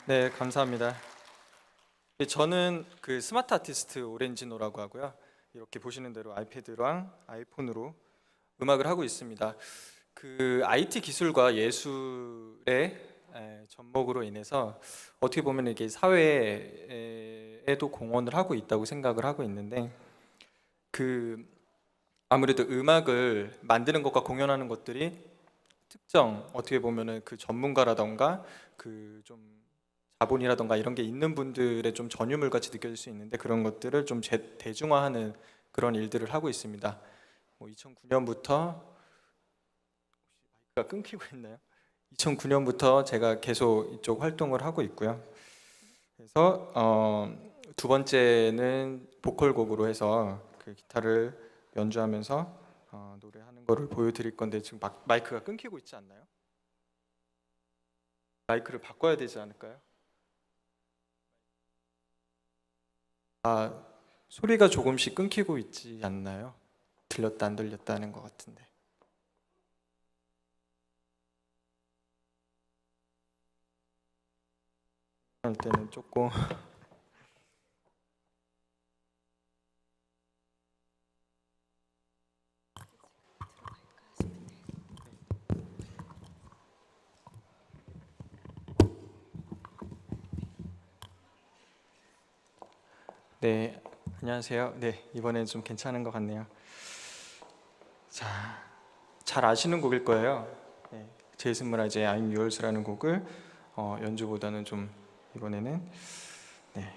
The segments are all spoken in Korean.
네, 감사합니다. 저는 그 스마트 아티스트 오렌지노라고 하고요. 이렇게 보시는 대로 아이패드랑 아이폰으로 음악을 하고 있습니다. 그 IT 기술과 예술의 접목으로 인해서 어떻게 보면 이게 사회에도 공헌을 하고 있다고 생각을 하고 있는데, 그 아무래도 음악을 만드는 것과 공연하는 것들이 특정 어떻게 보면은 그 전문가라던가 그 좀 자본이라던가 이런 게 있는 분들의 좀 전유물 같이 느껴질 수 있는데, 그런 것들을 좀 대중화하는 그런 일들을 하고 있습니다. 2009년부터 마이크가 끊기고 있나요? 2009년부터 제가 계속 이쪽 활동을 하고 있고요. 그래서 두 번째는 보컬곡으로 해서 그 기타를 연주하면서 노래하는 거를 보여드릴 건데, 지금 마이크가 끊기고 있지 않나요? 마이크를 바꿔야 되지 않을까요? 소리가 조금씩 끊기고 있지 않나요? 들렸다 안 들렸다 하는 것 같은데. 그럴 때는 조금 네, 안녕하세요. 네, 이번엔 좀 괜찮은 것 같네요. 자, 잘 아시는 곡일 거예요. 네, 제이슨 무라즈의 I'm Yours라는 곡을 연주보다는 좀 이번에는 네.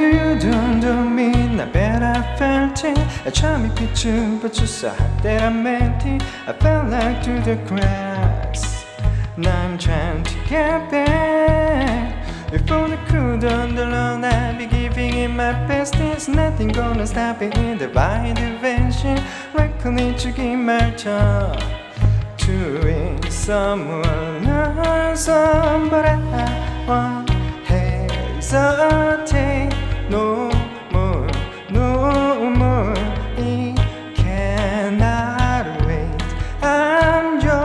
You don't mean I bet I felt it. I tried to pitch you, but you saw that I meant it. I fell like to the grass. Now I'm trying to get back. If only could underline, I'd be giving it my best. There's nothing gonna stop it in the right direction. Reckoning to give my time to it. Someone else, but I want hesitate no more, no more. It cannot wait. I'm yours.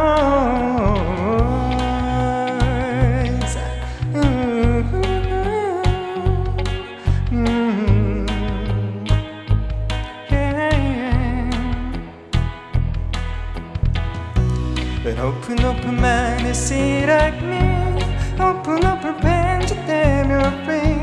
Yeah. But open mind and see like me. Open up your pen to them you're free.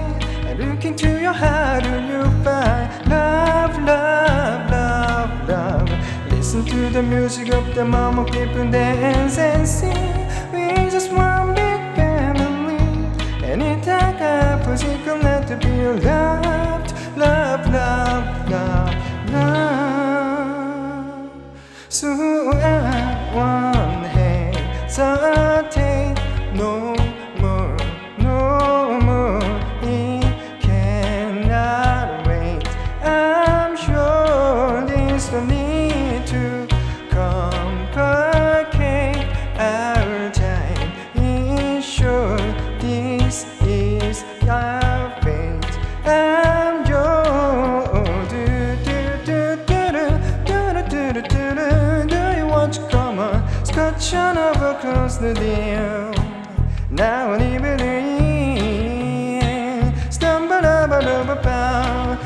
I look into your heart and you find love, love, love, love. Listen to the music of the mama people dance and sing. We just one big family. Anytime I possible not to be loved, love, love, love, love. So I want hesitate no more, no more. It cannot wait. I'm sure there's no need to complicate our time. It's sure this is our fate. I'm yours. Do you want to come on? Scotch on over close the deal. Now I'm even in. Stumble up over power.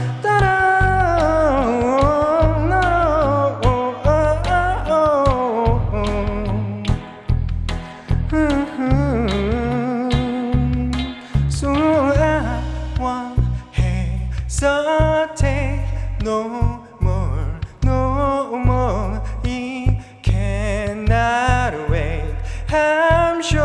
So I want hesitate no more, no more. It cannot wait. I'm sure.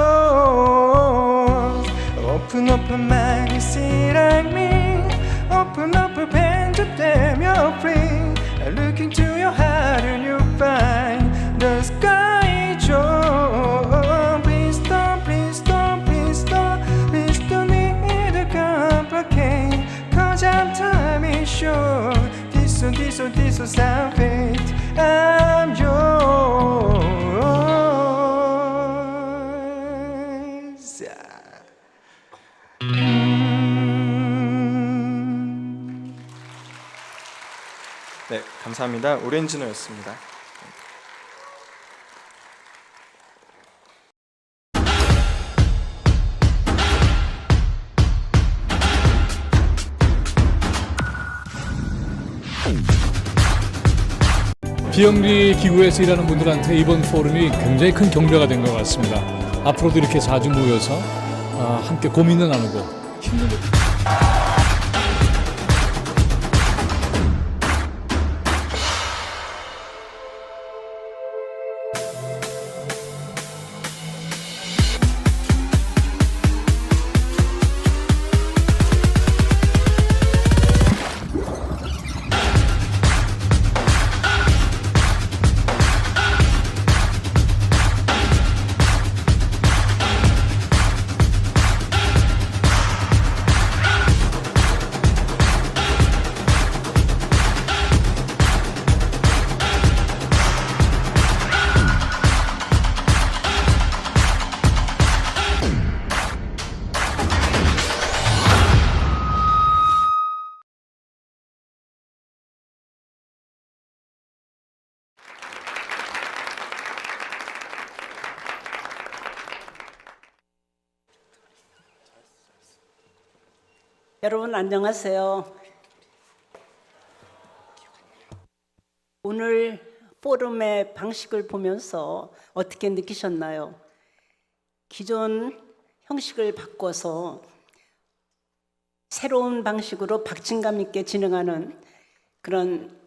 Open up your mind and see like me. Open up your pen to them you're free. I look into your heart and you'll find the sky is yours. Please don't, please don't, please don't, please don't need to complicate. Cause our time is short. This is our fate. I'm yours. 네, 감사합니다. 오렌지노였습니다. 비영리 기구에서 일하는 분들한테 이번 포럼이 굉장히 큰 격려가 된 것 같습니다. 앞으로도 이렇게 자주 모여서 함께 고민을 나누고 힘든 여러분 안녕하세요. 오늘 포럼의 방식을 보면서 어떻게 느끼셨나요? 기존 형식을 바꿔서 새로운 방식으로 박진감 있게 진행하는 그런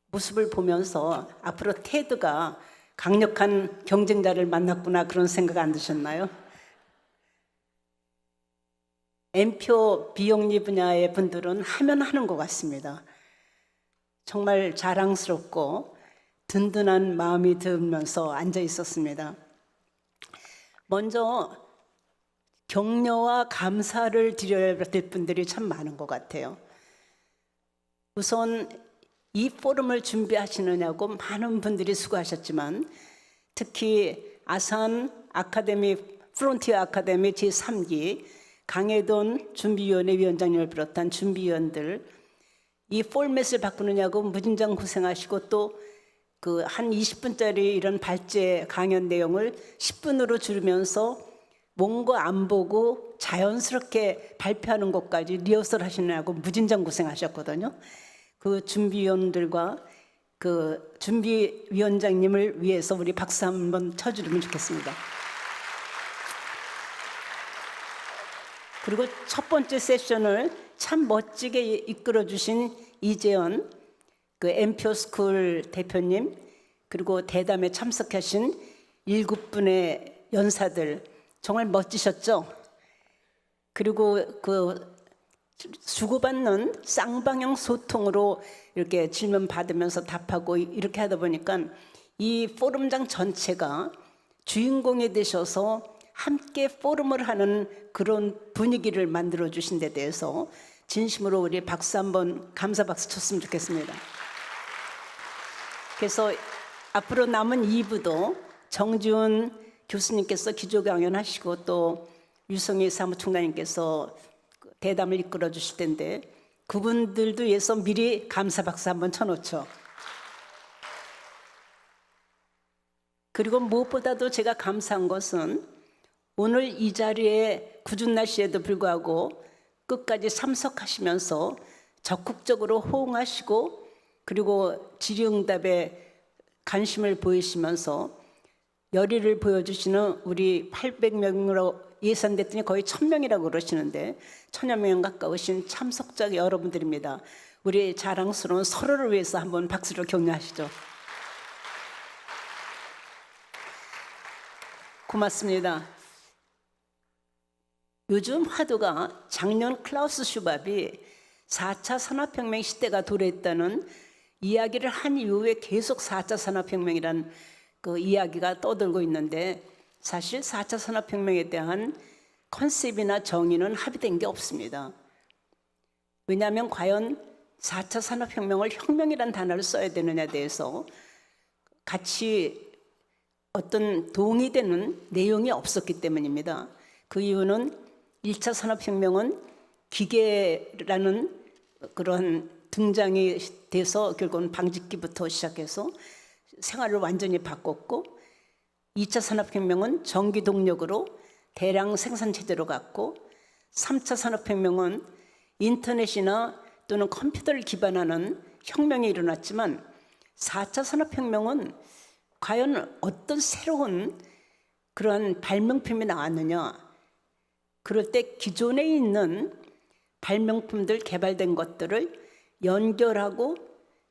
모습을 보면서 앞으로 테드가 강력한 경쟁자를 만났구나 그런 생각 안 드셨나요? N표 비영리 분야의 분들은 하면 하는 것 같습니다. 정말 자랑스럽고 든든한 마음이 들면서 앉아 있었습니다. 먼저 격려와 감사를 드려야 될 분들이 참 많은 것 같아요. 우선 이 포럼을 준비하시느냐고 많은 분들이 수고하셨지만 특히 아산 아카데미 프론티어 아카데미 제3기 강혜돈 준비위원회 위원장님을 비롯한 준비위원들 이 포맷을 바꾸느냐고 무진장 고생하시고 또 그 한 20분짜리 이런 발제 강연 내용을 10분으로 줄이면서 뭔가 안 보고 자연스럽게 발표하는 것까지 리허설 하시느냐고 무진장 고생하셨거든요. 그 준비위원들과 그 준비위원장님을 위해서 우리 박수 한번 쳐주면 좋겠습니다. 그리고 첫 번째 세션을 참 멋지게 이끌어 주신 이재현 그 N표 스쿨 대표님 그리고 대담에 참석하신 7분의 연사들 정말 멋지셨죠? 그리고 그 주고받는 쌍방향 소통으로 이렇게 질문 받으면서 답하고 이렇게 하다 보니까 이 포럼장 전체가 주인공이 되셔서 함께 포럼을 하는 그런 분위기를 만들어 주신 데 대해서 진심으로 우리 박수 한번 감사 박수 쳤으면 좋겠습니다. 그래서 앞으로 남은 2부도 정지훈 교수님께서 기조 강연하시고 또 유성희 사무총장님께서 대담을 이끌어 주실 텐데 그분들도 위해서 미리 감사 박수 한번 쳐놓죠. 그리고 무엇보다도 제가 감사한 것은 오늘 이 자리에 궂은 날씨에도 불구하고 끝까지 참석하시면서 적극적으로 호응하시고 그리고 질의응답에 관심을 보이시면서 열의를 보여주시는 우리 800명으로 예산됐더니 거의 1000명이라고 그러시는데 1000여 명 가까우신 참석자 여러분들입니다. 우리 자랑스러운 서로를 위해서 한번 박수로 격려하시죠. 고맙습니다. 요즘 화두가 작년 클라우스 슈밥이 4차 산업혁명 시대가 도래했다는 이야기를 한 이후에 계속 4차 산업혁명이란 그 이야기가 떠들고 있는데 사실 4차 산업혁명에 대한 컨셉이나 정의는 합의된 게 없습니다. 왜냐하면 과연 4차 산업혁명을 혁명이란 단어를 써야 되느냐에 대해서 같이 어떤 동의되는 내용이 없었기 때문입니다. 그 이유는 1차 산업혁명은 기계라는 그런 등장이 돼서 결국은 방직기부터 시작해서 생활을 완전히 바꿨고 2차 산업혁명은 전기동력으로 대량 생산체제로 갔고 3차 산업혁명은 인터넷이나 또는 컴퓨터를 기반하는 혁명이 일어났지만 4차 산업혁명은 과연 어떤 새로운 그러한 발명품이 나왔느냐. 그럴 때 기존에 있는 발명품들 개발된 것들을 연결하고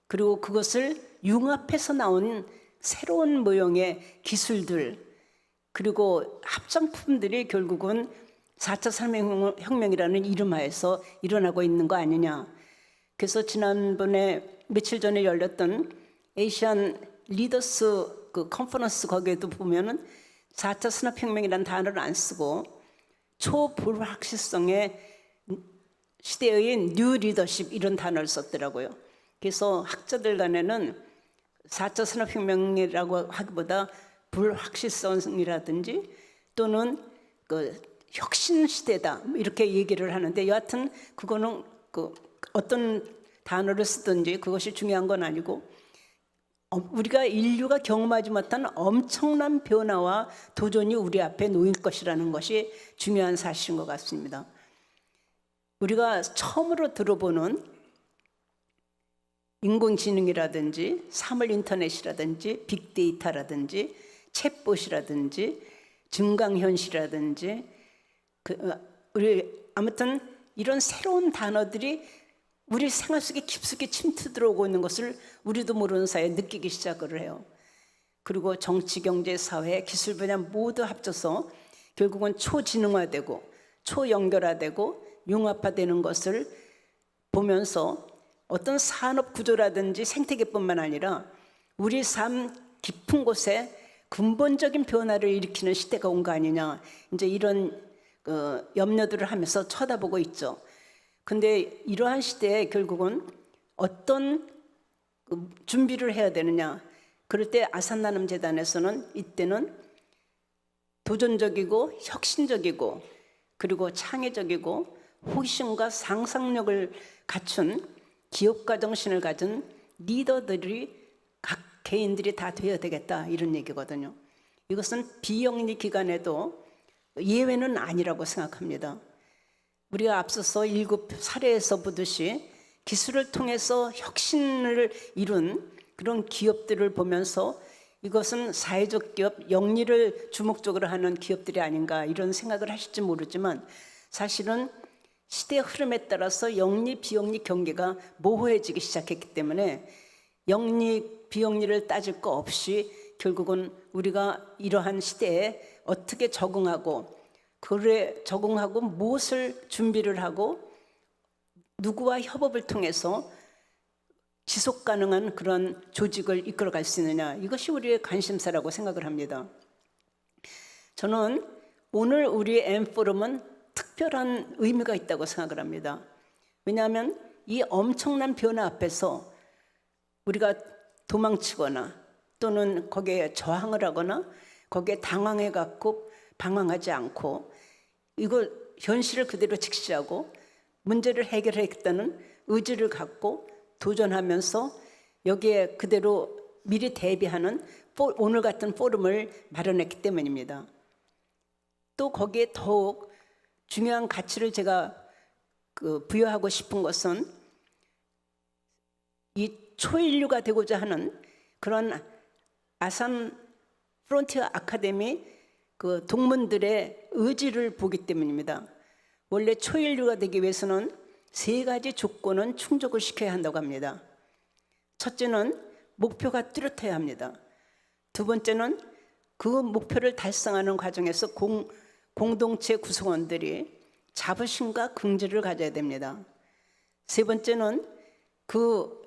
그리고 그것을 융합해서 나온 새로운 모형의 기술들 그리고 합성품들이 결국은 4차 산업혁명이라는 이름하에서 일어나고 있는 거 아니냐. 그래서 지난번에 며칠 전에 열렸던 에이시안 리더스 그 컨퍼런스 거기에도 보면은 4차 산업혁명이라는 단어를 안 쓰고 초불확실성의 시대의 뉴 리더십 이런 단어를 썼더라고요. 그래서 학자들 간에는 4차 산업혁명이라고 하기보다 불확실성이라든지 또는 그 혁신 시대다 이렇게 얘기를 하는데 여하튼 그거는 그 어떤 단어를 쓰든지 그것이 중요한 건 아니고 우리가 인류가 경험하지 못한 엄청난 변화와 도전이 우리 앞에 놓일 것이라는 것이 중요한 사실인 것 같습니다. 우리가 처음으로 들어보는 인공지능이라든지 사물 인터넷이라든지 빅데이터라든지 챗봇이라든지 증강현실이라든지 우리 아무튼 이런 새로운 단어들이 우리 생활 속에 깊숙이 침투 들어오고 있는 것을 우리도 모르는 사이에 느끼기 시작을 해요. 그리고 정치, 경제, 사회, 기술 분야 모두 합쳐서 결국은 초지능화되고 초연결화되고 융합화되는 것을 보면서 어떤 산업 구조라든지 생태계뿐만 아니라 우리 삶 깊은 곳에 근본적인 변화를 일으키는 시대가 온 거 아니냐. 이제 이런 염려들을 하면서 쳐다보고 있죠. 근데 이러한 시대에 결국은 어떤 준비를 해야 되느냐. 그럴 때 아산나눔 재단에서는 이때는 도전적이고 혁신적이고 그리고 창의적이고 호기심과 상상력을 갖춘 기업가 정신을 가진 리더들이 각 개인들이 다 되어야 되겠다 이런 얘기거든요. 이것은 비영리 기관에도 예외는 아니라고 생각합니다. 우리가 앞서서 7사례에서 보듯이 기술을 통해서 혁신을 이룬 그런 기업들을 보면서 이것은 사회적 기업, 영리를 주목적으로 하는 기업들이 아닌가 이런 생각을 하실지 모르지만 사실은 시대의 흐름에 따라서 영리, 비영리 경계가 모호해지기 시작했기 때문에 영리, 비영리를 따질 거 없이 결국은 우리가 이러한 시대에 어떻게 적응하고 그래 적응하고 무엇을 준비를 하고 누구와 협업을 통해서 지속 가능한 그런 조직을 이끌어갈 수 있느냐 이것이 우리의 관심사라고 생각을 합니다. 저는 오늘 우리 M포럼은 특별한 의미가 있다고 생각을 합니다. 왜냐하면 이 엄청난 변화 앞에서 우리가 도망치거나 또는 거기에 저항을 하거나 거기에 당황해 갖고 방황하지 않고 이걸 현실을 그대로 직시하고 문제를 해결하겠다는 의지를 갖고 도전하면서 여기에 그대로 미리 대비하는 오늘 같은 포럼을 마련했기 때문입니다. 또 거기에 더욱 중요한 가치를 제가 부여하고 싶은 것은 이 초인류가 되고자 하는 그런 아산 프론티어 아카데미 그 동문들의 의지를 보기 때문입니다. 원래 초인류가 되기 위해서는 3가지 조건은 충족을 시켜야 한다고 합니다. 첫째는 목표가 뚜렷해야 합니다. 두 번째는 그 목표를 달성하는 과정에서 공동체 구성원들이 자부심과 긍지를 가져야 됩니다. 세 번째는 그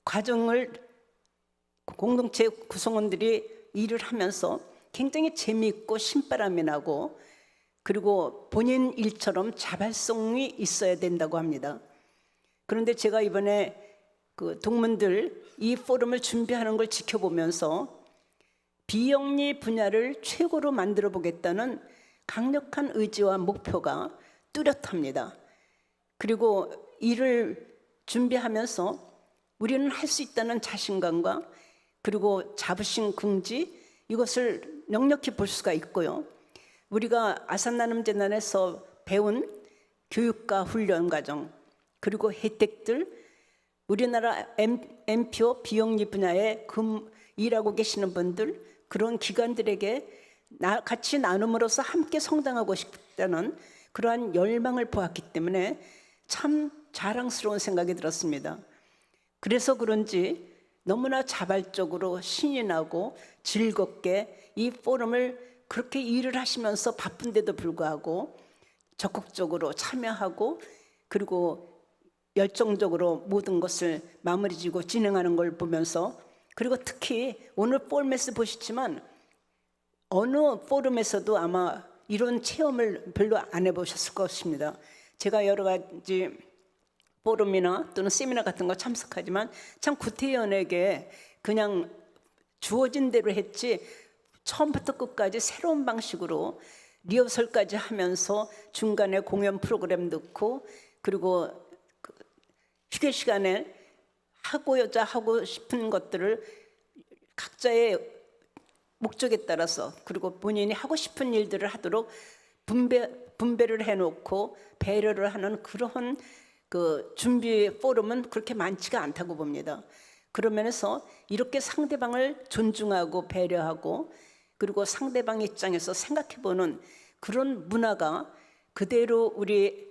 과정을 공동체 구성원들이 일을 하면서 굉장히 재미있고 신바람이 나고 그리고 본인 일처럼 자발성이 있어야 된다고 합니다. 그런데 제가 이번에 그 동문들 이 포럼을 준비하는 걸 지켜보면서 비영리 분야를 최고로 만들어 보겠다는 강력한 의지와 목표가 뚜렷합니다. 그리고 이를 준비하면서 우리는 할 수 있다는 자신감과 그리고 자부심 긍지 이것을 넉넉히 볼 수가 있고요. 우리가 아산나눔재단에서 배운 교육과 훈련 과정 그리고 혜택들 우리나라 MPO 비영리 분야에 일하고 계시는 분들 그런 기관들에게 같이 나눔으로써 함께 성장하고 싶다는 그러한 열망을 보았기 때문에 참 자랑스러운 생각이 들었습니다. 그래서 그런지 너무나 자발적으로 신이 나고 즐겁게 이 포럼을 그렇게 일을 하시면서 바쁜데도 불구하고 적극적으로 참여하고 그리고 열정적으로 모든 것을 마무리 지고 진행하는 걸 보면서 그리고 특히 오늘 포럼에서 보시지만 어느 포럼에서도 아마 이런 체험을 별로 안 해보셨을 것입니다. 제가 여러 가지 포럼이나 또는 세미나 같은 거 참석하지만 참 구태연에게 그냥 주어진 대로 했지 처음부터 끝까지 새로운 방식으로 리허설까지 하면서 중간에 공연 프로그램 넣고 그리고 휴게 시간에 하고 싶은 것들을 각자의 목적에 따라서 그리고 본인이 하고 싶은 일들을 하도록 분배를 해놓고 배려를 하는 그런 그 준비 포럼은 그렇게 많지가 않다고 봅니다. 그런 면에서 이렇게 상대방을 존중하고 배려하고 그리고 상대방 입장에서 생각해보는 그런 문화가 그대로 우리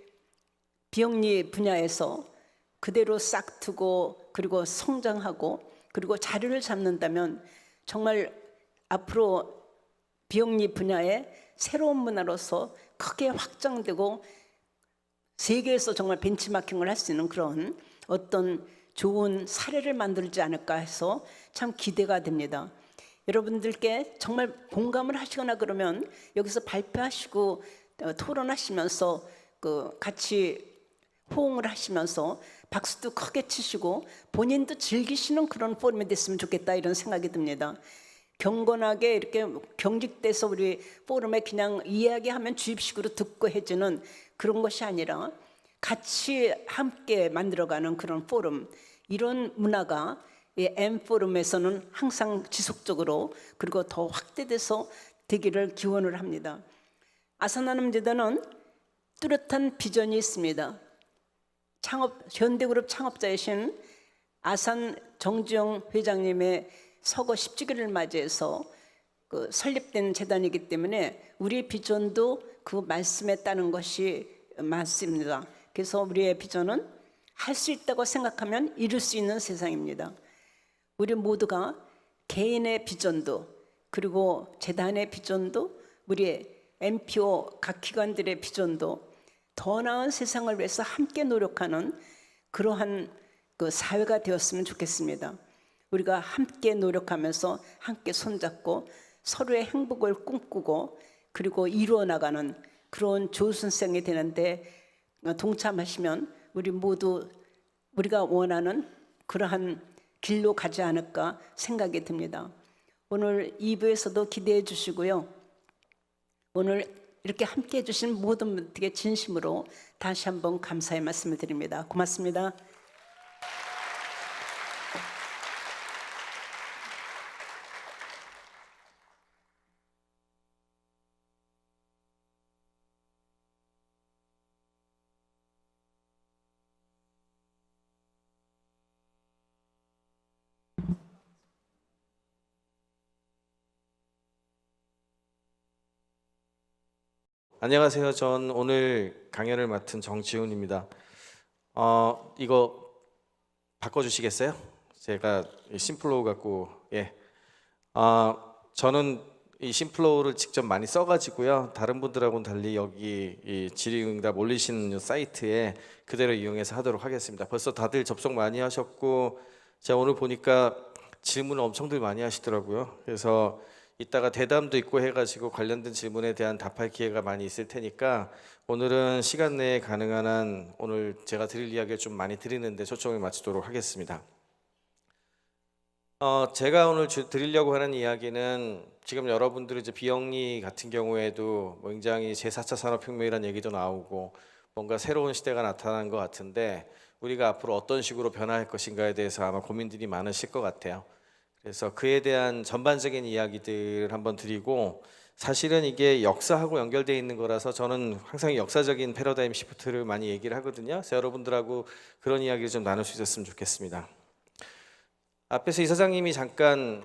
비영리 분야에서 그대로 싹트고 그리고 성장하고 그리고 자리를 잡는다면 정말 앞으로 비영리 분야의 새로운 문화로서 크게 확장되고 세계에서 정말 벤치마킹을 할 수 있는 그런 어떤 좋은 사례를 만들지 않을까 해서 참 기대가 됩니다. 여러분들께 정말 공감을 하시거나 그러면 여기서 발표하시고 토론하시면서 같이 호응을 하시면서 박수도 크게 치시고 본인도 즐기시는 그런 포럼이 됐으면 좋겠다 이런 생각이 듭니다. 경건하게 이렇게 경직돼서 우리 포럼에 그냥 이야기하면 주입식으로 듣고 해주는 그런 것이 아니라 같이 함께 만들어가는 그런 포럼 이런 문화가 이 M포럼에서는 항상 지속적으로 그리고 더 확대돼서 되기를 기원을 합니다. 아산나눔재단은 뚜렷한 비전이 있습니다. 현대그룹 창업자이신 아산 정주영 회장님의 서거 10주기를 맞이해서 설립된 재단이기 때문에 우리의 비전도 그 말씀에 따른 것이 맞습니다. 그래서 우리의 비전은 할 수 있다고 생각하면 이룰 수 있는 세상입니다. 우리 모두가 개인의 비전도 그리고 재단의 비전도 우리 MPO 각 기관들의 비전도 더 나은 세상을 위해서 함께 노력하는 그러한 그 사회가 되었으면 좋겠습니다. 우리가 함께 노력하면서 함께 손잡고 서로의 행복을 꿈꾸고 그리고 이루어 나가는 그런 조순생이 되는데 동참하시면 우리 모두 우리가 원하는 그러한 길로 가지 않을까 생각이 듭니다. 오늘 2부에서도 기대해 주시고요. 오늘 이렇게 함께해 주신 모든 분들께 진심으로 다시 한번 감사의 말씀을 드립니다. 고맙습니다. 안녕하세요. 전 오늘 강연을 맡은 정지훈입니다. 이거 바꿔주시겠어요? 제가 이 심플로우 갖고 저는 이 심플로우를 직접 많이 써가지고요. 다른 분들하고는 달리 여기 이 질의응답 올리신 사이트에 그대로 이용해서 하도록 하겠습니다. 벌써 다들 접속 많이 하셨고 제가 오늘 보니까 질문을 엄청들 많이 하시더라고요. 그래서 이따가 대담도 있고 해가지고 관련된 질문에 대한 답할 기회가 많이 있을 테니까 오늘은 시간 내에 가능한 한 오늘 제가 드릴 이야기를 좀 많이 드리는데 초점을 맞추도록 하겠습니다. 제가 오늘 드리려고 하는 이야기는 지금 여러분들이 이제 비영리 같은 경우에도 굉장히 제4차 산업혁명이라는 얘기도 나오고 뭔가 새로운 시대가 나타난 것 같은데 우리가 앞으로 어떤 식으로 변화할 것인가에 대해서 아마 고민들이 많으실 것 같아요. 그래서 그에 대한 전반적인 이야기들을 한번 드리고, 사실은 이게 역사하고 연결되어 있는 거라서 저는 항상 역사적인 패러다임 시프트를 많이 얘기를 하거든요. 그래서 여러분들하고 그런 이야기를 좀 나눌 수 있었으면 좋겠습니다. 앞에서 이사장님이 잠깐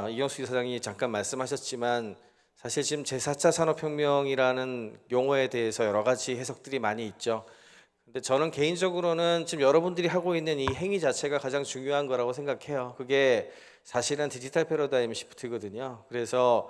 이경수 이사장이 잠깐 말씀하셨지만, 사실 지금 제4차 산업혁명이라는 용어에 대해서 여러 가지 해석들이 많이 있죠. 근데 저는 개인적으로는 지금 여러분들이 하고 있는 이 행위 자체가 가장 중요한 거라고 생각해요. 그게 사실은 디지털 패러다임 시프트거든요. 그래서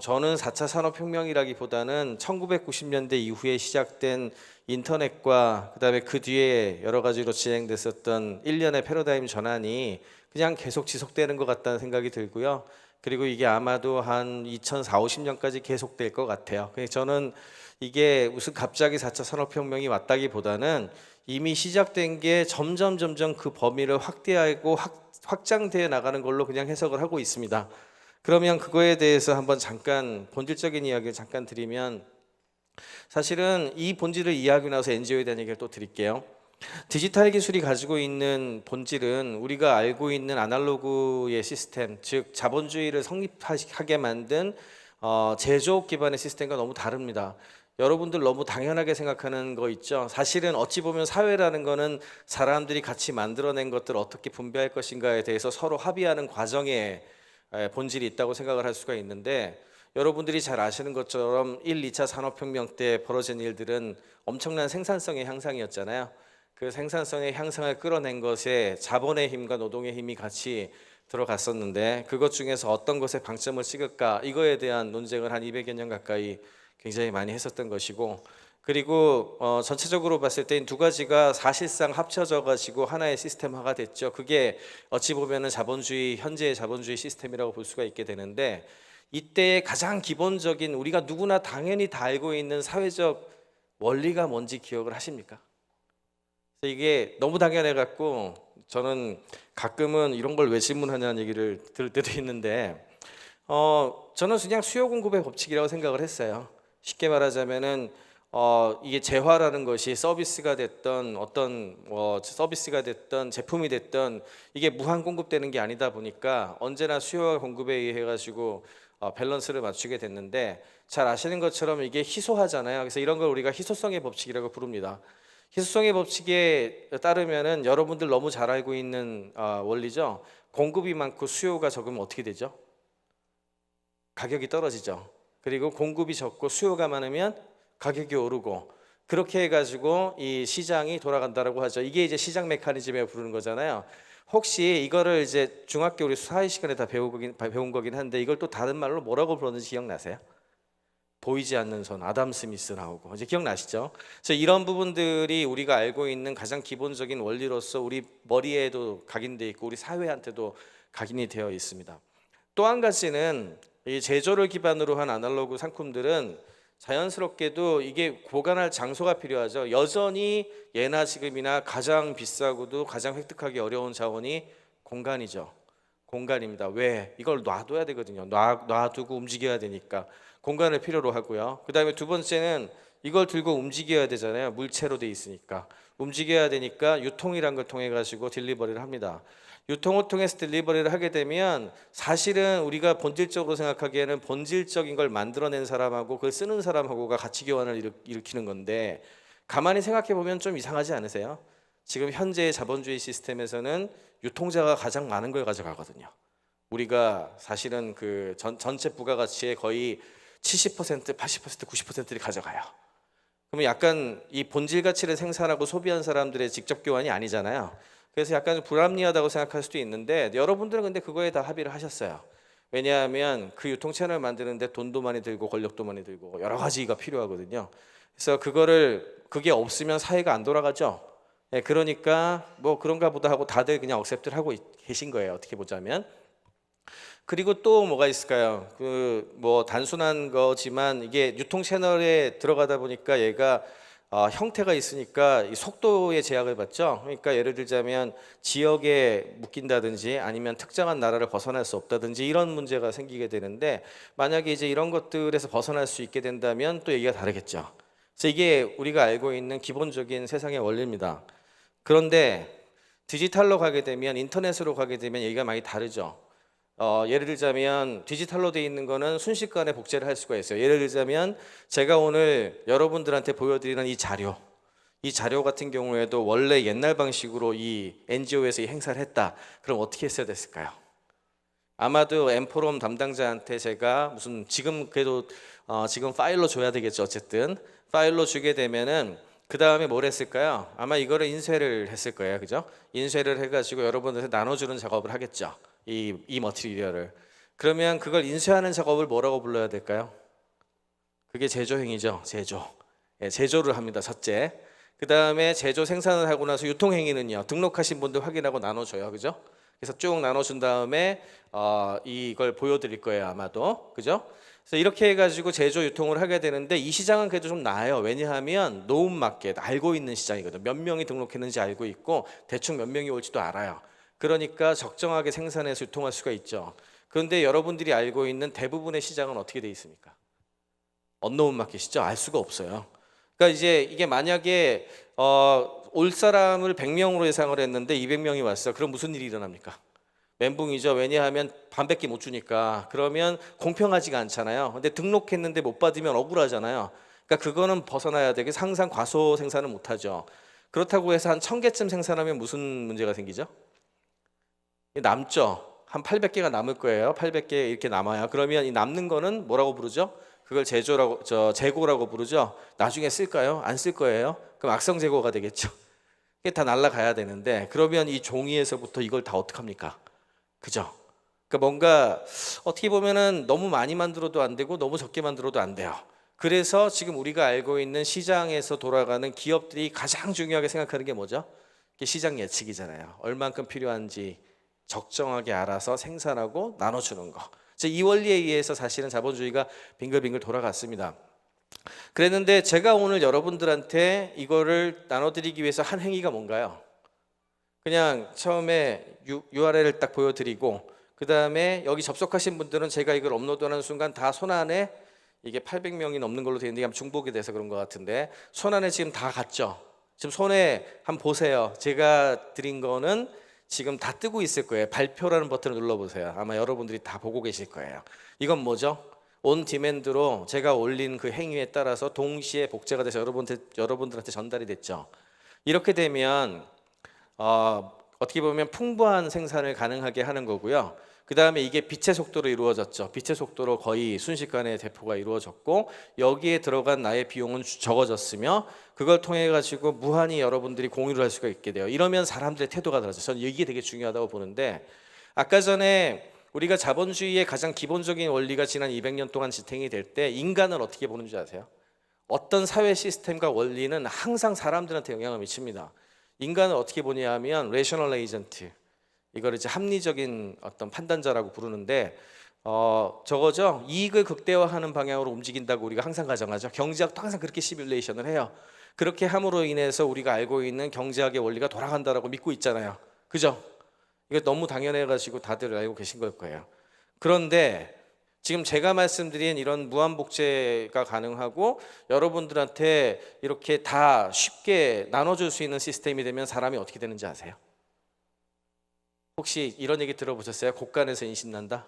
저는 4차 산업혁명이라기보다는 1990년대 이후에 시작된 인터넷과 그다음에 그 뒤에 여러 가지로 진행됐었던 일련의 패러다임 전환이 그냥 계속 지속되는 것 같다는 생각이 들고요. 그리고 이게 아마도 한 2040, 50년까지 계속될 것 같아요. 그래서 저는 이게 무슨 갑자기 4차 산업혁명이 왔다기보다는 이미 시작된 게 점점 그 범위를 확대하고 확장되어 나가는 걸로 그냥 해석을 하고 있습니다. 그러면 그거에 대해서 한번 잠깐 본질적인 이야기를 잠깐 드리면, 사실은 이 본질을 이해하고 나서 NGO에 대한 얘기를 또 드릴게요. 디지털 기술이 가지고 있는 본질은 우리가 알고 있는 아날로그의 시스템, 즉 자본주의를 성립하게 만든 제조업 기반의 시스템과 너무 다릅니다. 여러분들 너무 당연하게 생각하는 거 있죠. 사실은 어찌 보면 사회라는 거는 사람들이 같이 만들어낸 것들을 어떻게 분배할 것인가에 대해서 서로 합의하는 과정에 본질이 있다고 생각을 할 수가 있는데, 여러분들이 잘 아시는 것처럼 1, 2차 산업혁명 때 벌어진 일들은 엄청난 생산성의 향상이었잖아요. 그 생산성의 향상을 끌어낸 것에 자본의 힘과 노동의 힘이 같이 들어갔었는데, 그것 중에서 어떤 것에 방점을 찍을까, 이거에 대한 논쟁을 한 200여 년 가까이 굉장히 많이 했었던 것이고, 그리고 전체적으로 봤을 때 두 가지가 사실상 합쳐져 가지고 하나의 시스템화가 됐죠. 그게 어찌 보면은 현재의 자본주의 시스템이라고 볼 수가 있게 되는데, 이때의 가장 기본적인 우리가 누구나 당연히 다 알고 있는 사회적 원리가 뭔지 기억을 하십니까? 그래서 이게 너무 당연해 갖고 저는 가끔은 이런 걸 왜 질문하냐는 얘기를 들을 때도 있는데, 저는 그냥 수요 공급의 법칙이라고 생각을 했어요. 쉽게 말하자면은 이게 재화라는 것이 서비스가 됐던 서비스가 됐던 제품이 됐던 이게 무한 공급되는 게 아니다 보니까 언제나 수요와 공급에 의해 가지고 밸런스를 맞추게 됐는데, 잘 아시는 것처럼 이게 희소하잖아요. 그래서 이런 걸 우리가 희소성의 법칙이라고 부릅니다. 희소성의 법칙에 따르면은 여러분들 너무 잘 알고 있는 원리죠. 공급이 많고 수요가 적으면 어떻게 되죠? 가격이 떨어지죠. 그리고 공급이 적고 수요가 많으면 가격이 오르고, 그렇게 해가지고 이 시장이 돌아간다라고 하죠. 이게 이제 시장 메커니즘이라고 부르는 거잖아요. 혹시 이거를 이제 중학교 우리 사회 시간에 다 배운 거긴 한데, 이걸 또 다른 말로 뭐라고 부르는지 기억나세요? 보이지 않는 손, 아담 스미스 나오고, 이제 기억나시죠? 그래서 이런 부분들이 우리가 알고 있는 가장 기본적인 원리로서 우리 머리에도 각인돼 있고 우리 사회한테도 각인이 되어 있습니다. 또 한 가지는 이 제조를 기반으로 한 아날로그 상품들은 자연스럽게도 이게 보관할 장소가 필요하죠. 여전히 예나 지금이나 가장 비싸고도 가장 획득하기 어려운 자원이 공간이죠. 공간입니다. 왜? 이걸 놔둬야 되거든요. 놔두고 움직여야 되니까 공간을 필요로 하고요. 그 다음에 두 번째는 이걸 들고 움직여야 되잖아요. 물체로 돼 있으니까 움직여야 되니까 유통이란 걸 통해 가지고 딜리버리를 합니다. 유통을 통해서 딜리버리를 하게 되면 사실은 우리가 본질적으로 생각하기에는 본질적인 걸 만들어낸 사람하고 그걸 쓰는 사람하고가 가치 교환을 일으키는 건데, 가만히 생각해 보면 좀 이상하지 않으세요? 지금 현재의 자본주의 시스템에서는 유통자가 가장 많은 걸 가져가거든요. 우리가 사실은 그 전체 부가가치의 거의 70%, 80%, 90%를 가져가요. 그러면 약간 이 본질 가치를 생산하고 소비한 사람들의 직접 교환이 아니잖아요. 그래서 약간 불합리하다고 생각할 수도 있는데, 여러분들은 근데 그거에 다 합의를 하셨어요. 왜냐하면 그 유통 채널을 만드는데 돈도 많이 들고 권력도 많이 들고 여러 가지가 필요하거든요. 그래서 그게 없으면 사회가 안 돌아가죠. 네, 그러니까 뭐 그런가 보다 하고 다들 그냥 억셉트를 하고 계신 거예요. 어떻게 보자면. 그리고 또 뭐가 있을까요? 그 뭐 단순한 거지만 이게 유통 채널에 들어가다 보니까 얘가 형태가 있으니까 이 속도의 제약을 받죠. 그러니까 예를 들자면 지역에 묶인다든지 아니면 특정한 나라를 벗어날 수 없다든지 이런 문제가 생기게 되는데, 만약에 이제 이런 것들에서 벗어날 수 있게 된다면 또 얘기가 다르겠죠. 그래서 이게 우리가 알고 있는 기본적인 세상의 원리입니다. 그런데 디지털로 가게 되면, 인터넷으로 가게 되면 얘기가 많이 다르죠. 예를 들자면 디지털로 돼 있는 거는 순식간에 복제를 할 수가 있어요. 예를 들자면 제가 오늘 여러분들한테 보여드리는 이 자료 같은 경우에도 원래 옛날 방식으로 이 NGO에서 이 행사를 했다. 그럼 어떻게 했어야 됐을까요? 아마도 엠포럼 담당자한테 제가 무슨 지금 그래도 지금 파일로 줘야 되겠죠. 어쨌든 파일로 주게 되면은 그 다음에 뭘 했을까요? 아마 이거를 인쇄를 했을 거예요, 그죠? 인쇄를 해가지고 여러분들한테 나눠주는 작업을 하겠죠. 이 머티리얼을. 그러면 그걸 인쇄하는 작업을 뭐라고 불러야 될까요? 그게 제조행위죠. 제조를 합니다. 첫째. 그 다음에 제조 생산을 하고 나서 유통행위는요, 등록하신 분들 확인하고 나눠줘요, 그죠? 그래서 쭉 나눠준 다음에 이걸 보여드릴 거예요, 아마도, 그죠? 그래서 이렇게 해가지고 제조 유통을 하게 되는데, 이 시장은 그래도 좀 나아요. 왜냐하면 노움 마켓, 알고 있는 시장이거든요. 몇 명이 등록했는지 알고 있고 대충 몇 명이 올지도 알아요. 그러니까 적정하게 생산해서 유통할 수가 있죠. 그런데 여러분들이 알고 있는 대부분의 시장은 어떻게 돼 있습니까? 언노운 마켓이죠. 알 수가 없어요. 그러니까 이제 이게 만약에 올 사람을 100명으로 예상을 했는데 200명이 왔어. 그럼 무슨 일이 일어납니까? 멘붕이죠. 왜냐하면 반밖에 못 주니까. 그러면 공평하지가 않잖아요. 근데 등록했는데 못 받으면 억울하잖아요. 그러니까 그거는 벗어나야 되게, 항상 과소 생산을 못 하죠. 그렇다고 해서 한 1000개쯤 생산하면 무슨 문제가 생기죠? 남죠. 한 800개가 남을 거예요. 800개 이렇게 남아요. 그러면 이 남는 거는 뭐라고 부르죠? 그걸 재고라고 부르죠. 나중에 쓸까요? 안 쓸 거예요. 그럼 악성 재고가 되겠죠. 이게 다 날아가야 되는데, 그러면 이 종이에서부터 이걸 다 어떡합니까? 그죠? 그러니까 뭔가 어떻게 보면은 너무 많이 만들어도 안 되고 너무 적게 만들어도 안 돼요. 그래서 지금 우리가 알고 있는 시장에서 돌아가는 기업들이 가장 중요하게 생각하는 게 뭐죠? 이게 시장 예측이잖아요. 얼만큼 필요한지 적정하게 알아서 생산하고 나눠주는 거. 이 원리에 의해서 사실은 자본주의가 빙글빙글 돌아갔습니다. 그랬는데 제가 오늘 여러분들한테 이거를 나눠드리기 위해서 한 행위가 뭔가요? 그냥 처음에 URL을 딱 보여드리고, 그 다음에 여기 접속하신 분들은 제가 이걸 업로드하는 순간 다 손안에, 이게 800명이 넘는 걸로 되어 있는데 중복이 돼서 그런 것 같은데 손안에 지금 다 갔죠. 지금 손에 한번 보세요. 제가 드린 거는 지금 다 뜨고 있을 거예요. 발표라는 버튼을 눌러보세요. 아마 여러분들이 다 보고 계실 거예요. 이건 뭐죠? 온 디맨드로 제가 올린 그 행위에 따라서 동시에 복제가 돼서 여러분들한테 전달이 됐죠. 이렇게 되면 어떻게 보면 풍부한 생산을 가능하게 하는 거고요. 그 다음에 이게 빛의 속도로 이루어졌죠. 빛의 속도로 거의 순식간에 대포가 이루어졌고, 여기에 들어간 나의 비용은 적어졌으며, 그걸 통해 가지고 무한히 여러분들이 공유를 할 수가 있게 돼요. 이러면 사람들의 태도가 달라져요. 저는 이게 되게 중요하다고 보는데, 아까 전에 우리가 자본주의의 가장 기본적인 원리가 지난 200년 동안 지탱이 될 때 인간을 어떻게 보는 줄 아세요? 어떤 사회 시스템과 원리는 항상 사람들한테 영향을 미칩니다. 인간을 어떻게 보냐 하면 레셔널 에이전트, 이걸 이제 합리적인 어떤 판단자라고 부르는데, 저거죠. 이익을 극대화하는 방향으로 움직인다고 우리가 항상 가정하죠. 경제학도 항상 그렇게 시뮬레이션을 해요. 그렇게 함으로 인해서 우리가 알고 있는 경제학의 원리가 돌아간다라고 믿고 있잖아요. 그죠? 이거 너무 당연해가지고 다들 알고 계신 걸 거예요. 그런데 지금 제가 말씀드린 이런 무한복제가 가능하고 여러분들한테 이렇게 다 쉽게 나눠줄 수 있는 시스템이 되면 사람이 어떻게 되는지 아세요? 혹시 이런 얘기 들어보셨어요? 곳간에서 인신난다?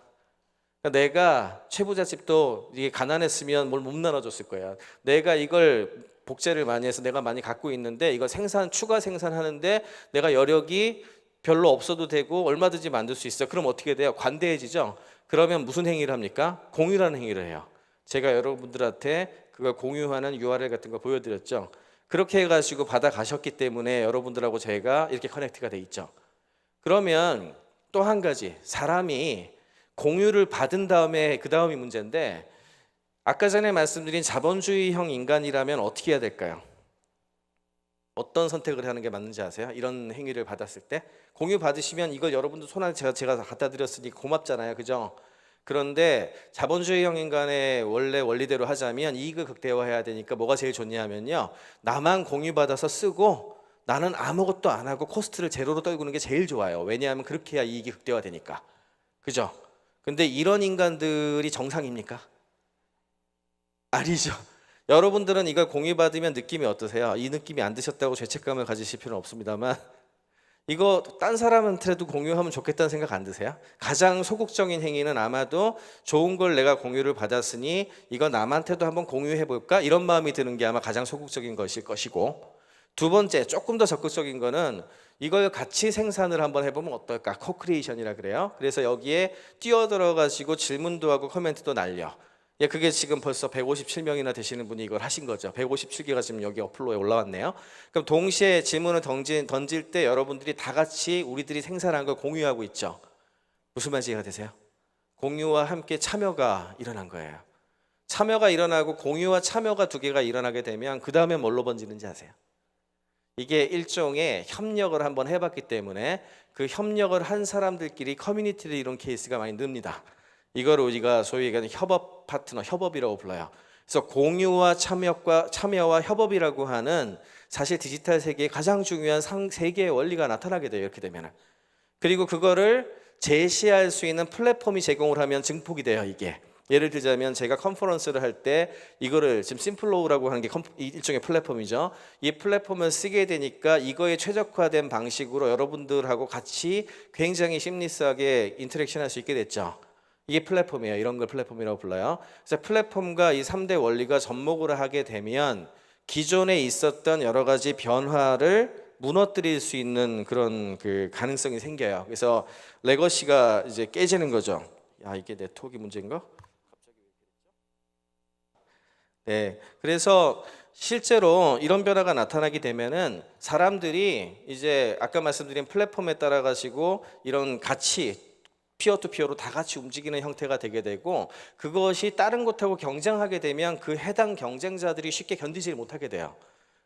그러니까 내가 최부잣집도 이게 가난했으면 뭘 못 나눠줬을 거야. 내가 이걸 복제를 많이 해서 내가 많이 갖고 있는데 이걸 추가 생산하는데 내가 여력이 별로 없어도 되고 얼마든지 만들 수 있어. 그럼 어떻게 돼요? 관대해지죠? 그러면 무슨 행위를 합니까? 공유라는 행위를 해요. 제가 여러분들한테 그걸 공유하는 URL 같은 거 보여드렸죠. 그렇게 해가지고 받아가셨기 때문에 여러분들하고 제가 이렇게 커넥트가 돼 있죠. 그러면 또 한 가지, 사람이 공유를 받은 다음에 그 다음이 문제인데, 아까 전에 말씀드린 자본주의형 인간이라면 어떻게 해야 될까요? 어떤 선택을 하는 게 맞는지 아세요? 이런 행위를 받았을 때 공유 받으시면 이걸 여러분들 손안에 제가 갖다 드렸으니까 고맙잖아요, 그죠? 그런데 자본주의형 인간의 원래 원리대로 하자면 이익을 극대화해야 되니까 뭐가 제일 좋냐 하면요, 나만 공유받아서 쓰고 나는 아무것도 안 하고 코스트를 제로로 떨구는 게 제일 좋아요. 왜냐하면 그렇게 해야 이익이 극대화되니까. 그죠? 근데 이런 인간들이 정상입니까? 아니죠. 여러분들은 이걸 공유받으면 느낌이 어떠세요? 이 느낌이 안 드셨다고 죄책감을 가지실 필요는 없습니다만 이거 딴 사람한테도 공유하면 좋겠다는 생각 안 드세요? 가장 소극적인 행위는 아마도 좋은 걸 내가 공유를 받았으니 이거 남한테도 한번 공유해 볼까? 이런 마음이 드는 게 아마 가장 소극적인 것일 것이고, 두 번째 조금 더 적극적인 거는 이걸 같이 생산을 한번 해보면 어떨까? 코크리에이션이라 그래요. 그래서 여기에 뛰어들어 가지고 질문도 하고 코멘트도 날려. 예, 그게 지금 벌써 157명이나 되시는 분이 이걸 하신 거죠. 157개가 지금 여기 어플로에 올라왔네요. 그럼 동시에 질문을 던질 때 여러분들이 다 같이 우리들이 생산한 걸 공유하고 있죠. 무슨 말인지 이해가 되세요? 공유와 함께 참여가 일어난 거예요. 참여가 일어나고 공유와 참여가 두 개가 일어나게 되면 그 다음에 뭘로 번지는지 아세요? 이게 일종의 협력을 한번 해봤기 때문에 그 협력을 한 사람들끼리 커뮤니티를 이룬 케이스가 많이 늡니다. 이걸 우리가 소위 얘기하는 협업 파트너, 협업이라고 불러요. 그래서 공유와 참여와 협업이라고 하는 사실 디지털 세계의 가장 중요한 세 개의 원리가 나타나게 돼요. 이렇게 되면은. 그리고 그거를 제시할 수 있는 플랫폼이 제공을 하면 증폭이 돼요. 이게. 예를 들자면 제가 컨퍼런스를 할 때 이거를 지금 심플로우라고 하는 게 일종의 플랫폼이죠. 이 플랫폼을 쓰게 되니까 이거에 최적화된 방식으로 여러분들하고 같이 굉장히 심리스하게 인터랙션 할 수 있게 됐죠. 이게 플랫폼이에요. 이런 걸 플랫폼이라고 불러요. 그래서 플랫폼과 이 3대 원리가 접목을 하게 되면 기존에 있었던 여러 가지 변화를 무너뜨릴 수 있는 그런 그 가능성이 생겨요. 그래서 레거시가 이제 깨지는 거죠. 야, 이게 네트워크 문제인가? 네, 그래서 실제로 이런 변화가 나타나게 되면은 사람들이 이제 아까 말씀드린 플랫폼에 따라 가지고 이런 같이 피어투피어로 다 같이 움직이는 형태가 되게 되고, 그것이 다른 곳하고 경쟁하게 되면 그 해당 경쟁자들이 쉽게 견디지 못하게 돼요.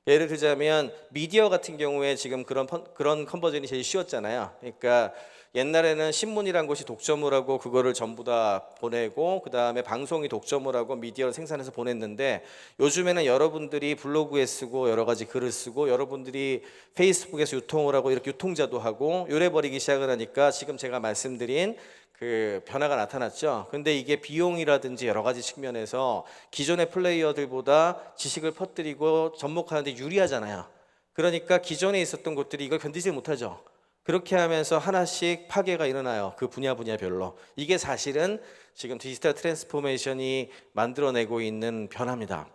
예를 들자면 미디어 같은 경우에 지금 그런 컨버전이 제일 쉬웠잖아요. 그러니까 옛날에는 신문이란 곳이 독점을 하고 그거를 전부 다 보내고, 그 다음에 방송이 독점을 하고 미디어를 생산해서 보냈는데, 요즘에는 여러분들이 블로그에 쓰고 여러 가지 글을 쓰고 여러분들이 페이스북에서 유통을 하고 이렇게 유통자도 하고 요래버리기 시작을 하니까 지금 제가 말씀드린 그 변화가 나타났죠. 근데 이게 비용이라든지 여러 가지 측면에서 기존의 플레이어들보다 지식을 퍼뜨리고 접목하는데 유리하잖아요. 그러니까 기존에 있었던 곳들이 이걸 견디지 못하죠. 그렇게 하면서 하나씩 파괴가 일어나요. 그 분야별로. 이게 사실은 지금 디지털 트랜스포메이션이 만들어내고 있는 변화입니다.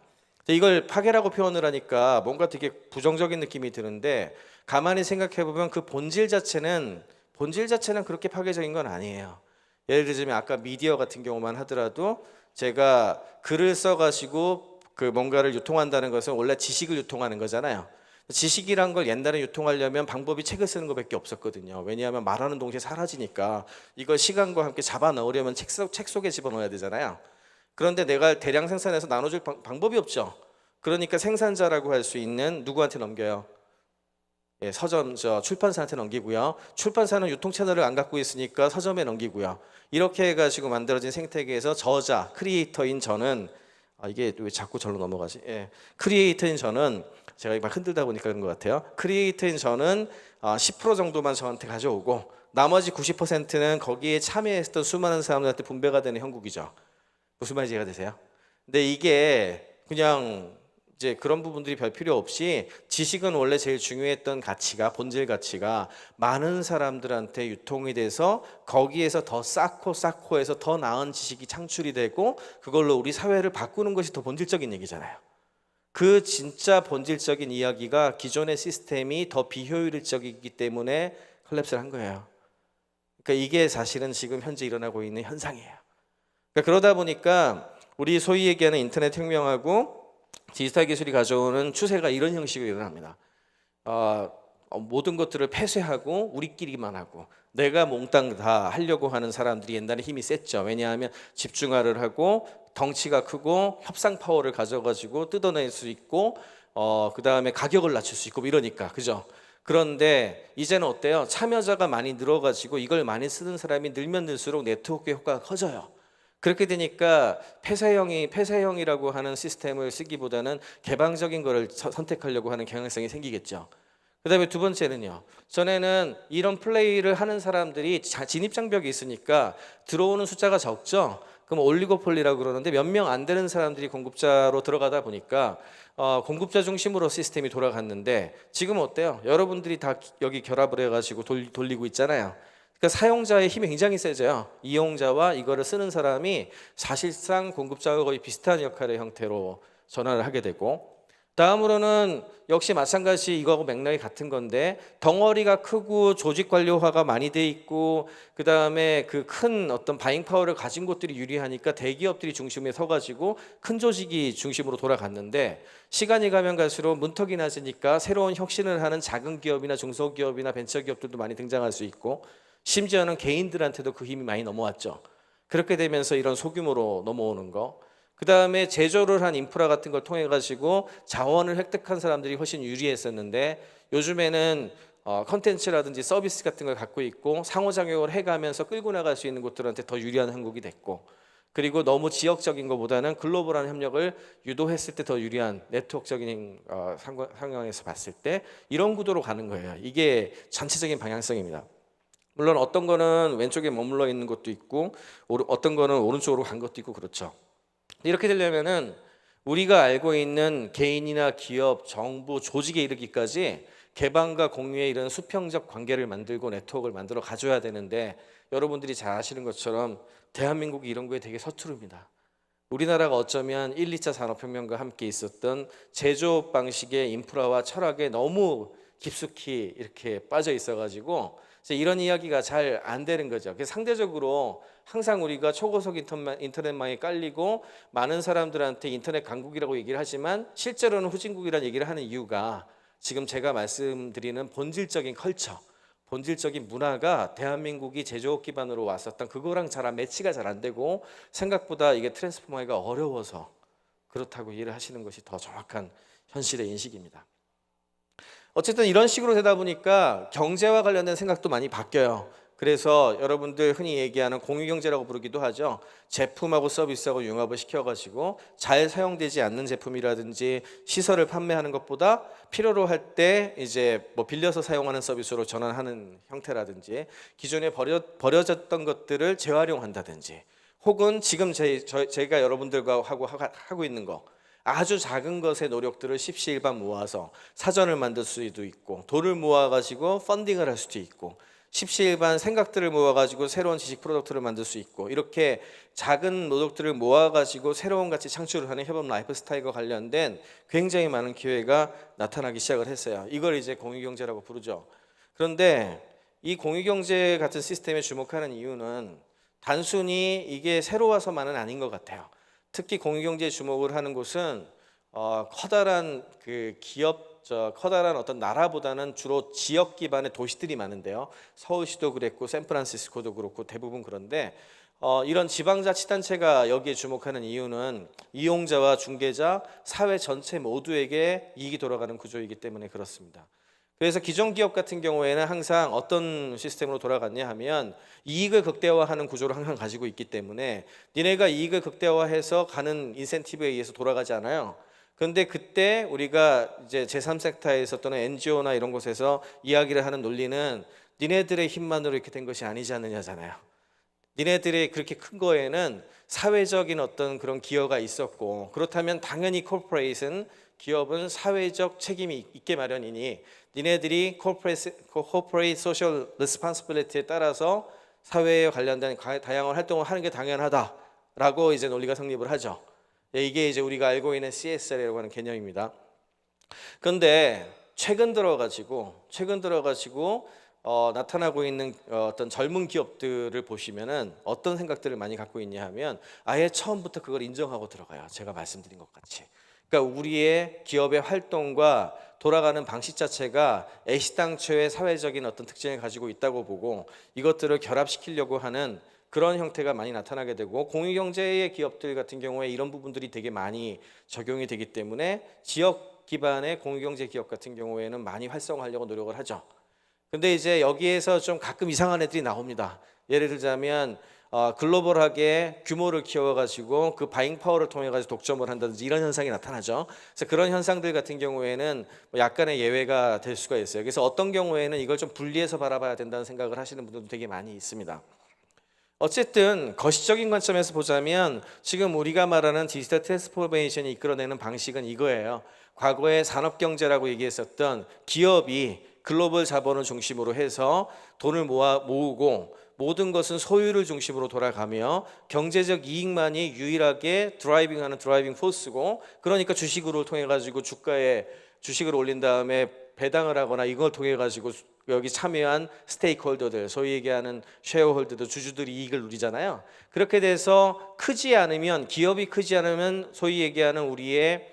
이걸 파괴라고 표현을 하니까 뭔가 되게 부정적인 느낌이 드는데, 가만히 생각해 보면 그 본질 자체는 그렇게 파괴적인 건 아니에요. 예를 들자면 아까 미디어 같은 경우만 하더라도 제가 글을 써가지고 그 뭔가를 유통한다는 것은 원래 지식을 유통하는 거잖아요. 지식이란 걸 옛날에 유통하려면 방법이 책을 쓰는 것밖에 없었거든요. 왜냐하면 말하는 동시에 사라지니까 이걸 시간과 함께 잡아 넣으려면 책 속에 집어넣어야 되잖아요. 그런데 내가 대량 생산해서 나눠줄 방법이 없죠. 그러니까 생산자라고 할 수 있는 누구한테 넘겨요? 예, 서점, 출판사한테 넘기고요. 출판사는 유통 채널을 안 갖고 있으니까 서점에 넘기고요. 이렇게 해가지고 만들어진 생태계에서 저자, 크리에이터인 저는, 이게 왜 자꾸 절로 넘어가지? 예, 크리에이터인 저는, 제가 막 흔들다 보니까 그런 것 같아요. 크리에이터인 저는 10% 정도만 저한테 가져오고 나머지 90%는 거기에 참여했던 수많은 사람들한테 분배가 되는 형국이죠. 무슨 말인지 이해가 되세요? 근데 이게 그냥 이제 그런 부분들이 별 필요 없이, 지식은 원래 제일 중요했던 가치가, 본질 가치가 많은 사람들한테 유통이 돼서 거기에서 더 쌓고 해서 더 나은 지식이 창출이 되고 그걸로 우리 사회를 바꾸는 것이 더 본질적인 얘기잖아요. 그 진짜 본질적인 이야기가 기존의 시스템이 더 비효율적이기 때문에 콜랩스를 한 거예요. 그러니까 이게 사실은 지금 현재 일어나고 있는 현상이에요. 그러니까 그러다 보니까 우리 소위 얘기하는 인터넷 혁명하고 디지털 기술이 가져오는 추세가 이런 형식으로 일어납니다. 모든 것들을 폐쇄하고 우리끼리만 하고 내가 몽땅 다 하려고 하는 사람들이 옛날에 힘이 셌죠. 왜냐하면 집중화를 하고 덩치가 크고 협상 파워를 가져가지고 뜯어낼 수 있고 그 다음에 가격을 낮출 수 있고 이러니까, 그죠? 그런데 이제는 어때요? 참여자가 많이 늘어가지고 이걸 많이 쓰는 사람이 늘면 늘수록 네트워크 효과가 커져요. 그렇게 되니까 폐쇄형이라고 하는 시스템을 쓰기보다는 개방적인 거를 선택하려고 하는 경향성이 생기겠죠. 그 다음에 두 번째는요, 전에는 이런 플레이를 하는 사람들이 진입장벽이 있으니까 들어오는 숫자가 적죠. 그럼 올리고폴리라고 그러는데 몇 명 안 되는 사람들이 공급자로 들어가다 보니까 공급자 중심으로 시스템이 돌아갔는데 지금 어때요? 여러분들이 다 여기 결합을 해가지고 돌리고 있잖아요. 그러니까 사용자의 힘이 굉장히 세져요. 이용자와 이거를 쓰는 사람이 사실상 공급자와 거의 비슷한 역할의 형태로 전환을 하게 되고, 다음으로는 역시 마찬가지 이거하고 맥락이 같은 건데 덩어리가 크고 조직 관료화가 많이 돼 있고 그 다음에 그 큰 어떤 바잉 파워를 가진 곳들이 유리하니까 대기업들이 중심에 서가지고 큰 조직이 중심으로 돌아갔는데, 시간이 가면 갈수록 문턱이 낮으니까 새로운 혁신을 하는 작은 기업이나 중소기업이나 벤처기업들도 많이 등장할 수 있고, 심지어는 개인들한테도 그 힘이 많이 넘어왔죠. 그렇게 되면서 이런 소규모로 넘어오는 거, 그 다음에 제조를 한 인프라 같은 걸 통해 가지고 자원을 획득한 사람들이 훨씬 유리했었는데, 요즘에는 컨텐츠라든지 서비스 같은 걸 갖고 있고 상호작용을 해가면서 끌고 나갈 수 있는 곳들한테 더 유리한 한국이 됐고, 그리고 너무 지역적인 것보다는 글로벌한 협력을 유도했을 때 더 유리한 네트워크적인 상황에서 봤을 때 이런 구도로 가는 거예요. 이게 전체적인 방향성입니다. 물론 어떤 거는 왼쪽에 머물러 있는 것도 있고 어떤 거는 오른쪽으로 간 것도 있고 그렇죠. 이렇게 되려면은 우리가 알고 있는 개인이나 기업, 정부, 조직에 이르기까지 개방과 공유의 이런 수평적 관계를 만들고 네트워크를 만들어 가져야 되는데, 여러분들이 잘 아시는 것처럼 대한민국이 이런 거에 되게 서투릅니다. 우리나라가 어쩌면 1, 2차 산업혁명과 함께 있었던 제조업 방식의 인프라와 철학에 너무 깊숙이 이렇게 빠져 있어가지고 이런 이야기가 잘 안 되는 거죠. 그래서 상대적으로 항상 우리가 초고속 인터넷망이 깔리고 많은 사람들한테 인터넷 강국이라고 얘기를 하지만 실제로는 후진국이라는 얘기를 하는 이유가 지금 제가 말씀드리는 본질적인 컬처, 본질적인 문화가 대한민국이 제조업 기반으로 왔었던 그거랑 잘 매치가 잘 안 되고 생각보다 이게 트랜스포머가 어려워서 그렇다고 이해를 하시는 것이 더 정확한 현실의 인식입니다. 어쨌든 이런 식으로 되다 보니까 경제와 관련된 생각도 많이 바뀌어요. 그래서 여러분들 흔히 얘기하는 공유경제라고 부르기도 하죠. 제품하고 서비스하고 융합을 시켜가지고 잘 사용되지 않는 제품이라든지 시설을 판매하는 것보다 필요로 할 때 이제 뭐 빌려서 사용하는 서비스로 전환하는 형태라든지, 기존에 버려졌던 것들을 재활용한다든지, 혹은 지금 제가 여러분들과 하고 있는 거, 아주 작은 것의 노력들을 십시일반 모아서 사전을 만들 수도 있고, 돈을 모아가지고 펀딩을 할 수도 있고, 십시일반 생각들을 모아가지고 새로운 지식 프로덕트를 만들 수 있고, 이렇게 작은 노력들을 모아가지고 새로운 가치 창출을 하는 협업 라이프 스타일과 관련된 굉장히 많은 기회가 나타나기 시작을 했어요. 이걸 이제 공유경제라고 부르죠. 그런데 이 공유경제 같은 시스템에 주목하는 이유는 단순히 이게 새로 와서만은 아닌 것 같아요. 특히 공유경제에 주목을 하는 곳은 커다란 그 기업, 커다란 어떤 나라보다는 주로 지역 기반의 도시들이 많은데요. 서울시도 그랬고 샌프란시스코도 그렇고 대부분 그런데, 이런 지방자치단체가 여기에 주목하는 이유는 이용자와 중개자, 사회 전체 모두에게 이익이 돌아가는 구조이기 때문에 그렇습니다. 그래서 기존 기업 같은 경우에는 항상 어떤 시스템으로 돌아갔냐 하면 이익을 극대화하는 구조를 항상 가지고 있기 때문에 니네가 이익을 극대화해서 가는 인센티브에 의해서 돌아가지 않아요. 그런데 그때 우리가 이제 제3섹터에서 또는 NGO나 이런 곳에서 이야기를 하는 논리는 니네들의 힘만으로 이렇게 된 것이 아니지 않느냐잖아요. 니네들이 그렇게 큰 거에는 사회적인 어떤 그런 기여가 있었고, 그렇다면 당연히 기업은 사회적 책임이 있게 마련이니 니네들이 corporate social responsibility에 따라서 사회에 관련된 다양한 활동을 하는 게 당연하다라고 이제 논리가 성립을 하죠. 이게 이제 우리가 알고 있는 CSR이라고 하는 개념입니다. 그런데 최근 들어가지고 나타나고 있는 어떤 젊은 기업들을 보시면은 어떤 생각들을 많이 갖고 있냐 하면 아예 처음부터 그걸 인정하고 들어가요. 제가 말씀드린 것 같이. 그러니까 우리의 기업의 활동과 돌아가는 방식 자체가 애시당초의 사회적인 어떤 특징을 가지고 있다고 보고 이것들을 결합시키려고 하는 그런 형태가 많이 나타나게 되고, 공유경제의 기업들 같은 경우에 이런 부분들이 되게 많이 적용이 되기 때문에 지역 기반의 공유경제 기업 같은 경우에는 많이 활성화하려고 노력을 하죠. 근데 이제 여기에서 좀 가끔 이상한 애들이 나옵니다. 예를 들자면 글로벌하게 규모를 키워가지고 그 바잉 파워를 통해 가지고 독점을 한다든지 이런 현상이 나타나죠. 그래서 그런 현상들 같은 경우에는 약간의 예외가 될 수가 있어요. 그래서 어떤 경우에는 이걸 좀 분리해서 바라봐야 된다는 생각을 하시는 분들도 되게 많이 있습니다. 어쨌든 거시적인 관점에서 보자면 지금 우리가 말하는 디지털 트랜스포메이션이 이끌어내는 방식은 이거예요. 과거에 산업경제라고 얘기했었던 기업이 글로벌 자본을 중심으로 해서 돈을 모으고 모든 것은 소유를 중심으로 돌아가며 경제적 이익만이 유일하게 드라이빙하는 드라이빙 포스고, 그러니까 주식으로 통해 가지고 주식을 올린 다음에 배당을 하거나 이걸 통해 가지고 여기 참여한 스테이크홀더들, 소위 얘기하는 쉐어홀더들, 주주들이 이익을 누리잖아요. 그렇게 돼서 기업이 크지 않으면 소위 얘기하는 우리의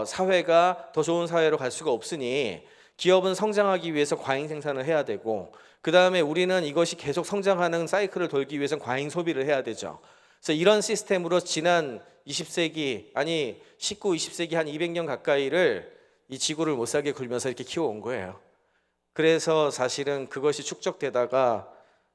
사회가 더 좋은 사회로 갈 수가 없으니 기업은 성장하기 위해서 과잉 생산을 해야 되고, 그 다음에 우리는 이것이 계속 성장하는 사이클을 돌기 위해서는 과잉 소비를 해야 되죠. 그래서 이런 시스템으로 지난 20세기, 아니 19, 20세기 한 200년 가까이를 이 지구를 못 살게 굴면서 이렇게 키워온 거예요. 그래서 사실은 그것이 축적되다가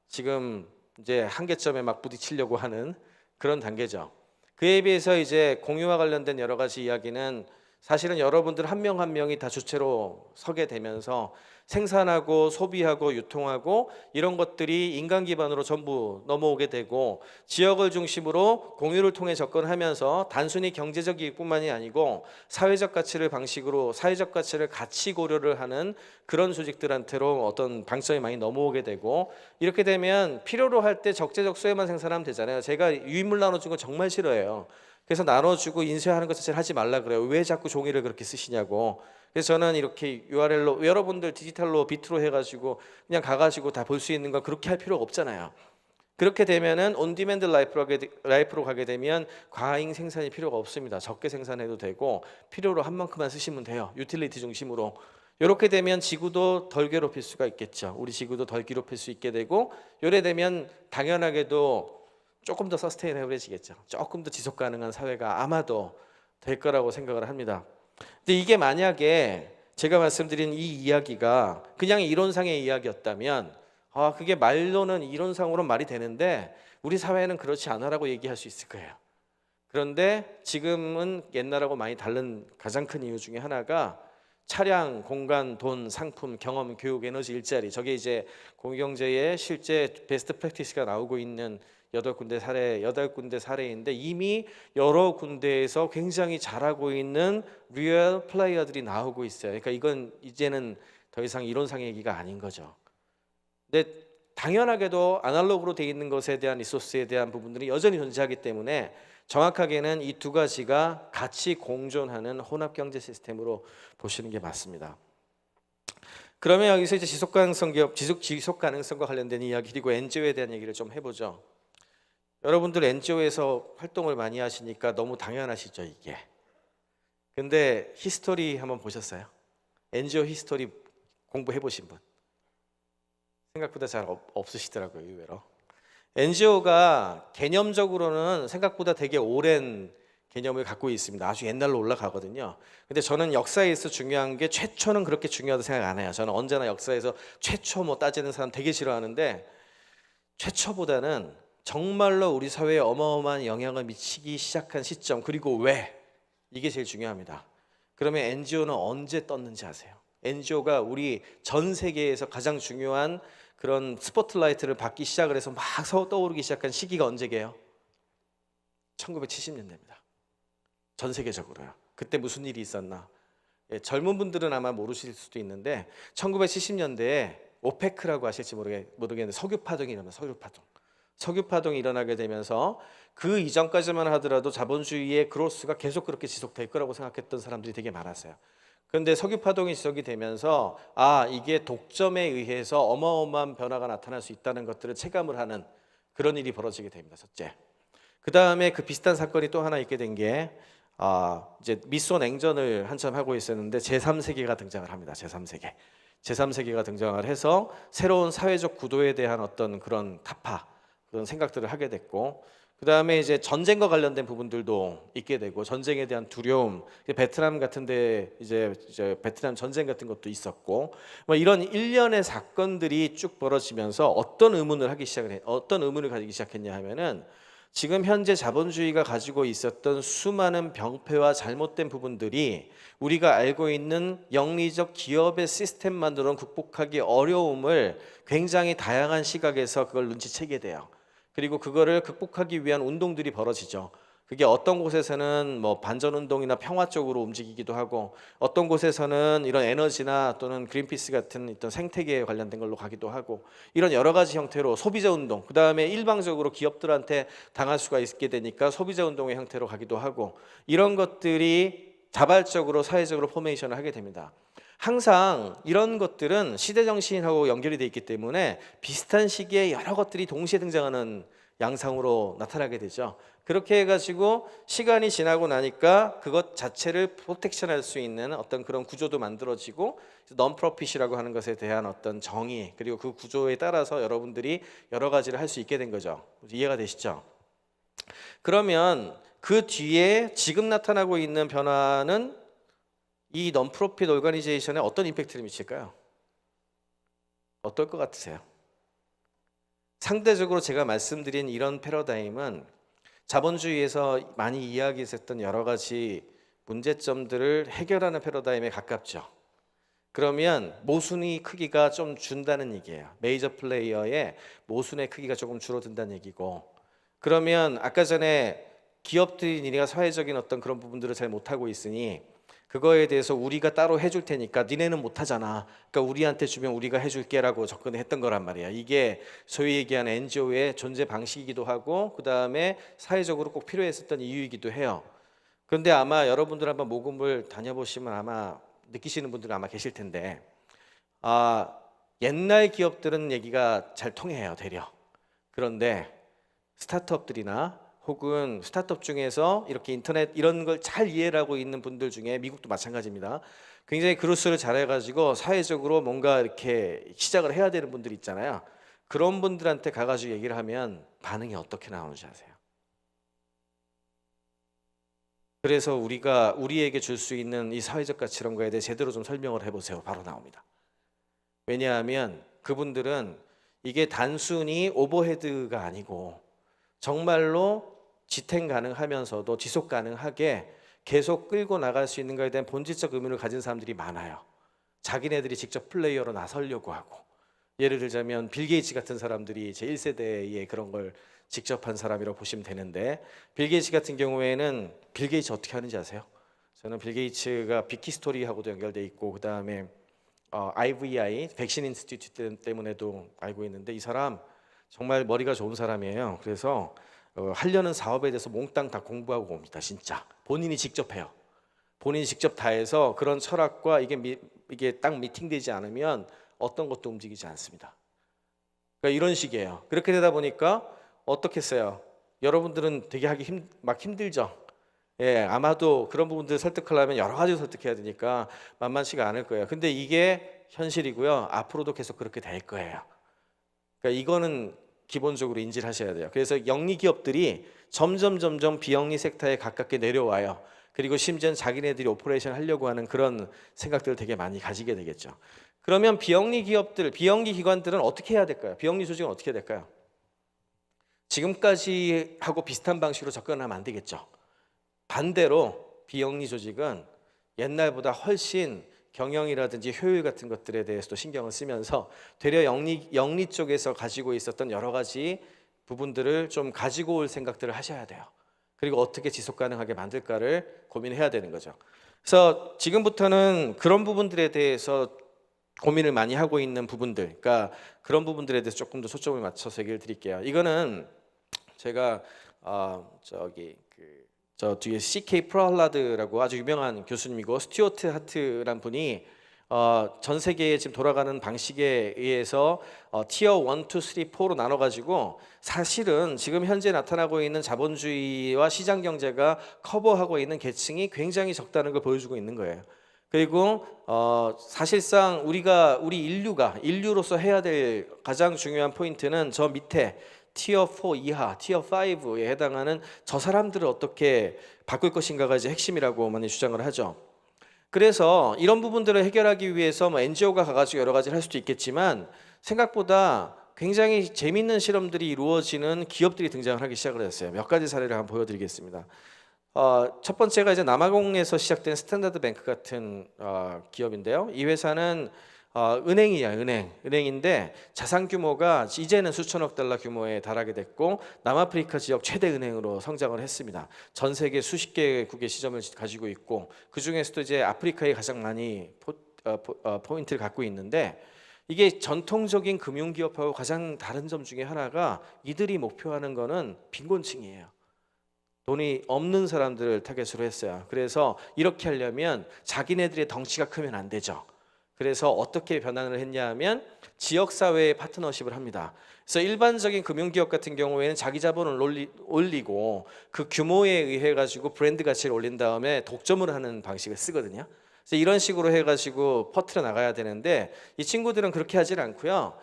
지금 이제 한계점에 막 부딪히려고 하는 그런 단계죠. 그에 비해서 이제 공유와 관련된 여러 가지 이야기는 사실은 여러분들 한 명 한 명이 다 주체로 서게 되면서 생산하고 소비하고 유통하고 이런 것들이 인간 기반으로 전부 넘어오게 되고, 지역을 중심으로 공유를 통해 접근하면서 단순히 경제적 이익뿐만이 아니고 사회적 가치를 같이 고려를 하는 그런 조직들한테로 어떤 방점이 많이 넘어오게 되고, 이렇게 되면 필요로 할 때 적재적소에만 생산하면 되잖아요. 제가 유인물 나눠준 거 정말 싫어해요. 그래서 나눠주고 인쇄하는 것 자체를 하지 말라 그래요. 왜 자꾸 종이를 그렇게 쓰시냐고. 그래서 저는 이렇게 URL로 여러분들 디지털로 비트로 해가지고 그냥 가가지고 다 볼 수 있는 건 그렇게 할 필요가 없잖아요. 그렇게 되면은 온디맨드 라이프로 가게 되면 과잉 생산이 필요가 없습니다. 적게 생산해도 되고 필요로 한 만큼만 쓰시면 돼요. 유틸리티 중심으로. 이렇게 되면 지구도 덜 괴롭힐 수가 있겠죠. 우리 지구도 덜 괴롭힐 수 있게 되고, 이래 되면 당연하게도 조금 더 서스테이너블해지겠죠. 조금 더 지속 가능한 사회가 아마도 될 거라고 생각을 합니다. 근데 이게 만약에 제가 말씀드린 이 이야기가 그냥 이론상의 이야기였다면 그게 말로는 이론상으로는 말이 되는데 우리 사회는 그렇지 않아라고 얘기할 수 있을 거예요. 그런데 지금은 옛날하고 많이 다른 가장 큰 이유 중에 하나가 차량, 공간, 돈, 상품, 경험, 교육, 에너지, 일자리, 저게 이제 공유경제의 실제 베스트 프랙티스가 나오고 있는 8군데 사례인데 이미 여러 군데에서 굉장히 잘하고 있는 리얼 플레이어들이 나오고 있어요. 그러니까 이건 이제는 더 이상 이론상의 얘기가 아닌 거죠. 근데 당연하게도 아날로그로 돼 있는 것에 대한 리소스에 대한 부분들이 여전히 존재하기 때문에 정확하게는 이 두 가지가 같이 공존하는 혼합 경제 시스템으로 보시는 게 맞습니다. 그러면 여기서 이제 지속 가능성과 관련된 이야기 그리고 NGO에 대한 얘기를 좀 해보죠. 여러분들 NGO에서 활동을 많이 하시니까 너무 당연하시죠, 이게. 근데 히스토리 한번 보셨어요? NGO 히스토리 공부해 보신 분? 생각보다 잘 없으시더라고요, 의외로. NGO가 개념적으로는 생각보다 되게 오랜 개념을 갖고 있습니다. 아주 옛날로 올라가거든요. 근데 저는 역사에서 중요한 게 최초는 그렇게 중요하다고 생각 안 해요. 저는 언제나 역사에서 최초 따지는 사람 되게 싫어하는데, 최초보다는 정말로 우리 사회에 어마어마한 영향을 미치기 시작한 시점, 그리고 왜, 이게 제일 중요합니다. 그러면 NGO는 언제 떴는지 아세요? NGO가 우리 전 세계에서 가장 중요한 그런 스포트라이트를 받기 시작을 해서 막 떠오르기 시작한 시기가 언제게요? 1970년대입니다. 전 세계적으로요. 그때 무슨 일이 있었나? 젊은 분들은 아마 모르실 수도 있는데 1970년대에 오페크라고 아실지 모르겠는데 석유파동이 일어나요. 석유파동이 일어나게 되면서 그 이전까지만 하더라도 자본주의의 그로스가 계속 그렇게 지속될 거라고 생각했던 사람들이 되게 많았어요. 그런데 석유파동이 지속이 되면서 이게 독점에 의해서 어마어마한 변화가 나타날 수 있다는 것들을 체감을 하는 그런 일이 벌어지게 됩니다. 첫째. 그 다음에 그 비슷한 사건이 또 하나 있게 된 게 이제 미소 냉전을 한참 하고 있었는데 제3세계가 등장을 합니다. 제3세계가 등장을 해서 새로운 사회적 구도에 대한 어떤 그런 타파, 그런 생각들을 하게 됐고, 그 다음에 이제 전쟁과 관련된 부분들도 있게 되고, 전쟁에 대한 두려움, 베트남 같은데 이제 베트남 전쟁 같은 것도 있었고, 이런 일련의 사건들이 쭉 벌어지면서 어떤 의문을 가지기 시작했냐 하면은, 지금 현재 자본주의가 가지고 있었던 수많은 병폐와 잘못된 부분들이 우리가 알고 있는 영리적 기업의 시스템만으로는 극복하기 어려움을 굉장히 다양한 시각에서 그걸 눈치채게 돼요. 그리고 그거를 극복하기 위한 운동들이 벌어지죠. 그게 어떤 곳에서는 뭐 반전 운동이나 평화 쪽으로 움직이기도 하고, 어떤 곳에서는 이런 에너지나 또는 그린피스 같은 어떤 생태계에 관련된 걸로 가기도 하고, 이런 여러 가지 형태로 소비자 운동, 그 다음에 일방적으로 기업들한테 당할 수가 있게 되니까 소비자 운동의 형태로 가기도 하고, 이런 것들이 자발적으로 사회적으로 포메이션을 하게 됩니다. 항상 이런 것들은 시대 정신하고 연결이 돼 있기 때문에 비슷한 시기에 여러 것들이 동시에 등장하는 양상으로 나타나게 되죠. 그렇게 해가지고 시간이 지나고 나니까 그것 자체를 프로텍션할 수 있는 어떤 그런 구조도 만들어지고, non-profit이라고 하는 것에 대한 어떤 정의, 그리고 그 구조에 따라서 여러분들이 여러 가지를 할 수 있게 된 거죠. 이해가 되시죠? 그러면 그 뒤에 지금 나타나고 있는 변화는 이 non-profit 오르가니제이션에 어떤 임팩트를 미칠까요? 어떨 것 같으세요? 상대적으로 제가 말씀드린 이런 패러다임은 자본주의에서 많이 이야기했었던 여러 가지 문제점들을 해결하는 패러다임에 가깝죠. 그러면 모순의 크기가 좀 준다는 얘기예요. 메이저 플레이어의 모순의 크기가 조금 줄어든다는 얘기고, 그러면 아까 전에 기업들이 니네가 사회적인 어떤 그런 부분들을 잘 못하고 있으니 그거에 대해서 우리가 따로 해줄 테니까 니네는 못하잖아, 그러니까 우리한테 주면 우리가 해줄게라고 접근했던 거란 말이야. 이게 소위 얘기하는 NGO의 존재 방식이기도 하고, 그 다음에 사회적으로 꼭 필요했었던 이유이기도 해요. 그런데 아마 여러분들 한번 모금을 다녀보시면 아마 느끼시는 분들은 아마 계실 텐데, 옛날 기업들은 얘기가 잘 통해요, 되려. 그런데 스타트업들이나 혹은 스타트업 중에서 이렇게 인터넷 이런 걸 잘 이해를 하고 있는 분들 중에, 미국도 마찬가지입니다, 굉장히 그루스를 잘해가지고 사회적으로 뭔가 이렇게 시작을 해야 되는 분들 있잖아요. 그런 분들한테 가가지고 얘기를 하면 반응이 어떻게 나오는지 아세요? 그래서 우리가 우리에게 줄 수 있는 이 사회적 가치 이런 거에 대해 제대로 좀 설명을 해보세요. 바로 나옵니다. 왜냐하면 그분들은 이게 단순히 오버헤드가 아니고 정말로 지탱 가능하면서도 지속 가능하게 계속 끌고 나갈 수 있는 것에 대한 본질적 의미를 가진 사람들이 많아요. 자기네들이 직접 플레이어로 나서려고 하고, 예를 들자면 빌 게이츠 같은 사람들이 제 1세대의 그런 걸 직접 한 사람이라고 보시면 되는데, 빌 게이츠 같은 경우에는 빌 게이츠 어떻게 하는지 아세요? 저는 빌 게이츠가 빅히스토리하고도 연결돼 있고, 그 다음에 IVI 백신 인스티튜트 때문에도 알고 있는데, 이 사람 정말 머리가 좋은 사람이에요. 그래서 하려는 사업에 대해서 몽땅 다 공부하고 옵니다. 진짜 본인이 직접 해요. 본인이 직접 다 해서 그런 철학과 이게 딱 미팅되지 않으면 어떤 것도 움직이지 않습니다. 그러니까 이런 식이에요. 그렇게 되다 보니까 어떻겠어요? 여러분들은 되게 하기 힘들죠. 예, 아마도 그런 부분들 설득하려면 여러 가지 설득해야 되니까 만만치가 않을 거예요. 근데 이게 현실이고요. 앞으로도 계속 그렇게 될 거예요. 그러니까 이거는 기본적으로 인지를 하셔야 돼요. 그래서 영리 기업들이 점점 비영리 섹터에 가깝게 내려와요. 그리고 심지어는 자기네들이 오퍼레이션 하려고 하는 그런 생각들을 되게 많이 가지게 되겠죠. 그러면 비영리 기업들, 비영리 기관들은 어떻게 해야 될까요? 비영리 조직은 어떻게 해야 될까요? 지금까지 하고 비슷한 방식으로 접근하면 안 되겠죠. 반대로 비영리 조직은 옛날보다 훨씬 경영이라든지 효율 같은 것들에 대해서도 신경을 쓰면서 되려 영리 쪽에서 가지고 있었던 여러 가지 부분들을 좀 가지고 올 생각들을 하셔야 돼요. 그리고 어떻게 지속 가능하게 만들까를 고민해야 되는 거죠. 그래서 지금부터는 그런 부분들에 대해서 고민을 많이 하고 있는 부분들, 그러니까 그런 부분들에 대해서 조금 더 초점을 맞춰서 얘기를 드릴게요. 이거는 제가 저 뒤에 C.K. 프라할라드라고 아주 유명한 교수님이고, 스튜어트 하트란 분이 전 세계에 지금 돌아가는 방식에 의해서 티어 1, 2, 3, 4로 나눠가지고 사실은 지금 현재 나타나고 있는 자본주의와 시장 경제가 커버하고 있는 계층이 굉장히 적다는 걸 보여주고 있는 거예요. 그리고 사실상 우리 인류로서 해야 될 가장 중요한 포인트는 저 밑에 티어 4 이하, 티어 5에 해당하는 저 사람들을 어떻게 바꿀 것인가가 이제 핵심이라고 많이 주장을 하죠. 그래서 이런 부분들을 해결하기 위해서 NGO가 가가지고 여러 가지를 할 수도 있겠지만, 생각보다 굉장히 재밌는 실험들이 이루어지는 기업들이 등장을 하기 시작을 했어요. 몇 가지 사례를 한번 보여드리겠습니다. 첫 번째가 이제 남아공에서 시작된 스탠다드 뱅크 같은 기업인데요. 이 회사는 은행이야, 은행인데 자산 규모가 이제는 수천억 달러 규모에 달하게 됐고 남아프리카 지역 최대 은행으로 성장을 했습니다. 전 세계 수십 개국의 시점을 가지고 있고 그 중에서도 이제 아프리카에 가장 많이 포인트를 갖고 있는데 이게 전통적인 금융기업하고 가장 다른 점 중에 하나가 이들이 목표하는 거는 빈곤층이에요. 돈이 없는 사람들을 타겟으로 했어요. 그래서 이렇게 하려면 자기네들의 덩치가 크면 안 되죠. 그래서 어떻게 변환을 했냐 하면 지역사회에 파트너십을 합니다. 그래서 일반적인 금융기업 같은 경우에는 자기 자본을 올리고 그 규모에 의해 가지고 브랜드 가치를 올린 다음에 독점을 하는 방식을 쓰거든요. 그래서 이런 식으로 해가지고 퍼트려 나가야 되는데 이 친구들은 그렇게 하질 않고요.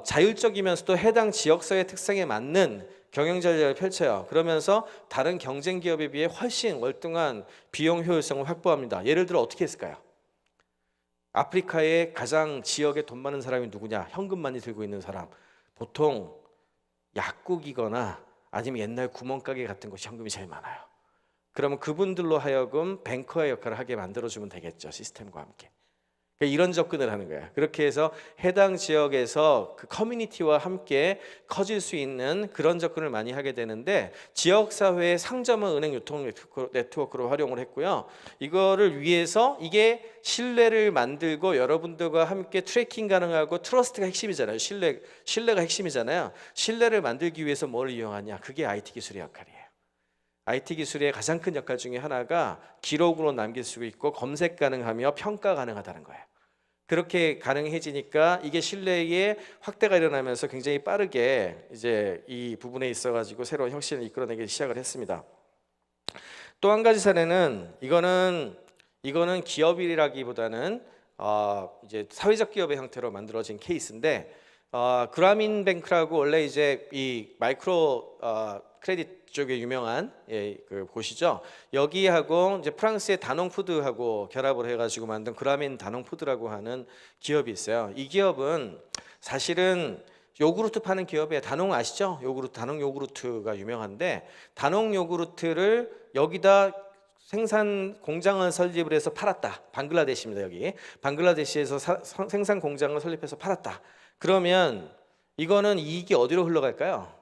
자율적이면서도 해당 지역사회 특성에 맞는 경영 전략을 펼쳐요. 그러면서 다른 경쟁 기업에 비해 훨씬 월등한 비용 효율성을 확보합니다. 예를 들어 어떻게 했을까요? 아프리카의 가장 지역에 돈 많은 사람이 누구냐? 현금 많이 들고 있는 사람. 보통 약국이거나 아니면 옛날 구멍가게 같은 곳이 현금이 제일 많아요. 그러면 그분들로 하여금 뱅커의 역할을 하게 만들어주면 되겠죠. 시스템과 함께. 그러니까 이런 접근을 하는 거예요. 그렇게 해서 해당 지역에서 그 커뮤니티와 함께 커질 수 있는 그런 접근을 많이 하게 되는데 지역사회의 상점은 은행 유통 네트워크로 활용을 했고요. 이거를 위해서 이게 신뢰를 만들고 여러분들과 함께 트래킹 가능하고 트러스트가 핵심이잖아요. 신뢰가 핵심이잖아요. 신뢰를 만들기 위해서 뭘 이용하냐? 그게 IT 기술의 역할이에요. IT 기술의 가장 큰 역할 중에 하나가 기록으로 남길 수 있고 검색 가능하며 평가 가능하다는 거예요. 그렇게 가능해지니까 이게 신뢰의 확대가 일어나면서 굉장히 빠르게 이제 이 부분에 있어가지고 새로운 혁신을 이끌어내기 시작을 했습니다. 또 한 가지 사례는 이거는 기업이라기보다는 이제 사회적 기업의 형태로 만들어진 케이스인데 그라민뱅크라고 원래 이제 이 마이크로 크레딧 쪽에 유명한 그 곳이죠. 여기하고 이제 프랑스의 다농푸드하고 결합을 해가지고 만든 그라민 다농푸드라고 하는 기업이 있어요. 이 기업은 사실은 요구르트 파는 기업이에요. 다농 아시죠? 요구르트, 다농 요구르트가 유명한데 다농 요구르트를 여기다 생산 공장을 설립을 해서 팔았다. 방글라데시입니다. 여기 방글라데시에서 생산 공장을 설립해서 팔았다. 그러면 이거는 이익이 어디로 흘러갈까요?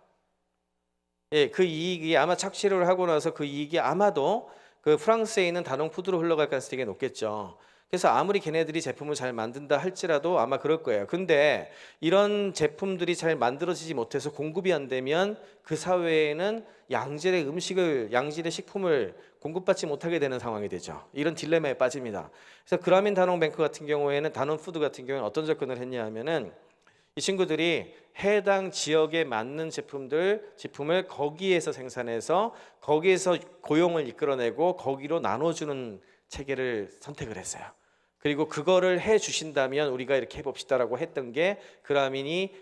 예, 그 이익이 아마 착취를 하고 나서 그 이익이 아마도 그 프랑스에 있는 다농푸드로 흘러갈 가능성이 되게 높겠죠. 그래서 아무리 걔네들이 제품을 잘 만든다 할지라도 아마 그럴 거예요. 근데 이런 제품들이 잘 만들어지지 못해서 공급이 안 되면 그 사회에는 양질의 식품을 공급받지 못하게 되는 상황이 되죠. 이런 딜레마에 빠집니다. 그래서 그라민 다농뱅크 같은 경우에는 다농푸드 같은 경우에는 어떤 접근을 했냐 하면은 이 친구들이 해당 지역에 맞는 제품을 거기에서 생산해서 거기에서 고용을 이끌어내고 거기로 나눠주는 체계를 선택을 했어요. 그리고 그거를 해 주신다면 우리가 이렇게 해봅시다라고 했던 게 그라민이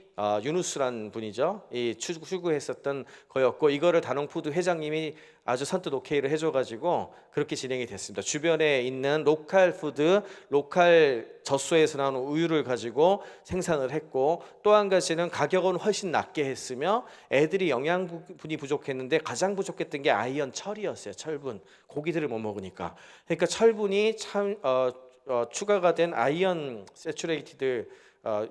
유누스란 분이죠. 이 추구했었던 거였고 이거를 다농푸드 회장님이 아주 선뜻 오케이를 해줘가지고 그렇게 진행이 됐습니다. 주변에 있는 로컬 푸드, 로컬 젖소에서 나오는 우유를 가지고 생산을 했고 또 한 가지는 가격은 훨씬 낮게 했으며 애들이 영양분이 부족했는데 가장 부족했던 게 아이언 철이었어요. 철분, 고기들을 못 먹으니까. 그러니까 철분이 참 추가가 된 아이언 세츄레이티드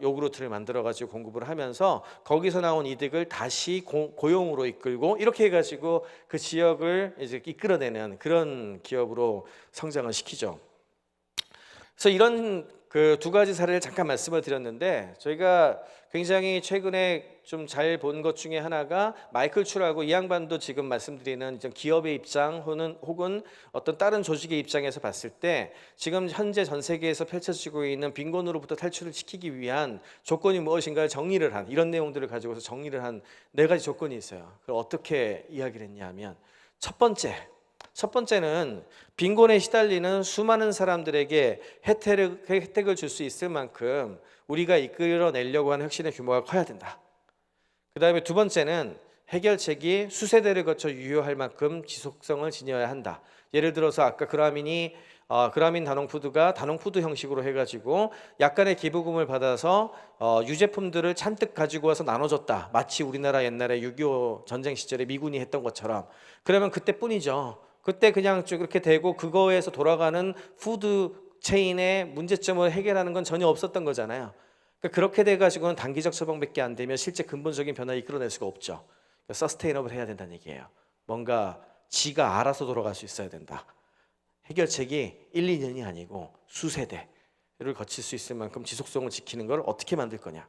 요구르트를 만들어 가지고 공급을 하면서 거기서 나온 이득을 다시 고용으로 이끌고 이렇게 해가지고 그 지역을 이제 이끌어내는 그런 기업으로 성장을 시키죠. 그래서 이런 그 두 가지 사례를 잠깐 말씀을 드렸는데 저희가 굉장히 최근에 좀 잘 본 것 중에 하나가 마이클 추라고 이 양반도 지금 말씀드리는 기업의 입장 혹은 어떤 다른 조직의 입장에서 봤을 때 지금 현재 전 세계에서 펼쳐지고 있는 빈곤으로부터 탈출을 시키기 위한 조건이 무엇인가를 정리를 한 이런 내용들을 가지고서 정리를 한 네 가지 조건이 있어요. 그걸 어떻게 이야기를 했냐면 첫 번째는 빈곤에 시달리는 수많은 사람들에게 혜택을 줄 수 있을 만큼 우리가 이끌어내려고 하는 혁신의 규모가 커야 된다. 그 다음에 두 번째는 해결책이 수세대를 거쳐 유효할 만큼 지속성을 지녀야 한다. 예를 들어서 아까 그라민 다농푸드가 다농푸드 형식으로 해가지고 약간의 기부금을 받아서 유제품들을 잔뜩 가지고 와서 나눠줬다. 마치 우리나라 옛날에 6.25 전쟁 시절에 미군이 했던 것처럼. 그러면 그때뿐이죠. 그때 그냥 쭉 이렇게 되고 그거에서 돌아가는 푸드 체인의 문제점을 해결하는 건 전혀 없었던 거잖아요. 그러니까 그렇게 돼가지고는 단기적 처방밖에 안 되면 실제 근본적인 변화를 이끌어낼 수가 없죠. 그러니까 서스테이너블 해야 된다는 얘기예요. 뭔가 지가 알아서 돌아갈 수 있어야 된다. 해결책이 1, 2년이 아니고 수세대를 거칠 수 있을 만큼 지속성을 지키는 걸 어떻게 만들 거냐.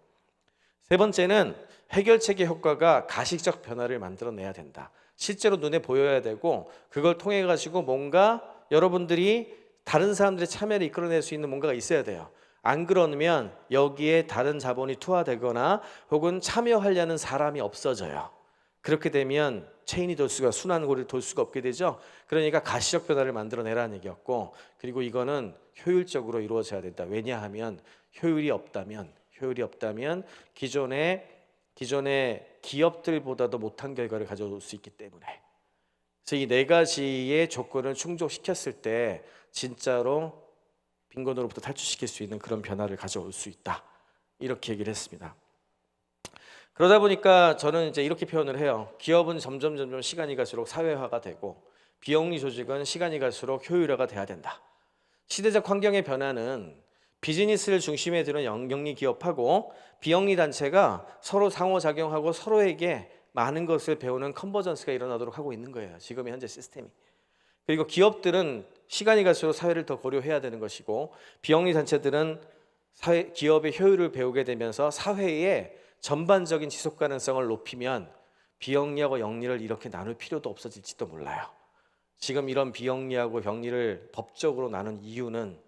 세 번째는 해결책의 효과가 가시적 변화를 만들어내야 된다. 실제로 눈에 보여야 되고 그걸 통해 가지고 뭔가 여러분들이 다른 사람들의 참여를 이끌어낼 수 있는 뭔가가 있어야 돼요. 안 그러면 여기에 다른 자본이 투하되거나 혹은 참여하려는 사람이 없어져요. 그렇게 되면 체인이 돌 수가 순환고리를 돌 수가 없게 되죠. 그러니까 가시적 변화를 만들어내라는 얘기였고, 그리고 이거는 효율적으로 이루어져야 된다. 왜냐하면 효율이 없다면 기존의 기업들보다도 못한 결과를 가져올 수 있기 때문에. 그래서 이 네 가지의 조건을 충족시켰을 때 진짜로 빈곤으로부터 탈출시킬 수 있는 그런 변화를 가져올 수 있다. 이렇게 얘기를 했습니다. 그러다 보니까 저는 이제 이렇게 표현을 해요. 기업은 점점 시간이 갈수록 사회화가 되고 비영리 조직은 시간이 갈수록 효율화가 돼야 된다. 시대적 환경의 변화는 비즈니스를 중심에 두는 영리 기업하고 비영리 단체가 서로 상호작용하고 서로에게 많은 것을 배우는 컨버전스가 일어나도록 하고 있는 거예요. 지금의 현재 시스템이. 그리고 기업들은 시간이 갈수록 사회를 더 고려해야 되는 것이고 비영리 단체들은 기업의 효율을 배우게 되면서 사회의 전반적인 지속 가능성을 높이면 비영리하고 영리를 이렇게 나눌 필요도 없어질지도 몰라요. 지금 이런 비영리하고 영리를 법적으로 나눈 이유는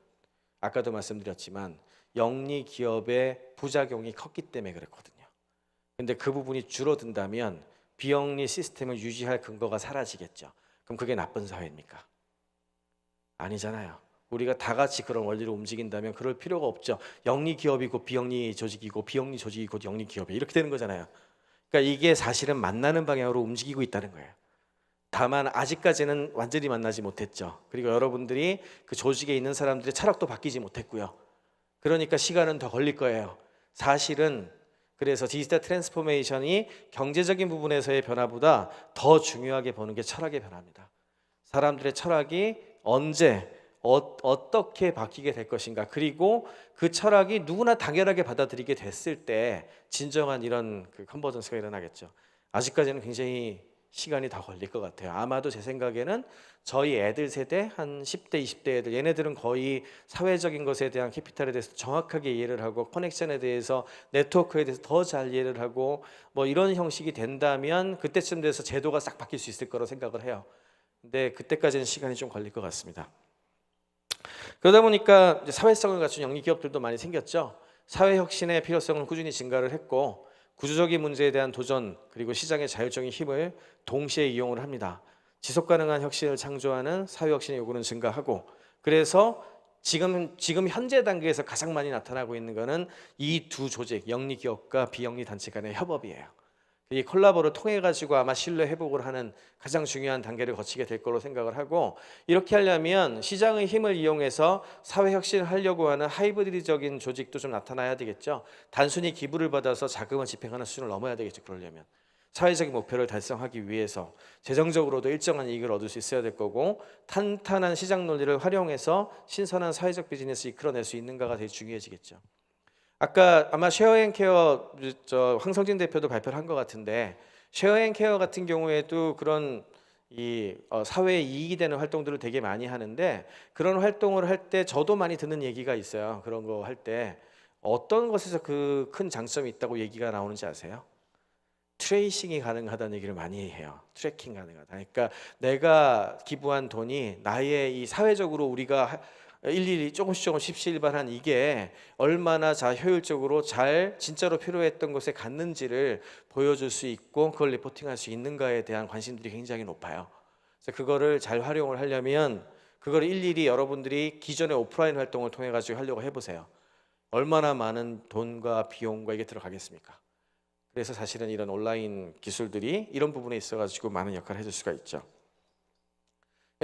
아까도 말씀드렸지만 영리 기업의 부작용이 컸기 때문에 그랬거든요. 근데 그 부분이 줄어든다면 비영리 시스템을 유지할 근거가 사라지겠죠. 그럼 그게 나쁜 사회입니까? 아니잖아요. 우리가 다 같이 그런 원리로 움직인다면 그럴 필요가 없죠. 영리 기업이 곧 비영리 조직이고 비영리 조직이 곧 영리 기업이 이렇게 되는 거잖아요. 그러니까 이게 사실은 만나는 방향으로 움직이고 있다는 거예요. 다만 아직까지는 완전히 만나지 못했죠. 그리고 여러분들이 그 조직에 있는 사람들의 철학도 바뀌지 못했고요. 그러니까 시간은 더 걸릴 거예요. 사실은 그래서 디지털 트랜스포메이션이 경제적인 부분에서의 변화보다 더 중요하게 보는 게 철학의 변화입니다. 사람들의 철학이 언제 어떻게 바뀌게 될 것인가, 그리고 그 철학이 누구나 당연하게 받아들이게 됐을 때 진정한 이런 그 컨버전스가 일어나겠죠. 아직까지는 굉장히 시간이 더 걸릴 것 같아요. 아마도 제 생각에는 저희 애들 세대 한 10대, 20대 애들, 얘네들은 거의 사회적인 것에 대한 캐피탈에 대해서 정확하게 이해를 하고 커넥션에 대해서 네트워크에 대해서 더 잘 이해를 하고 뭐 이런 형식이 된다면 그때쯤 돼서 제도가 싹 바뀔 수 있을 거라고 생각을 해요. 근데 그때까지는 시간이 좀 걸릴 것 같습니다. 그러다 보니까 이제 사회성을 갖춘 영리 기업들도 많이 생겼죠. 사회 혁신의 필요성은 꾸준히 증가를 했고 구조적인 문제에 대한 도전 그리고 시장의 자율적인 힘을 동시에 이용을 합니다. 지속 가능한 혁신을 창조하는 사회 혁신의 요구는 증가하고, 그래서 지금 현재 단계에서 가장 많이 나타나고 있는 것은 이 두 조직, 영리 기업과 비영리 단체 간의 협업이에요. 이 콜라보를 통해 가지고 아마 신뢰 회복을 하는 가장 중요한 단계를 거치게 될 거로 생각을 하고, 이렇게 하려면 시장의 힘을 이용해서 사회 혁신을 하려고 하는 하이브리드적인 조직도 좀 나타나야 되겠죠. 단순히 기부를 받아서 자금을 집행하는 수준을 넘어야 되겠죠. 그러려면 사회적인 목표를 달성하기 위해서 재정적으로도 일정한 이익을 얻을 수 있어야 될 거고, 탄탄한 시장 논리를 활용해서 신선한 사회적 비즈니스 이끌어낼 수 있는가가 되게 중요해지겠죠. 아까 아마 쉐어앤케어 황성진 대표도 발표를 한 것 같은데, 쉐어앤케어 같은 경우에도 그런 사회에 이익이 되는 활동들을 되게 많이 하는데, 그런 활동을 할 때 저도 많이 듣는 얘기가 있어요. 그런 거 할 때 어떤 것에서 그 큰 장점이 있다고 얘기가 나오는지 아세요? 트레이싱이 가능하다는 얘기를 많이 해요. 트래킹 가능하다. 그러니까 내가 기부한 돈이 나의 이 사회적으로 우리가 일일이 조금씩 십시일반한 이게 얼마나 효율적으로 잘 진짜로 필요했던 곳에 갔는지를 보여줄 수 있고 그걸 리포팅할 수 있는가에 대한 관심들이 굉장히 높아요. 그래서 그거를 잘 활용을 하려면 그걸 일일이 여러분들이 기존의 오프라인 활동을 통해 가지고 하려고 해보세요. 얼마나 많은 돈과 비용과 이게 들어가겠습니까? 그래서 사실은 이런 온라인 기술들이 이런 부분에 있어가지고 많은 역할을 해줄 수가 있죠.